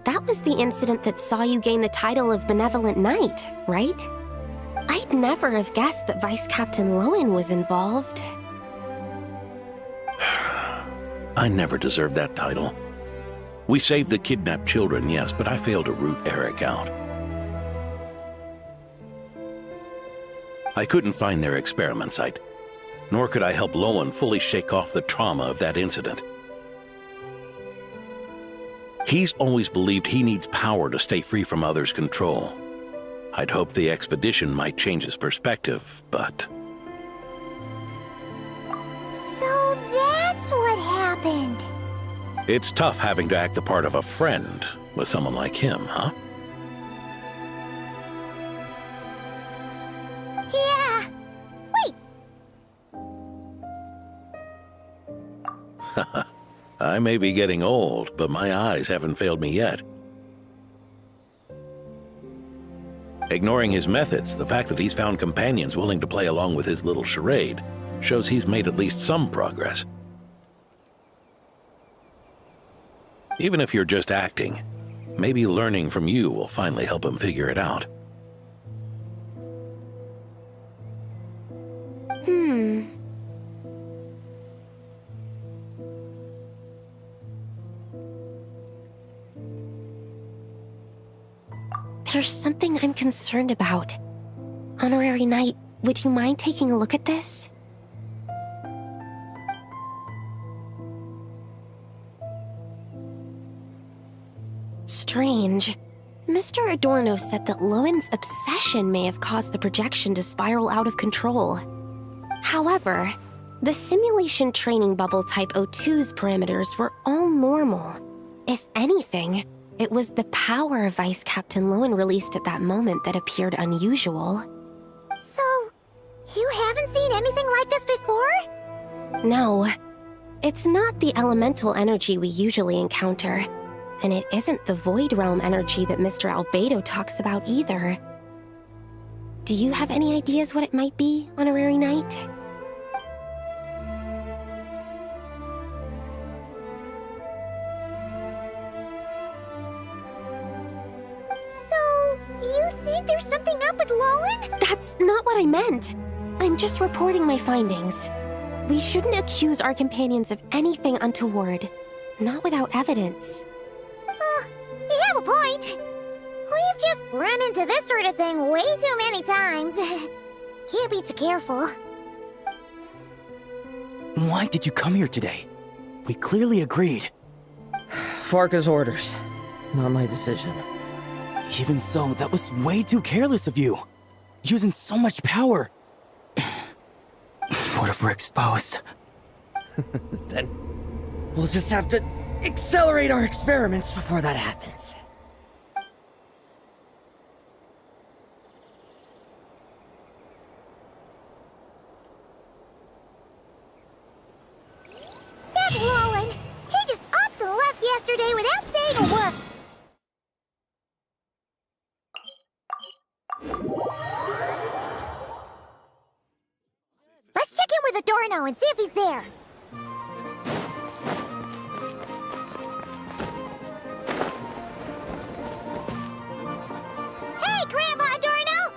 That was the incident that saw you gain the title of Benevolent Knight, right? I'd never have guessed that Vice Captain Lowen was involved. I never deserved that title. We saved the kidnapped children, yes, but I failed to root Eric out. I couldn't find their experiment site, nor could I help Lowen fully shake off the trauma of that incident. He's always believed he needs power to stay free from others' control. I'd hoped the expedition might change his perspective, but... So that's what happened. It's tough having to act the part of a friend with someone like him, huh? Yeah. Wait. I may be getting old, but my eyes haven't failed me yet. Ignoring his methods, the fact that he's found companions willing to play along with his little charade shows he's made at least some progress. Even if you're just acting, maybe learning from you will finally help him figure it out. There's something I'm concerned about. Honorary Knight, would you mind taking a look at this? Strange. Mr. Adorno said that Lowen's obsession may have caused the projection to spiral out of control. However, the simulation training bubble type O2's parameters were all normal. If anything, it was the power Vice Captain Lowen released at that moment that appeared unusual. So, you haven't seen anything like this before? No. It's not the elemental energy we usually encounter, and it isn't the Void Realm energy that Mr. Albedo talks about either. Do you have any ideas what it might be, Honorary Knight? You think there's something up with Lowen? That's not what I meant. I'm just reporting my findings. We shouldn't accuse our companions of anything untoward. Not without evidence. You have a point. We've just run into this sort of thing way too many times. Can't be too careful. Why did you come here today? We clearly agreed. Farka's orders, not my decision. Even so, that was way too careless of you. Using so much power. What if we're exposed? Then we'll just have to accelerate our experiments before that happens. That's Lowen. He just upped and left yesterday without saying a word. Let's check in with Adorno and see if he's there. Hey, Grandpa Adorno!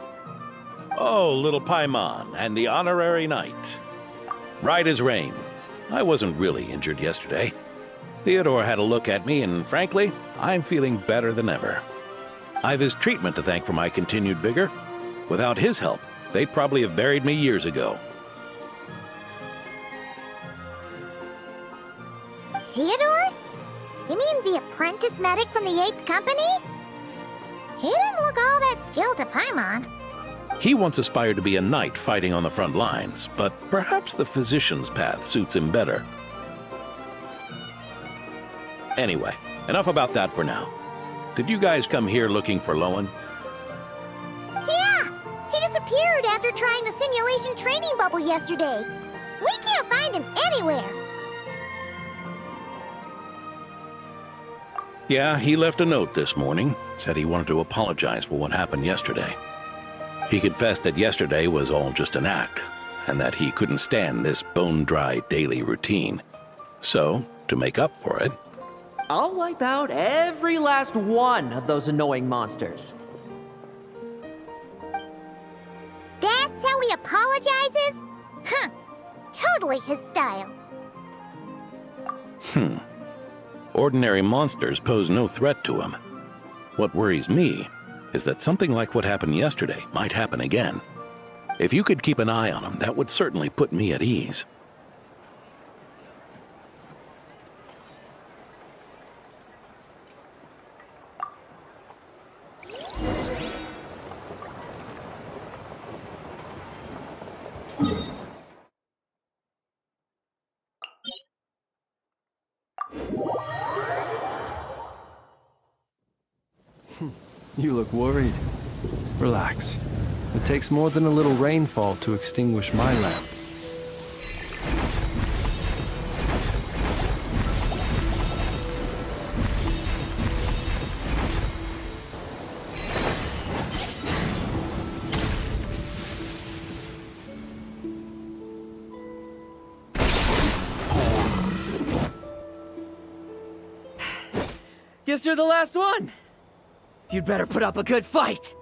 Oh, little Paimon and the Honorary Knight. Right as rain. I wasn't really injured yesterday. Theodore had a look at me, and frankly, I'm feeling better than ever. I've his treatment to thank for my continued vigor. Without his help, they'd probably have buried me years ago. Theodore? You mean the apprentice medic from the 8th Company? He didn't look all that skilled to Paimon. He once aspired to be a knight fighting on the front lines, but perhaps the physician's path suits him better. Anyway, enough about that for now. Did you guys come here looking for Lowen? Yeah! He disappeared after trying the simulation training bubble yesterday. We can't find him anywhere. Yeah, he left a note this morning. Said he wanted to apologize for what happened yesterday. He confessed that yesterday was all just an act, and that he couldn't stand this bone-dry daily routine. So, to make up for it, I'll wipe out every last one of those annoying monsters. That's how he apologizes? Huh. Totally his style. Ordinary monsters pose no threat to him. What worries me is that something like what happened yesterday might happen again. If you could keep an eye on him, that would certainly put me at ease. You look worried. Relax. It takes more than a little rainfall to extinguish my lamp. Guess you're the last one. You'd better put up a good fight.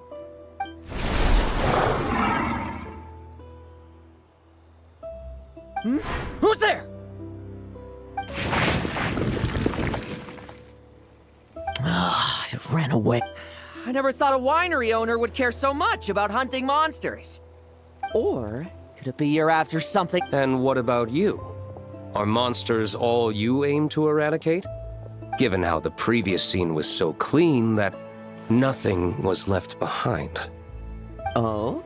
Who's there? It ran away. I never thought a winery owner would care so much about hunting monsters. Or could it be you're after something? And what about you? Are monsters all you aim to eradicate? Given how the previous scene was so clean that nothing was left behind. Oh?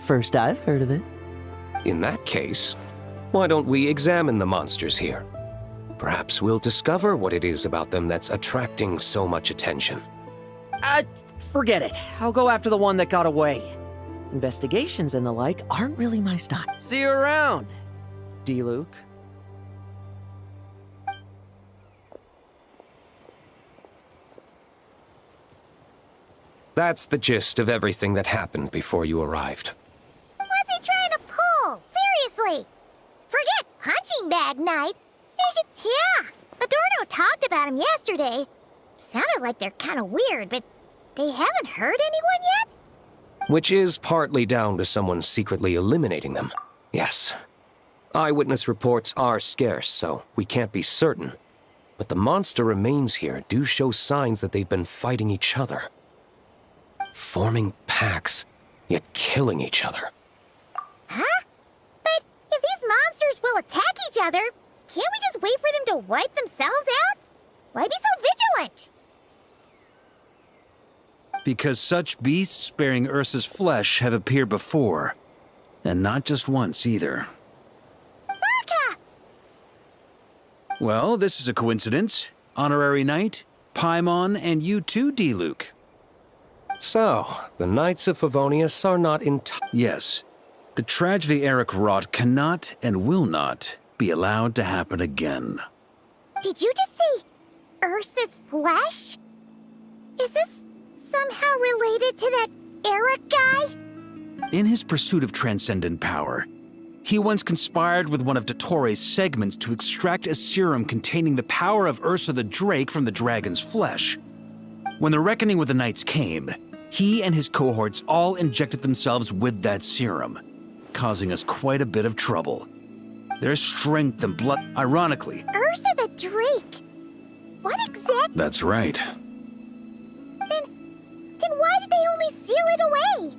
First I've heard of it. In that case, why don't we examine the monsters here? Perhaps we'll discover what it is about them that's attracting so much attention. Forget it. I'll go after the one that got away. Investigations and the like aren't really my style. See you around, D-Luke. That's the gist of everything that happened before you arrived. What's he trying to pull? Seriously! Forget punching bag night. Yeah, Adorno talked about him yesterday. Sounded like they're kind of weird, but they haven't hurt anyone yet? Which is partly down to someone secretly eliminating them. Yes. Eyewitness reports are scarce, so we can't be certain. But the monster remains here do show signs that they've been fighting each other. Forming packs, yet killing each other. Huh? But if these monsters will attack each other, can't we just wait for them to wipe themselves out? Why be so vigilant? Because such beasts bearing Ursa's flesh have appeared before. And not just once, either. Varka! Well, this is a coincidence. Honorary Knight, Paimon, and you too, D-Luke. So, the Knights of Favonius are not Yes. The tragedy Eric wrought cannot and will not be allowed to happen again. Did you just say Ursa's flesh? Is this somehow related to that Eric guy? In his pursuit of transcendent power, he once conspired with one of Dottores' segments to extract a serum containing the power of Ursa the Drake from the dragon's flesh. When the reckoning with the Knights came, he and his cohorts all injected themselves with that serum, causing us quite a bit of trouble. Their strength and blood, ironically. Ursa the Drake? What exactly? That's right. Then why did they only seal it away?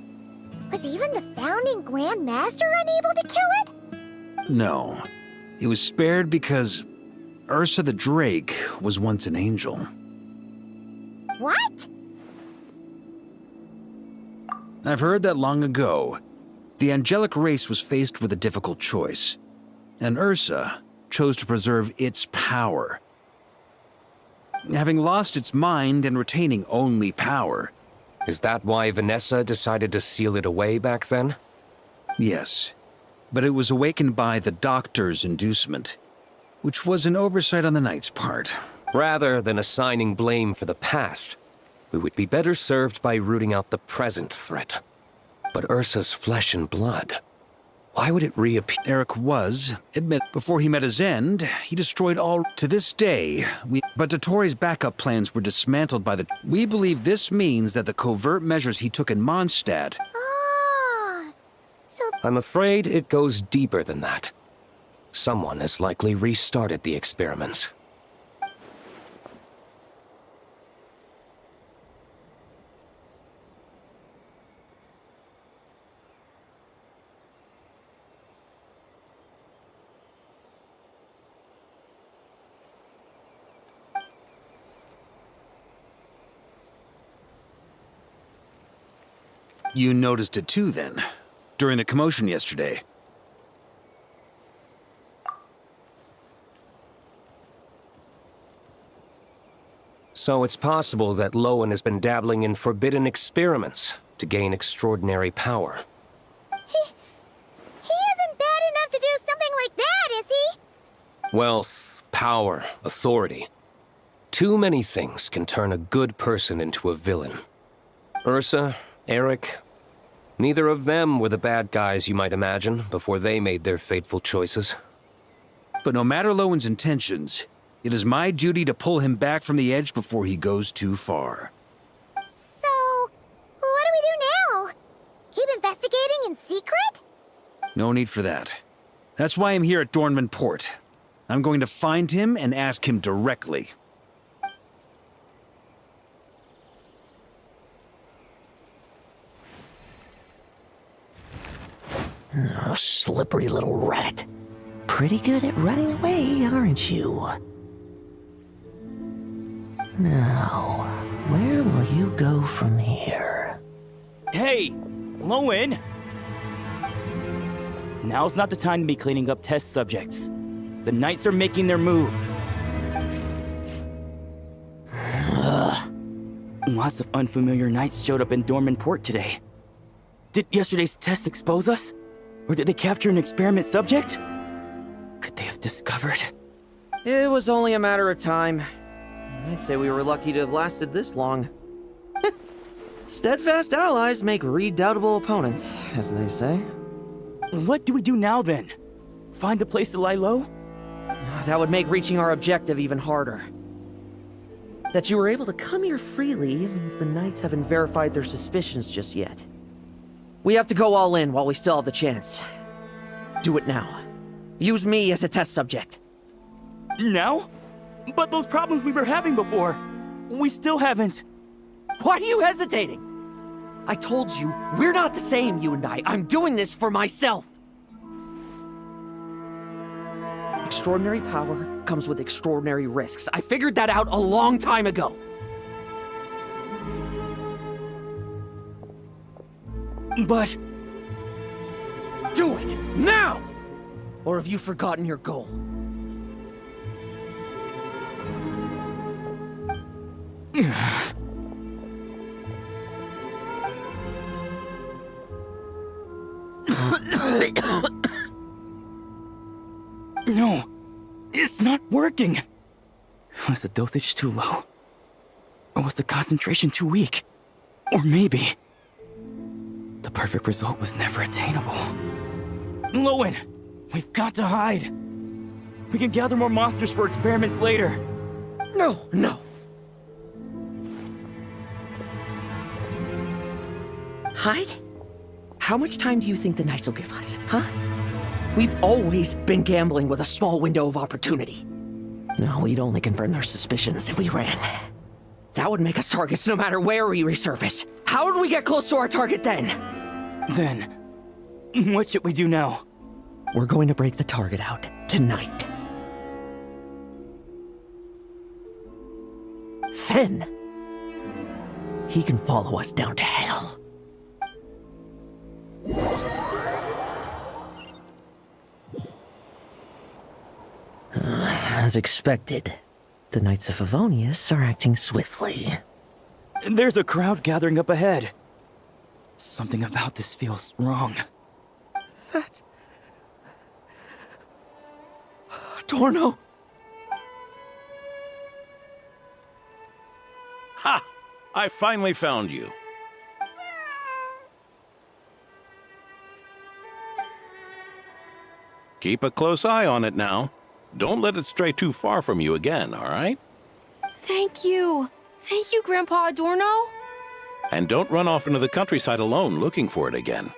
Was even the founding Grand Master unable to kill it? No. It was spared because Ursa the Drake was once an angel. What? I've heard that long ago, the angelic race was faced with a difficult choice, and Ursa chose to preserve its power. Having lost its mind and retaining only power. Is that why Vanessa decided to seal it away back then? Yes, but it was awakened by the Doctor's inducement, which was an oversight on the Knight's part. Rather than assigning blame for the past, we would be better served by rooting out the present threat. But Ursa's flesh and blood, why would it reappear? Eric was, before he met his end, he destroyed all. To this day, but Dottores' backup plans were dismantled by the. We believe this means that the covert measures he took in Mondstadt. Ah, so. I'm afraid it goes deeper than that. Someone has likely restarted the experiments. You noticed it too, then, during the commotion yesterday. So So it's possible that Lowen has been dabbling in forbidden experiments to gain extraordinary power. He isn't bad enough to do something like that, is he? Wealth, power, authority. Too many things can turn a good person into a villain. Ursa, Eric, neither of them were the bad guys you might imagine before they made their fateful choices. But no matter Lowen's intentions, it is my duty to pull him back from the edge before he goes too far. So, what do we do now? Keep investigating in secret? No need for that. That's why I'm here at Dornman Port. I'm going to find him and ask him directly. Oh, slippery little rat. Pretty good at running away, aren't you? Now, where will you go from here? Hey, Lowen! Now's not the time to be cleaning up test subjects. The Knights are making their move. Lots of unfamiliar Knights showed up in Dornman Port today. Did yesterday's test expose us? Or did they capture an experiment subject? Could they have discovered? It was only a matter of time. I'd say we were lucky to have lasted this long. Steadfast allies make redoubtable opponents, as they say. What do we do now, then? Find a place to lie low? That would make reaching our objective even harder. That you were able to come here freely means the Knights haven't verified their suspicions just yet. We have to go all in while we still have the chance. Do it now. Use me as a test subject. Now? But those problems we were having before, we still haven't. Why are you hesitating? I told you, we're not the same, you and I. I'm doing this for myself. Extraordinary power comes with extraordinary risks. I figured that out a long time ago. But... do it, now! Or have you forgotten your goal? No, it's not working. Was the dosage too low? Or was the concentration too weak? Or maybe... the perfect result was never attainable. Lowen, we've got to hide. We can gather more monsters for experiments later. No, no. Hide? How much time do you think the Knights will give us, huh? We've always been gambling with a small window of opportunity. No, we'd only confirm their suspicions if we ran. That would make us targets no matter where we resurface. How would we get close to our target then? Then, what should we do now? We're going to break the target out tonight. Then, he can follow us down to hell. As expected, the Knights of Favonius are acting swiftly. There's a crowd gathering up ahead. Something about this feels wrong. That's... Dorno! Ha! I finally found you. Keep a close eye on it now. Don't let it stray too far from you again, all right? Thank you. Thank you, Grandpa Adorno. And don't run off into the countryside alone looking for it again.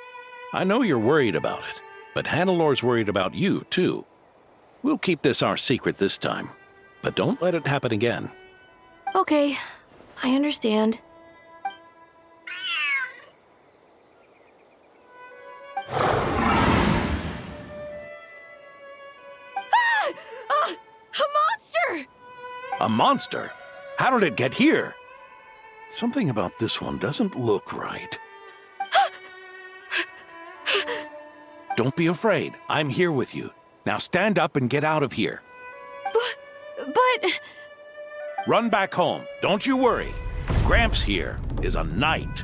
I know you're worried about it, but Hannelor's worried about you, too. We'll keep this our secret this time, but don't let it happen again. Okay, I understand. A monster! A monster? How did it get here? Something about this one doesn't look right. Don't be afraid. I'm here with you. Now stand up and get out of here. But... Run back home. Don't you worry. Gramps here is a knight.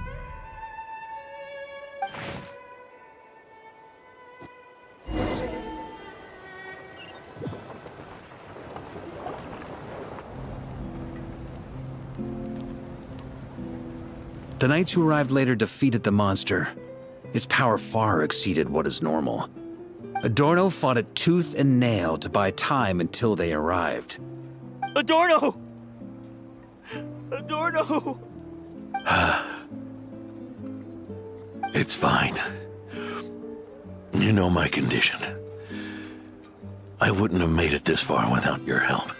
The knights who arrived later defeated the monster. Its power far exceeded what is normal. Adorno fought it tooth and nail to buy time until they arrived. Adorno! Adorno! It's fine. You know my condition. I wouldn't have made it this far without your help.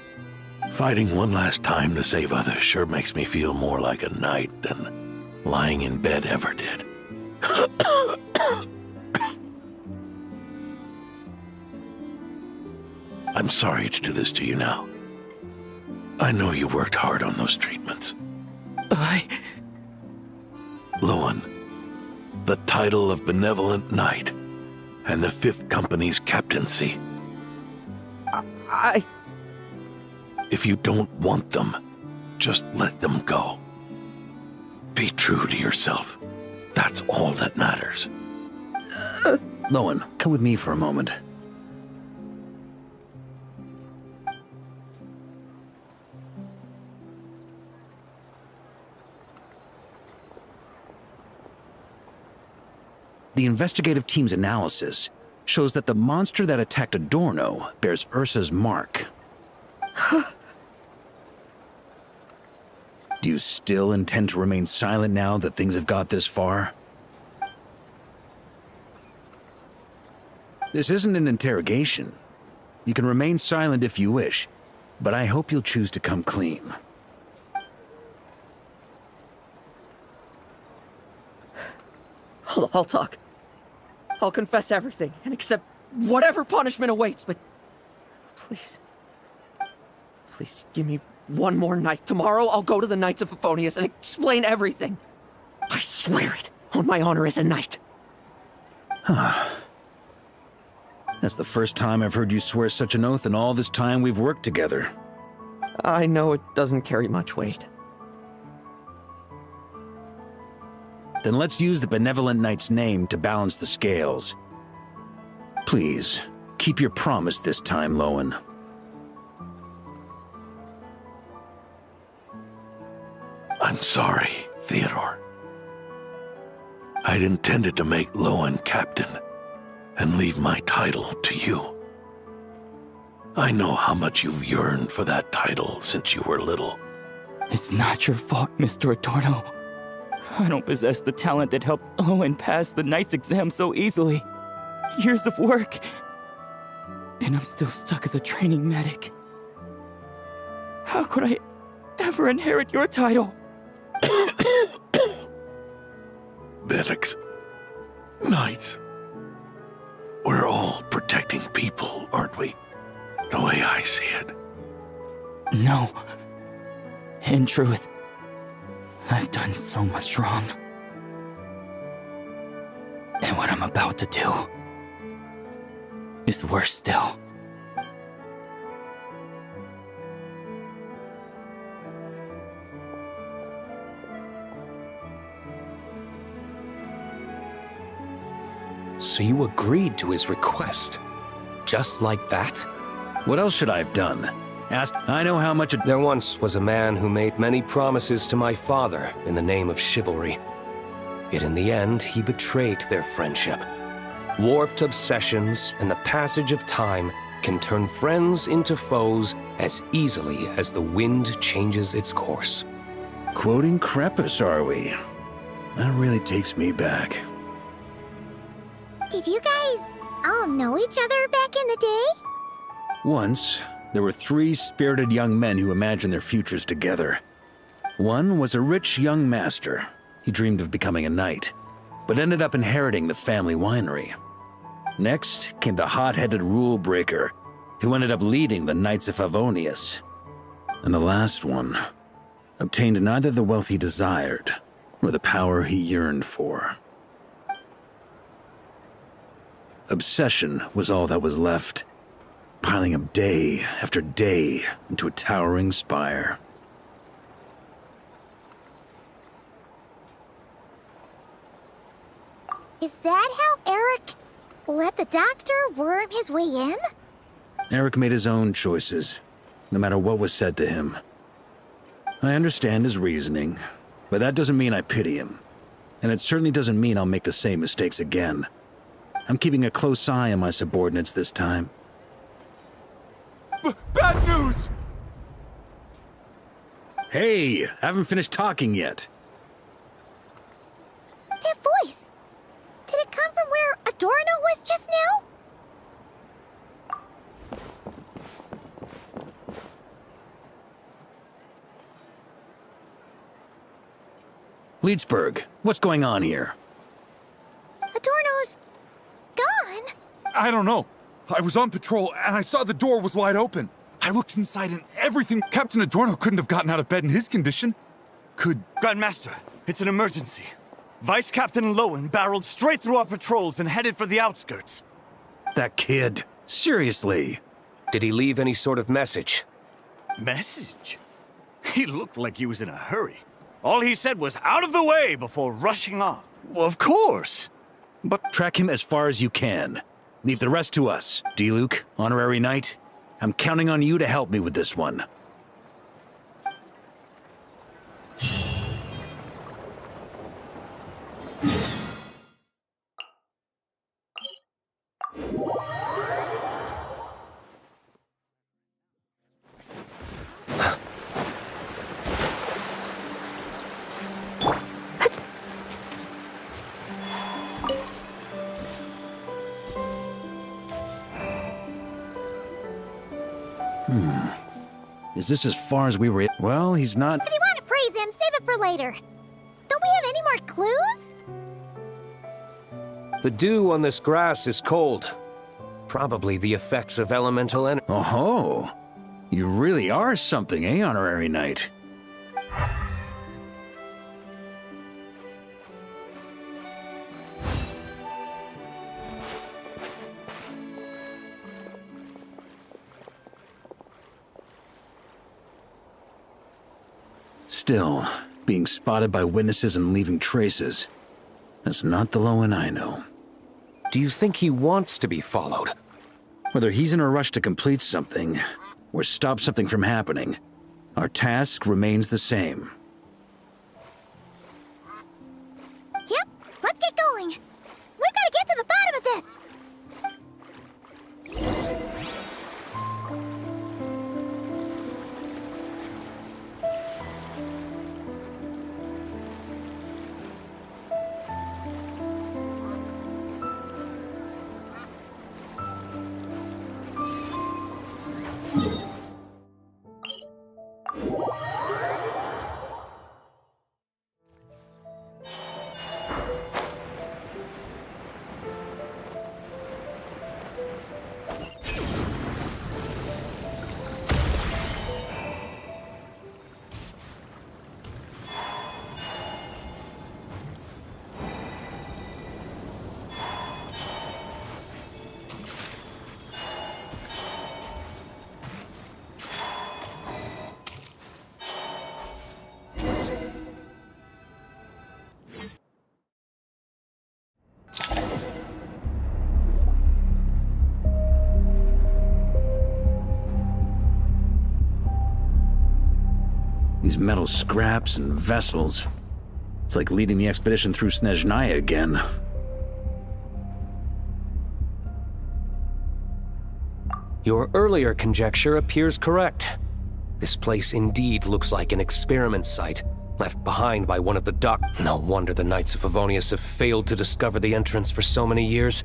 Fighting one last time to save others sure makes me feel more like a knight than lying in bed ever did. I'm sorry to do this to you now. I know you worked hard on those treatments. Lowen, the title of Benevolent Knight and the 5th Company's captaincy. If you don't want them, just let them go. Be true to yourself. That's all that matters. Lowen, come with me for a moment. The investigative team's analysis shows that the monster that attacked Adorno bears Ursa's mark. Do you still intend to remain silent now that things have got this far? This isn't an interrogation. You can remain silent if you wish, but I hope you'll choose to come clean. I'll talk. I'll confess everything and accept whatever punishment awaits, but please, please give me one more night. Tomorrow I'll go to the Knights of Favonius and explain everything. I swear it on my honor as a knight. That's the first time I've heard you swear such an oath in all this time we've worked together. I know it doesn't carry much weight. Then let's use the Benevolent Knight's name to balance the scales. Please, keep your promise this time, Lowen. I'm sorry, Theodore. I'd intended to make Lowen captain and leave my title to you. I know how much you've yearned for that title since you were little. It's not your fault, Mr. Adorno. I don't possess the talent that helped Owen pass the Knight's exam so easily. Years of work. And I'm still stuck as a training medic. How could I ever inherit your title? Medics, knights, we're all protecting people, aren't we? The way I see it. No. In truth, I've done so much wrong. And what I'm about to do is worse still. So you agreed to his request? Just like that? What else should I have done? Ask, I know how much There once was a man who made many promises to my father in the name of chivalry. Yet in the end, he betrayed their friendship. Warped obsessions and the passage of time can turn friends into foes as easily as the wind changes its course. Quoting Crepus, are we? That really takes me back. Did you guys all know each other back in the day? Once, there were 3 spirited young men who imagined their futures together. One was a rich young master. He dreamed of becoming a knight, but ended up inheriting the family winery. Next came the hot-headed rule breaker, who ended up leading the Knights of Favonius. And the last one obtained neither the wealth he desired, nor the power he yearned for. Obsession was all that was left, piling up day after day into a towering spire. that how Eric let the doctor worm his way in? Eric made his own choices, no matter what was said to him. I understand his reasoning, but that doesn't mean I pity him. And it certainly doesn't mean I'll make the same mistakes again. I'm keeping a close eye on my subordinates this time. Bad news! Hey, I haven't finished talking yet. That voice! Did it come from where Adorno was just now? Leedsburg, what's going on here? Adorno's gone. I don't know. I was on patrol and I saw the door was wide open. I looked inside and everything. Captain Adorno couldn't have gotten out of bed in his condition. Grandmaster, it's an emergency. Vice Captain Lowen barreled straight through our patrols and headed for the outskirts. That kid. Seriously. Did he leave any sort of message? Message? He looked like he was in a hurry. All he said was out of the way before rushing off. Well, of course. But track him as far as you can. Leave the rest to us. D-Luke, Honorary Knight, I'm counting on you to help me with this one. Is this as far as we were? Well, he's not. If you want to praise him, save it for later. Don't we have any more clues? The dew on this grass is cold. Probably the effects of elemental energy. Oh, you really are something, eh, Honorary Knight? Still, being spotted by witnesses and leaving traces, that's not the Lowen I know. Do you think he wants to be followed? Whether he's in a rush to complete something, or stop something from happening, our task remains the same. Yep, let's get going. We've got to get to the bottom of this. These metal scraps and vessels. It's like leading the expedition through Snezhnaya again. Your earlier conjecture appears correct. This place indeed looks like an experiment site, left behind by one of the No wonder the Knights of Favonius have failed to discover the entrance for so many years.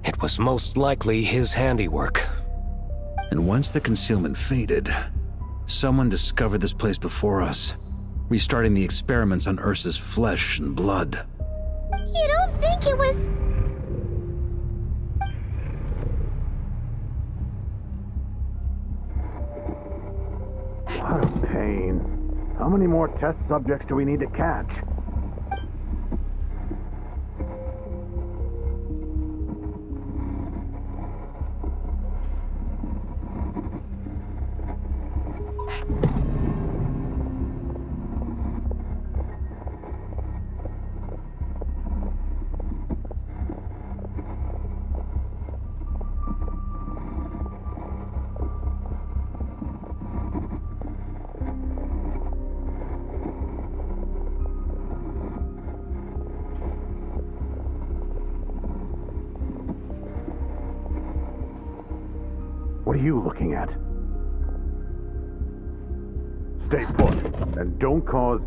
It was most likely his handiwork. And once the concealment faded, someone discovered this place before us, restarting the experiments on Ursa's flesh and blood. You don't think it was... What a pain. How many more test subjects do we need to catch? What are you looking at? Stay put, and don't cause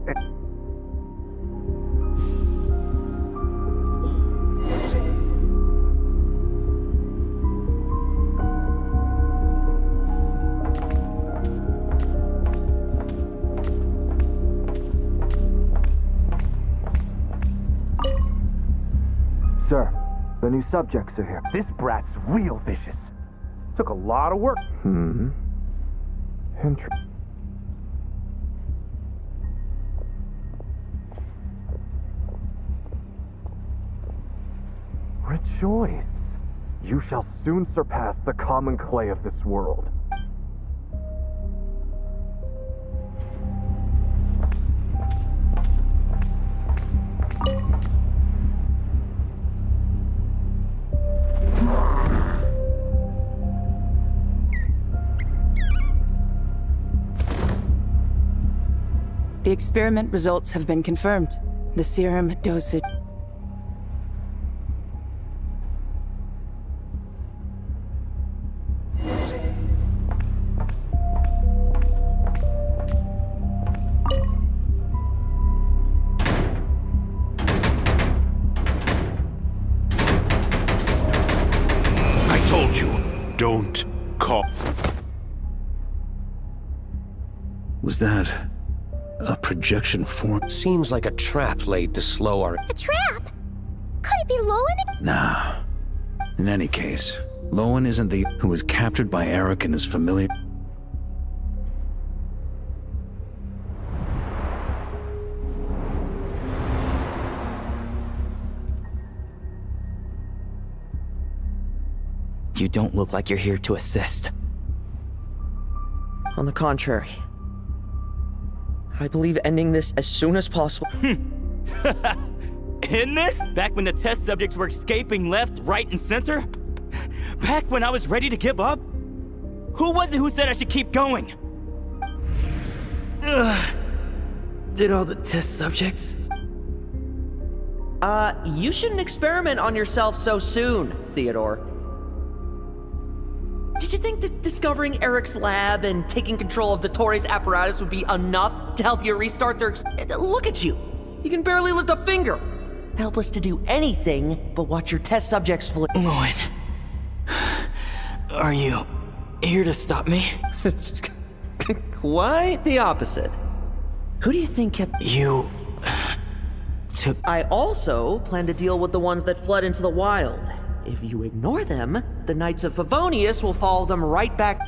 Sir, the new subjects are here. This brat's real vicious. Took a lot of work. Rejoice. You shall soon surpass the common clay of this world. The experiment results have been confirmed. The serum dosage... I told you, don't call. Was that a projection form? Seems like a trap laid to slow our... A trap? Could it be Lowen? Nah. In any case, Lowen isn't the who was captured by Eric and his familiar. You don't look like you're here to assist. On the contrary, I believe ending this as soon as possible. In this? Back when the test subjects were escaping left, right, and center? Back when I was ready to give up? Who was it who said I should keep going? Did all the test subjects? You shouldn't experiment on yourself so soon, Theodore. Did you think that discovering Eric's lab and taking control of Dottores' apparatus would be enough to help you restart their... Look at you! You can barely lift a finger! Helpless to do anything but watch your test subjects flee. Lowen, are you here to stop me? Quite the opposite. Who do you think kept... You... took... I also plan to deal with the ones that fled into the wild. If you ignore them, the Knights of Favonius will follow them right back.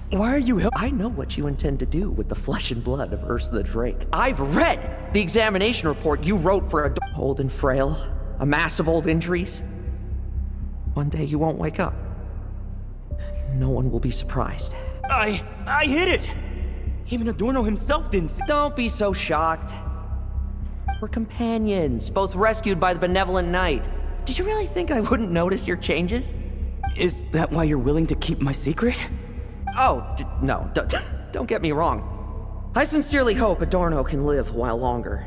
Why are you I know what you intend to do with the flesh and blood of Ursa the Drake. I've read the examination report you wrote for a... Old and frail, a mass of old injuries. One day you won't wake up. No one will be surprised. I hit it! Even Adorno himself didn't see... Don't be so shocked. We're companions, both rescued by the benevolent knight. Did you really think I wouldn't notice your changes? Is that why you're willing to keep my secret? Oh, no, don't get me wrong. I sincerely hope Adorno can live a while longer.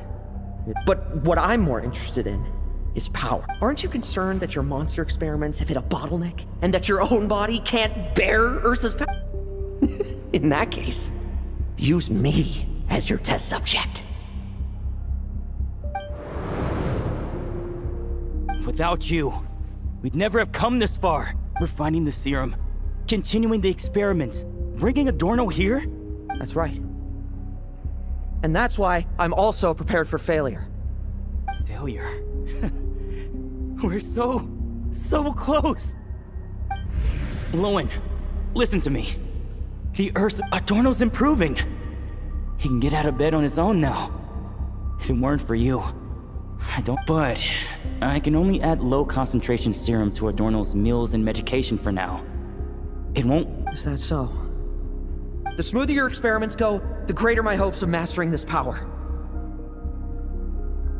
But what I'm more interested in is power. Aren't you concerned that your monster experiments have hit a bottleneck and that your own body can't bear Ursa's power? In that case, use me as your test subject. Without you, we'd never have come this far. We're finding the serum, continuing the experiments, bringing Adorno here? That's right. And that's why I'm also prepared for failure. Failure? We're so close. Lowen, listen to me. The Adorno's improving. He can get out of bed on his own now. If it weren't for you, but I can only add low concentration serum to Adorno's meals and medication for now. It won't... Is that so? The smoother your experiments go, the greater my hopes of mastering this power.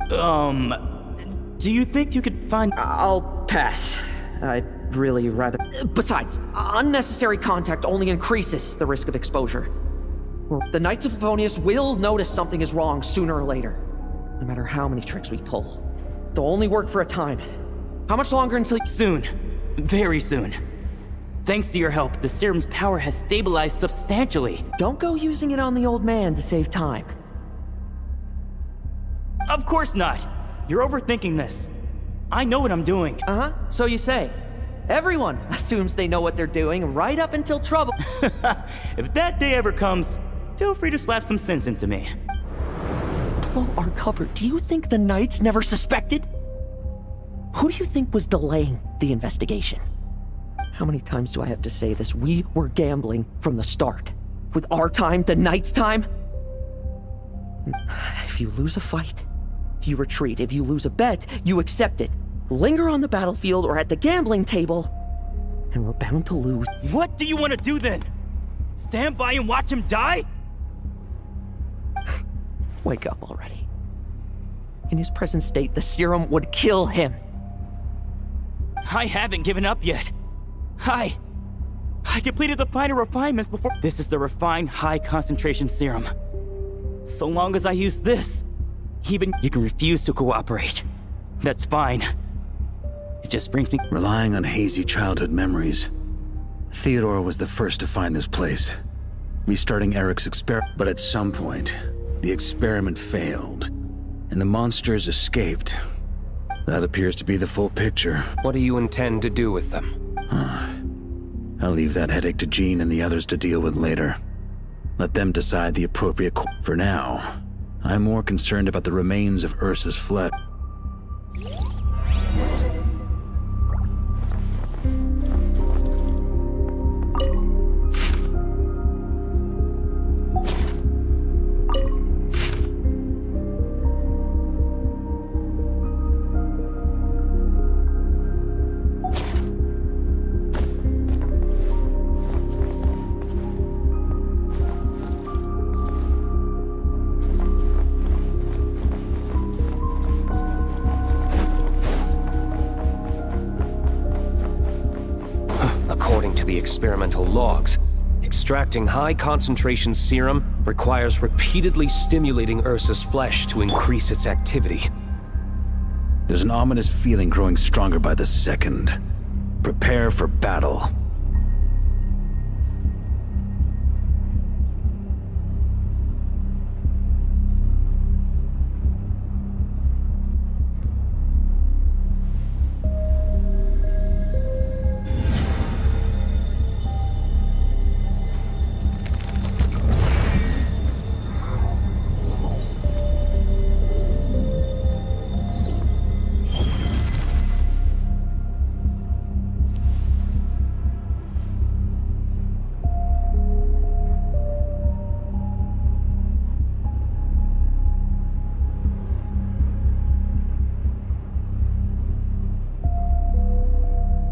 Do you think you could find... I'll pass. I'd really rather... Besides, unnecessary contact only increases the risk of exposure. The Knights of Favonius will notice something is wrong sooner or later. No matter how many tricks we pull. They'll only work for a time. How much longer until... Soon. Very soon. Thanks to your help, the serum's power has stabilized substantially. Don't go using it on the old man to save time. Of course not. You're overthinking this. I know what I'm doing. Uh-huh, so you say. Everyone assumes they know what they're doing right up until trouble. If that day ever comes, feel free to slap some sense into me. Blow our cover. Do you think the Knights never suspected? Who do you think was delaying the investigation? How many times do I have to say this? We were gambling from the start. With our time, the Knights' time. If you lose a fight, you retreat. If you lose a bet, you accept it. Linger on the battlefield or at the gambling table, and we're bound to lose. What do you want to do then? Stand by and watch him die? Wake up already. In his present state, the serum would kill him. I haven't given up yet. I completed the final refinements before. This is the refined high concentration serum. So long as I use this, even you can refuse to cooperate. That's fine. It just brings me. Relying on hazy childhood memories, Theodore was the first to find this place, restarting Eric's experiment. But at some point, the experiment failed, and the monsters escaped. That appears to be the full picture. What do you intend to do with them? I'll leave that headache to Jean and the others to deal with later. Let them decide the appropriate course. For now, I'm more concerned about the remains of Ursa's flesh. According to the experimental logs, extracting high-concentration serum requires repeatedly stimulating Ursa's flesh to increase its activity. There's an ominous feeling growing stronger by the second. Prepare for battle.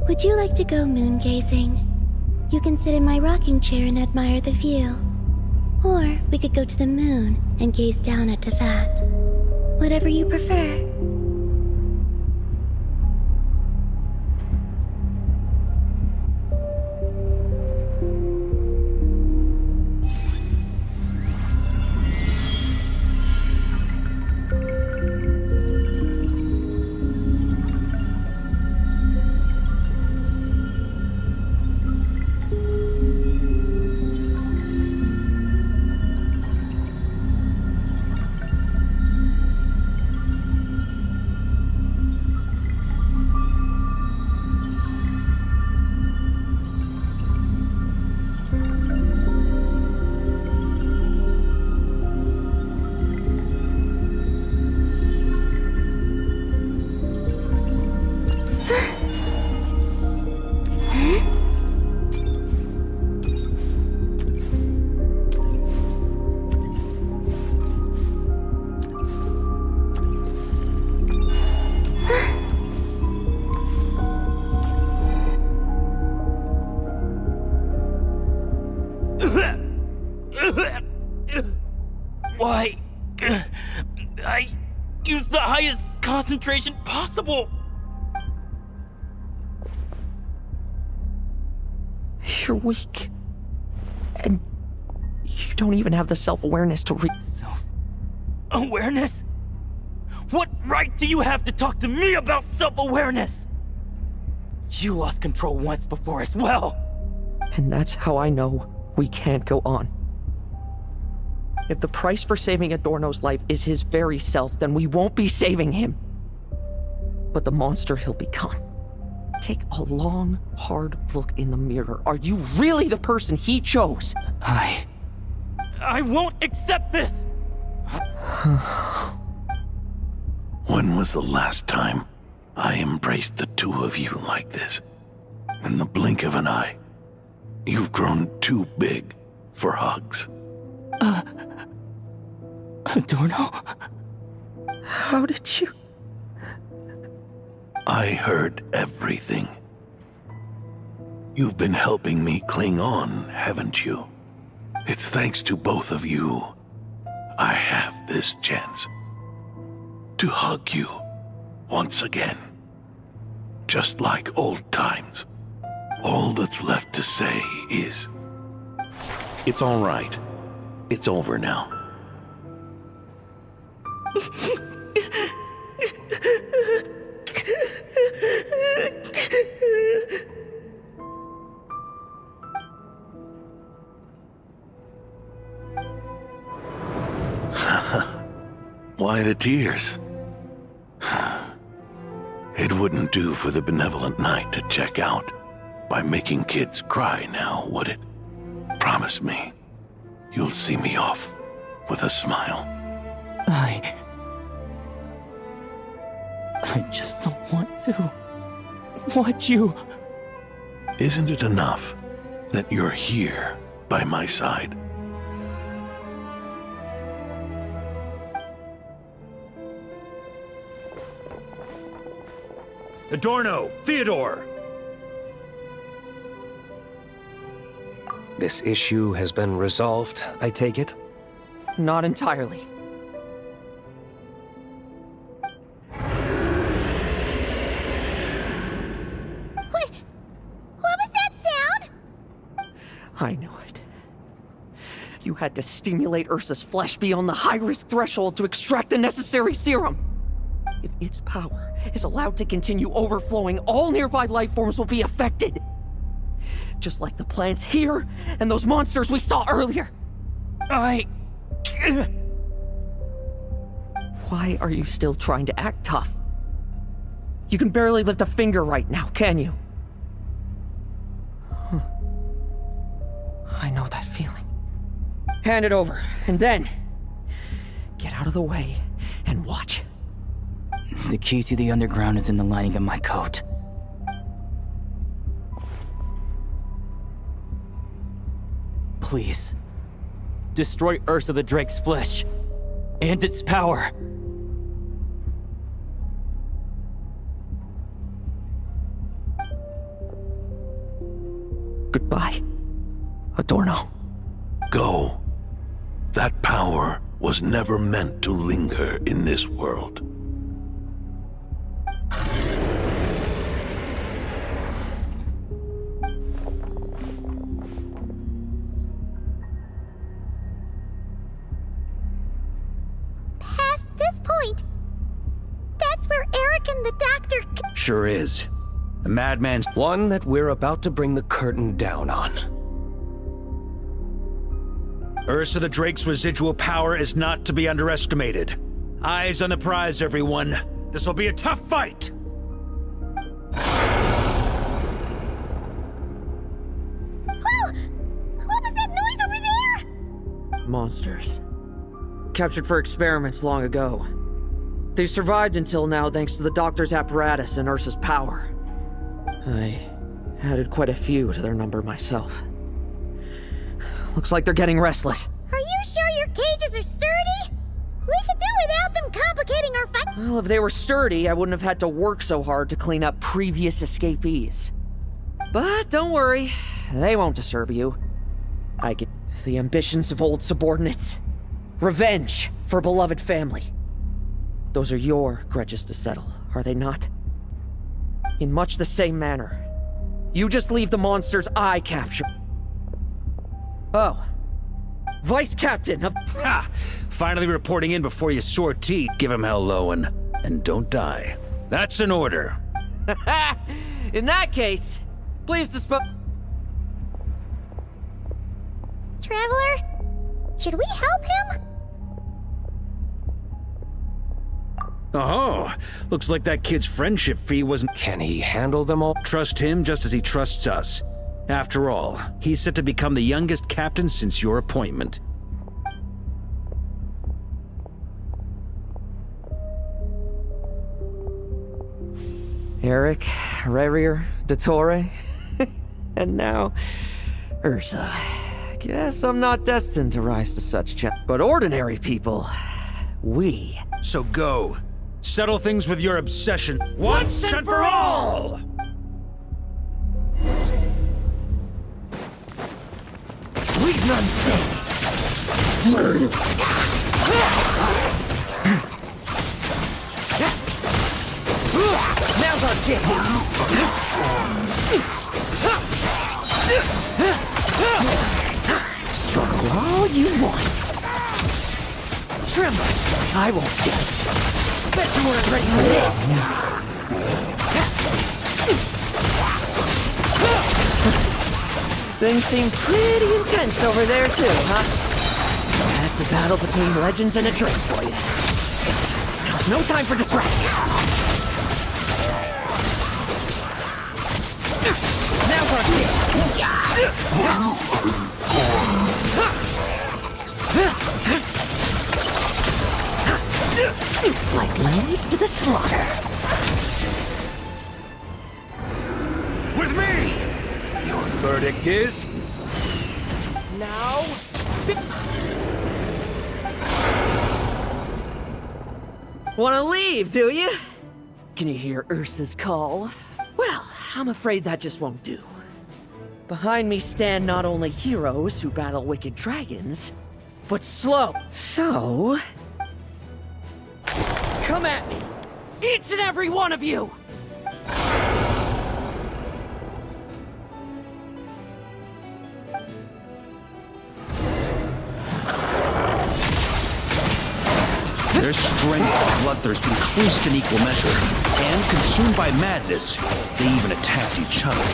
Would you like to go moon gazing? You can sit in my rocking chair and admire the view. Or we could go to the moon and gaze down at Tefat. Whatever you prefer. Why? I used the highest concentration possible. You're weak. And you don't even have the self-awareness to Self-awareness? What right do you have to talk to me about self-awareness? You lost control once before as well. And that's how I know we can't go on. If the price for saving Adorno's life is his very self, then we won't be saving him, but the monster he'll become. Take a long, hard look in the mirror. Are you really the person he chose? I won't accept this! When was the last time I embraced the two of you like this? In the blink of an eye, you've grown too big for hugs. Adorno? How did you... I heard everything. You've been helping me cling on, haven't you? It's thanks to both of you I have this chance to hug you once again. Just like old times. All that's left to say is, it's all right. It's over now. Why the tears? It wouldn't do for the benevolent knight to check out by making kids cry now, would it? Promise me, you'll see me off with a smile. I just don't want to watch you. Isn't it enough that you're here by my side? Adorno! Theodore! This issue has been resolved, I take it? Not entirely. What was that sound? I knew it. You had to stimulate Ursa's flesh beyond the high-risk threshold to extract the necessary serum. If its power is allowed to continue overflowing, all nearby life forms will be affected. Just like the plants here and those monsters we saw earlier. Why are you still trying to act tough? You can barely lift a finger right now, can you? I know that feeling. Hand it over, and then get out of the way and watch. The key to the underground is in the lining of my coat. Please, destroy Ursa the Drake's flesh and its power. Goodbye, Adorno. Go. That power was never meant to linger in this world. Past this point, that's where Eric and the doctor... Sure is. The madman's one that we're about to bring the curtain down on. Ursa the Drake's residual power is not to be underestimated. Eyes on the prize, everyone. This will be a tough fight! Oh! What was that noise over there? Monsters. Captured for experiments long ago. They've survived until now thanks to the doctor's apparatus and Ursa's power. I added quite a few to their number myself. Looks like they're getting restless. Are you sure your cages are sturdy? We could do without them complicating our fight. Well, if they were sturdy, I wouldn't have had to work so hard to clean up previous escapees. But don't worry, they won't disturb you. I get the ambitions of old subordinates. Revenge for beloved family. Those are your grudges to settle, are they not? In much the same manner. You just leave the monsters I capture. Oh. Vice Captain of... Ha! Finally reporting in before you sore teeth. Give him hell, Lowen. And don't die. That's an order. In that case, please dispose... Traveler? Should we help him? Oh, looks like that kid's friendship fee wasn't. Can he handle them all? Trust him just as he trusts us. After all, he's set to become the youngest captain since your appointment. Eric, Rarier, Dottore, and now Ursa. Guess I'm not destined to rise to such but ordinary people, we. So go. Settle things with your obsession once and for all! Leave none standing. Now's our chance. Struggle all you want. Tremble, I won't judge. Bet you weren't ready for this. Things seem pretty intense over there too, huh? That's a battle between legends and a drink for you. Now's no time for distractions. Now's our chance. Like lambs to the slaughter. With me! Your verdict is? Now? Wanna leave, do you? Can you hear Ursa's call? Well, I'm afraid that just won't do. Behind me stand not only heroes who battle wicked dragons, but slow. So... come at me! Each and every one of you! Their strength and bloodthirst increased in equal measure, and consumed by madness, they even attacked each other.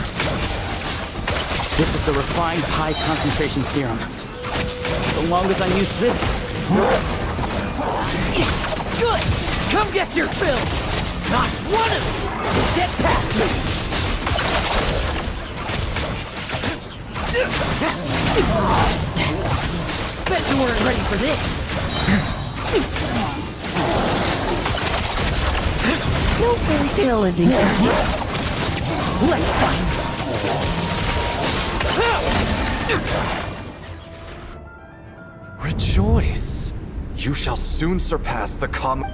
This is the refined high-concentration serum. So long as I'm used to this. Good! Come get your fill! Not one of you will get past me! Bet you weren't ready for this! No fairy tale ending. Let's find. Rejoice! You shall soon surpass the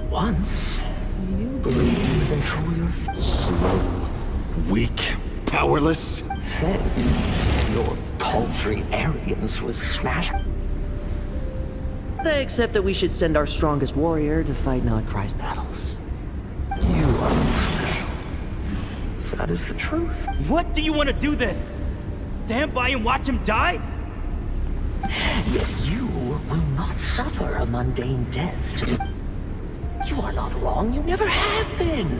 Once, you believed you could control your slow, weak, powerless. Then, your paltry arrogance was smashed. Except that we should send our strongest warrior to fight Nodcry's battles. You aren't special. That is the truth. What do you want to do then? Stand by and watch him die? Yet you will not suffer a mundane death to be... You are not wrong, you never have been.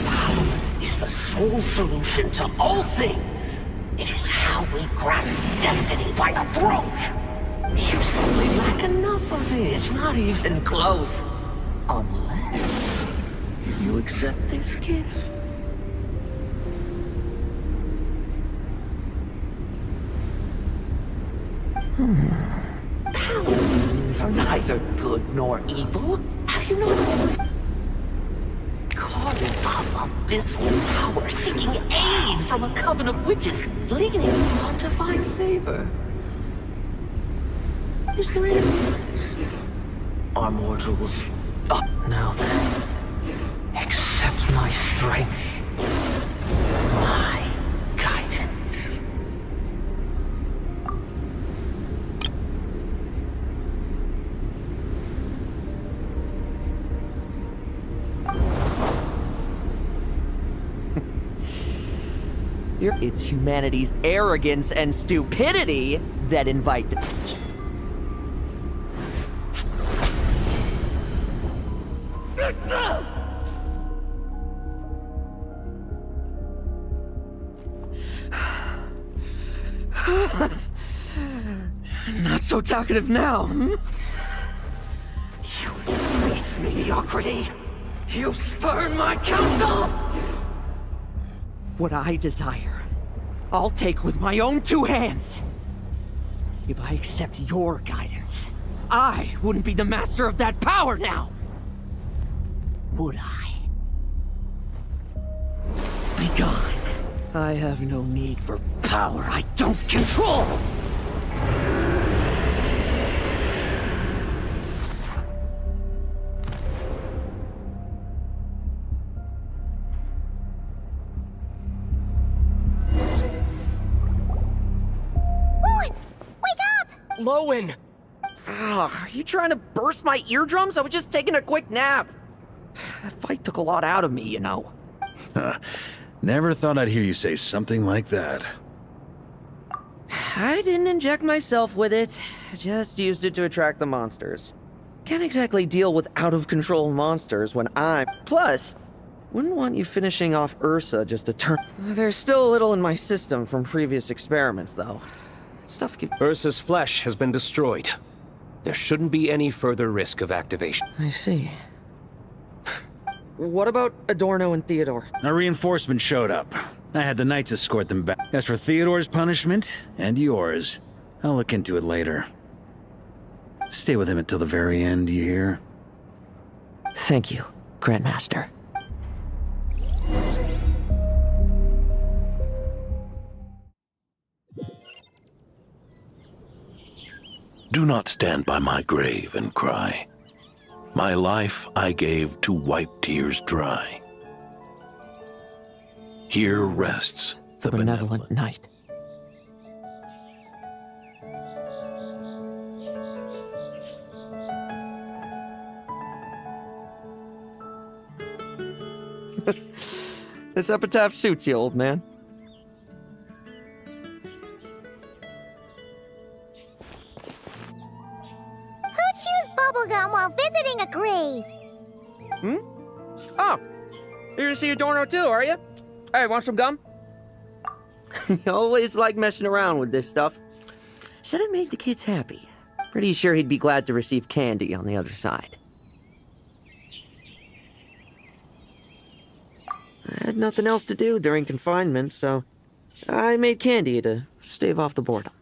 Power is the sole solution to all things. It is how we grasp destiny by the throat. You simply lack enough of it, not even close. Unless you accept this gift. Powers are neither good nor evil. Have you noticed? Carving up abysmal power, seeking aid from a coven of witches, leading on to find favor. Is there any difference? Our mortals... now then, accept my strength. My guidance. It's humanity's arrogance and stupidity that invite... Not so talkative now, hmm? You embrace mediocrity. You spurn my counsel. What I desire, I'll take with my own two hands. If I accept your guidance, I wouldn't be the master of that power now. Would I? Be gone. I have no need for power I don't control. Lowen! Are you trying to burst my eardrums? I was just taking a quick nap. That fight took a lot out of me, you know. Never thought I'd hear you say something like that. I didn't inject myself with it. I just used it to attract the monsters. Can't exactly deal with out-of-control monsters when I'm... Plus, wouldn't want you finishing off Ursa just to turn... There's still a little in my system from previous experiments, though. Stuff gives... Ursa's flesh has been destroyed. There shouldn't be any further risk of activation. I see. What about Adorno and Theodore? A reinforcement showed up. I had the Knights escort them back. As for Theodore's punishment, and yours, I'll look into it later. Stay with him until the very end, you hear? Thank you, Grandmaster. Do not stand by my grave and cry. My life I gave to wipe tears dry. Here rests the benevolent knight. This epitaph suits you, old man. Bubblegum while visiting a grave. Oh, you're gonna see Adorno too, are you? Hey, want some gum? You always like messing around with this stuff. Said it made the kids happy. Pretty sure he'd be glad to receive candy on the other side. I had nothing else to do during confinement, so I made candy to stave off the boredom.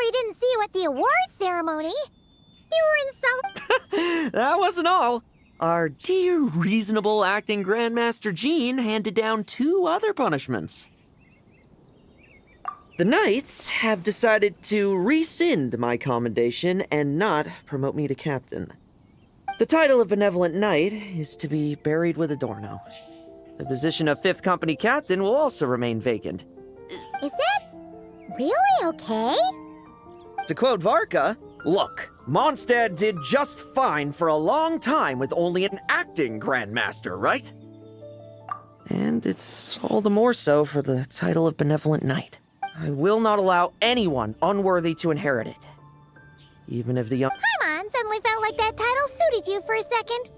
We didn't see you at the award ceremony. You were insulted. That wasn't all. Our dear, reasonable acting Grandmaster Jean handed down 2 other punishments. The Knights have decided to rescind my commendation and not promote me to captain. The title of Benevolent Knight is to be buried with Adorno. The position of 5th Company Captain will also remain vacant. Is that really okay? To quote Varka, look, Mondstadt did just fine for a long time with only an acting Grandmaster, right? And it's all the more so for the title of Benevolent Knight. I will not allow anyone unworthy to inherit it. Even if the young... Paimon suddenly felt like that title suited you for a second.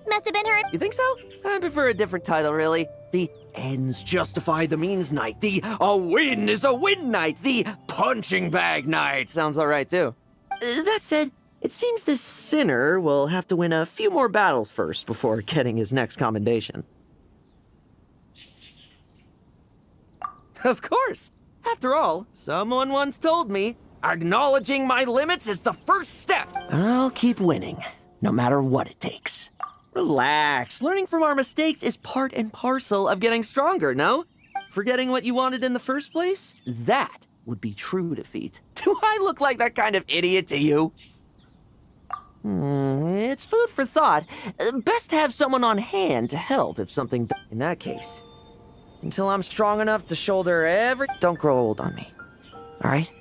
Must have been her... You think so? I prefer a different title, really. The ends justify the means knight. The a win is a win knight. The punching bag knight. Sounds alright, too. That said, it seems this sinner will have to win a few more battles first before getting his next commendation. Of course. After all, someone once told me, acknowledging my limits is the first step. I'll keep winning, no matter what it takes. Relax. Learning from our mistakes is part and parcel of getting stronger, no? Forgetting what you wanted in the first place? That would be true defeat. Do I look like that kind of idiot to you? It's food for thought. Best to have someone on hand to help if something... In that case, until I'm strong enough to shoulder every... Don't grow old on me, all right?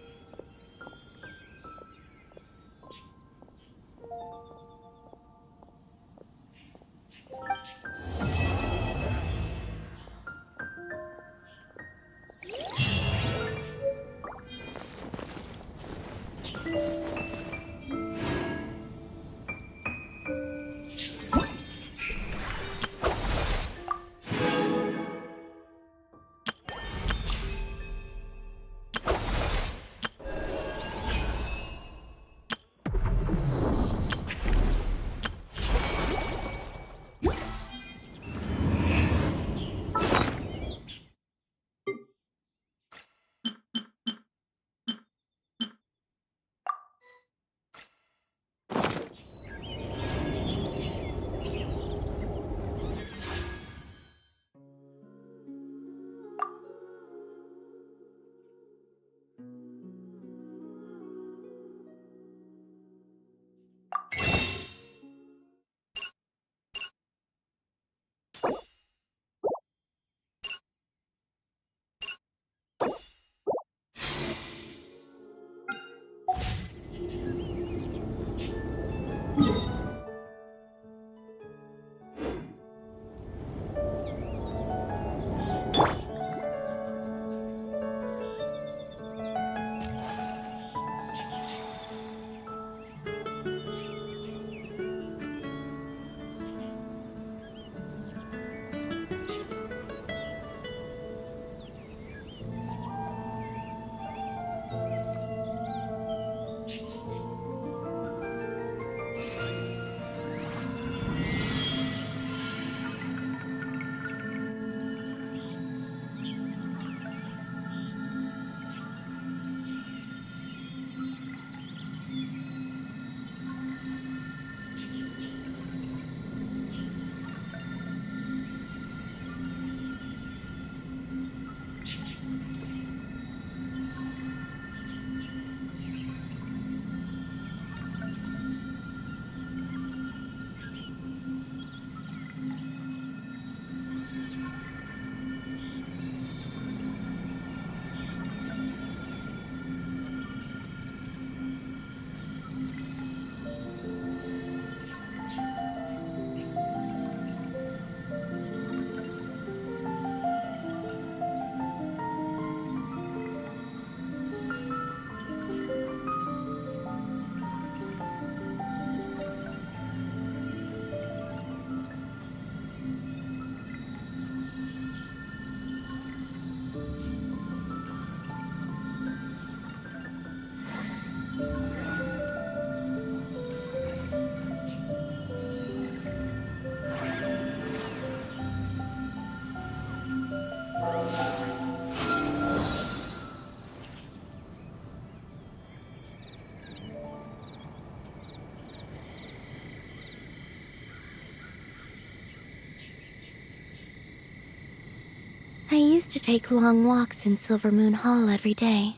used to take long walks in Silver Moon Hall every day.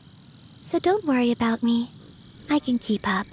So don't worry about me. I can keep up.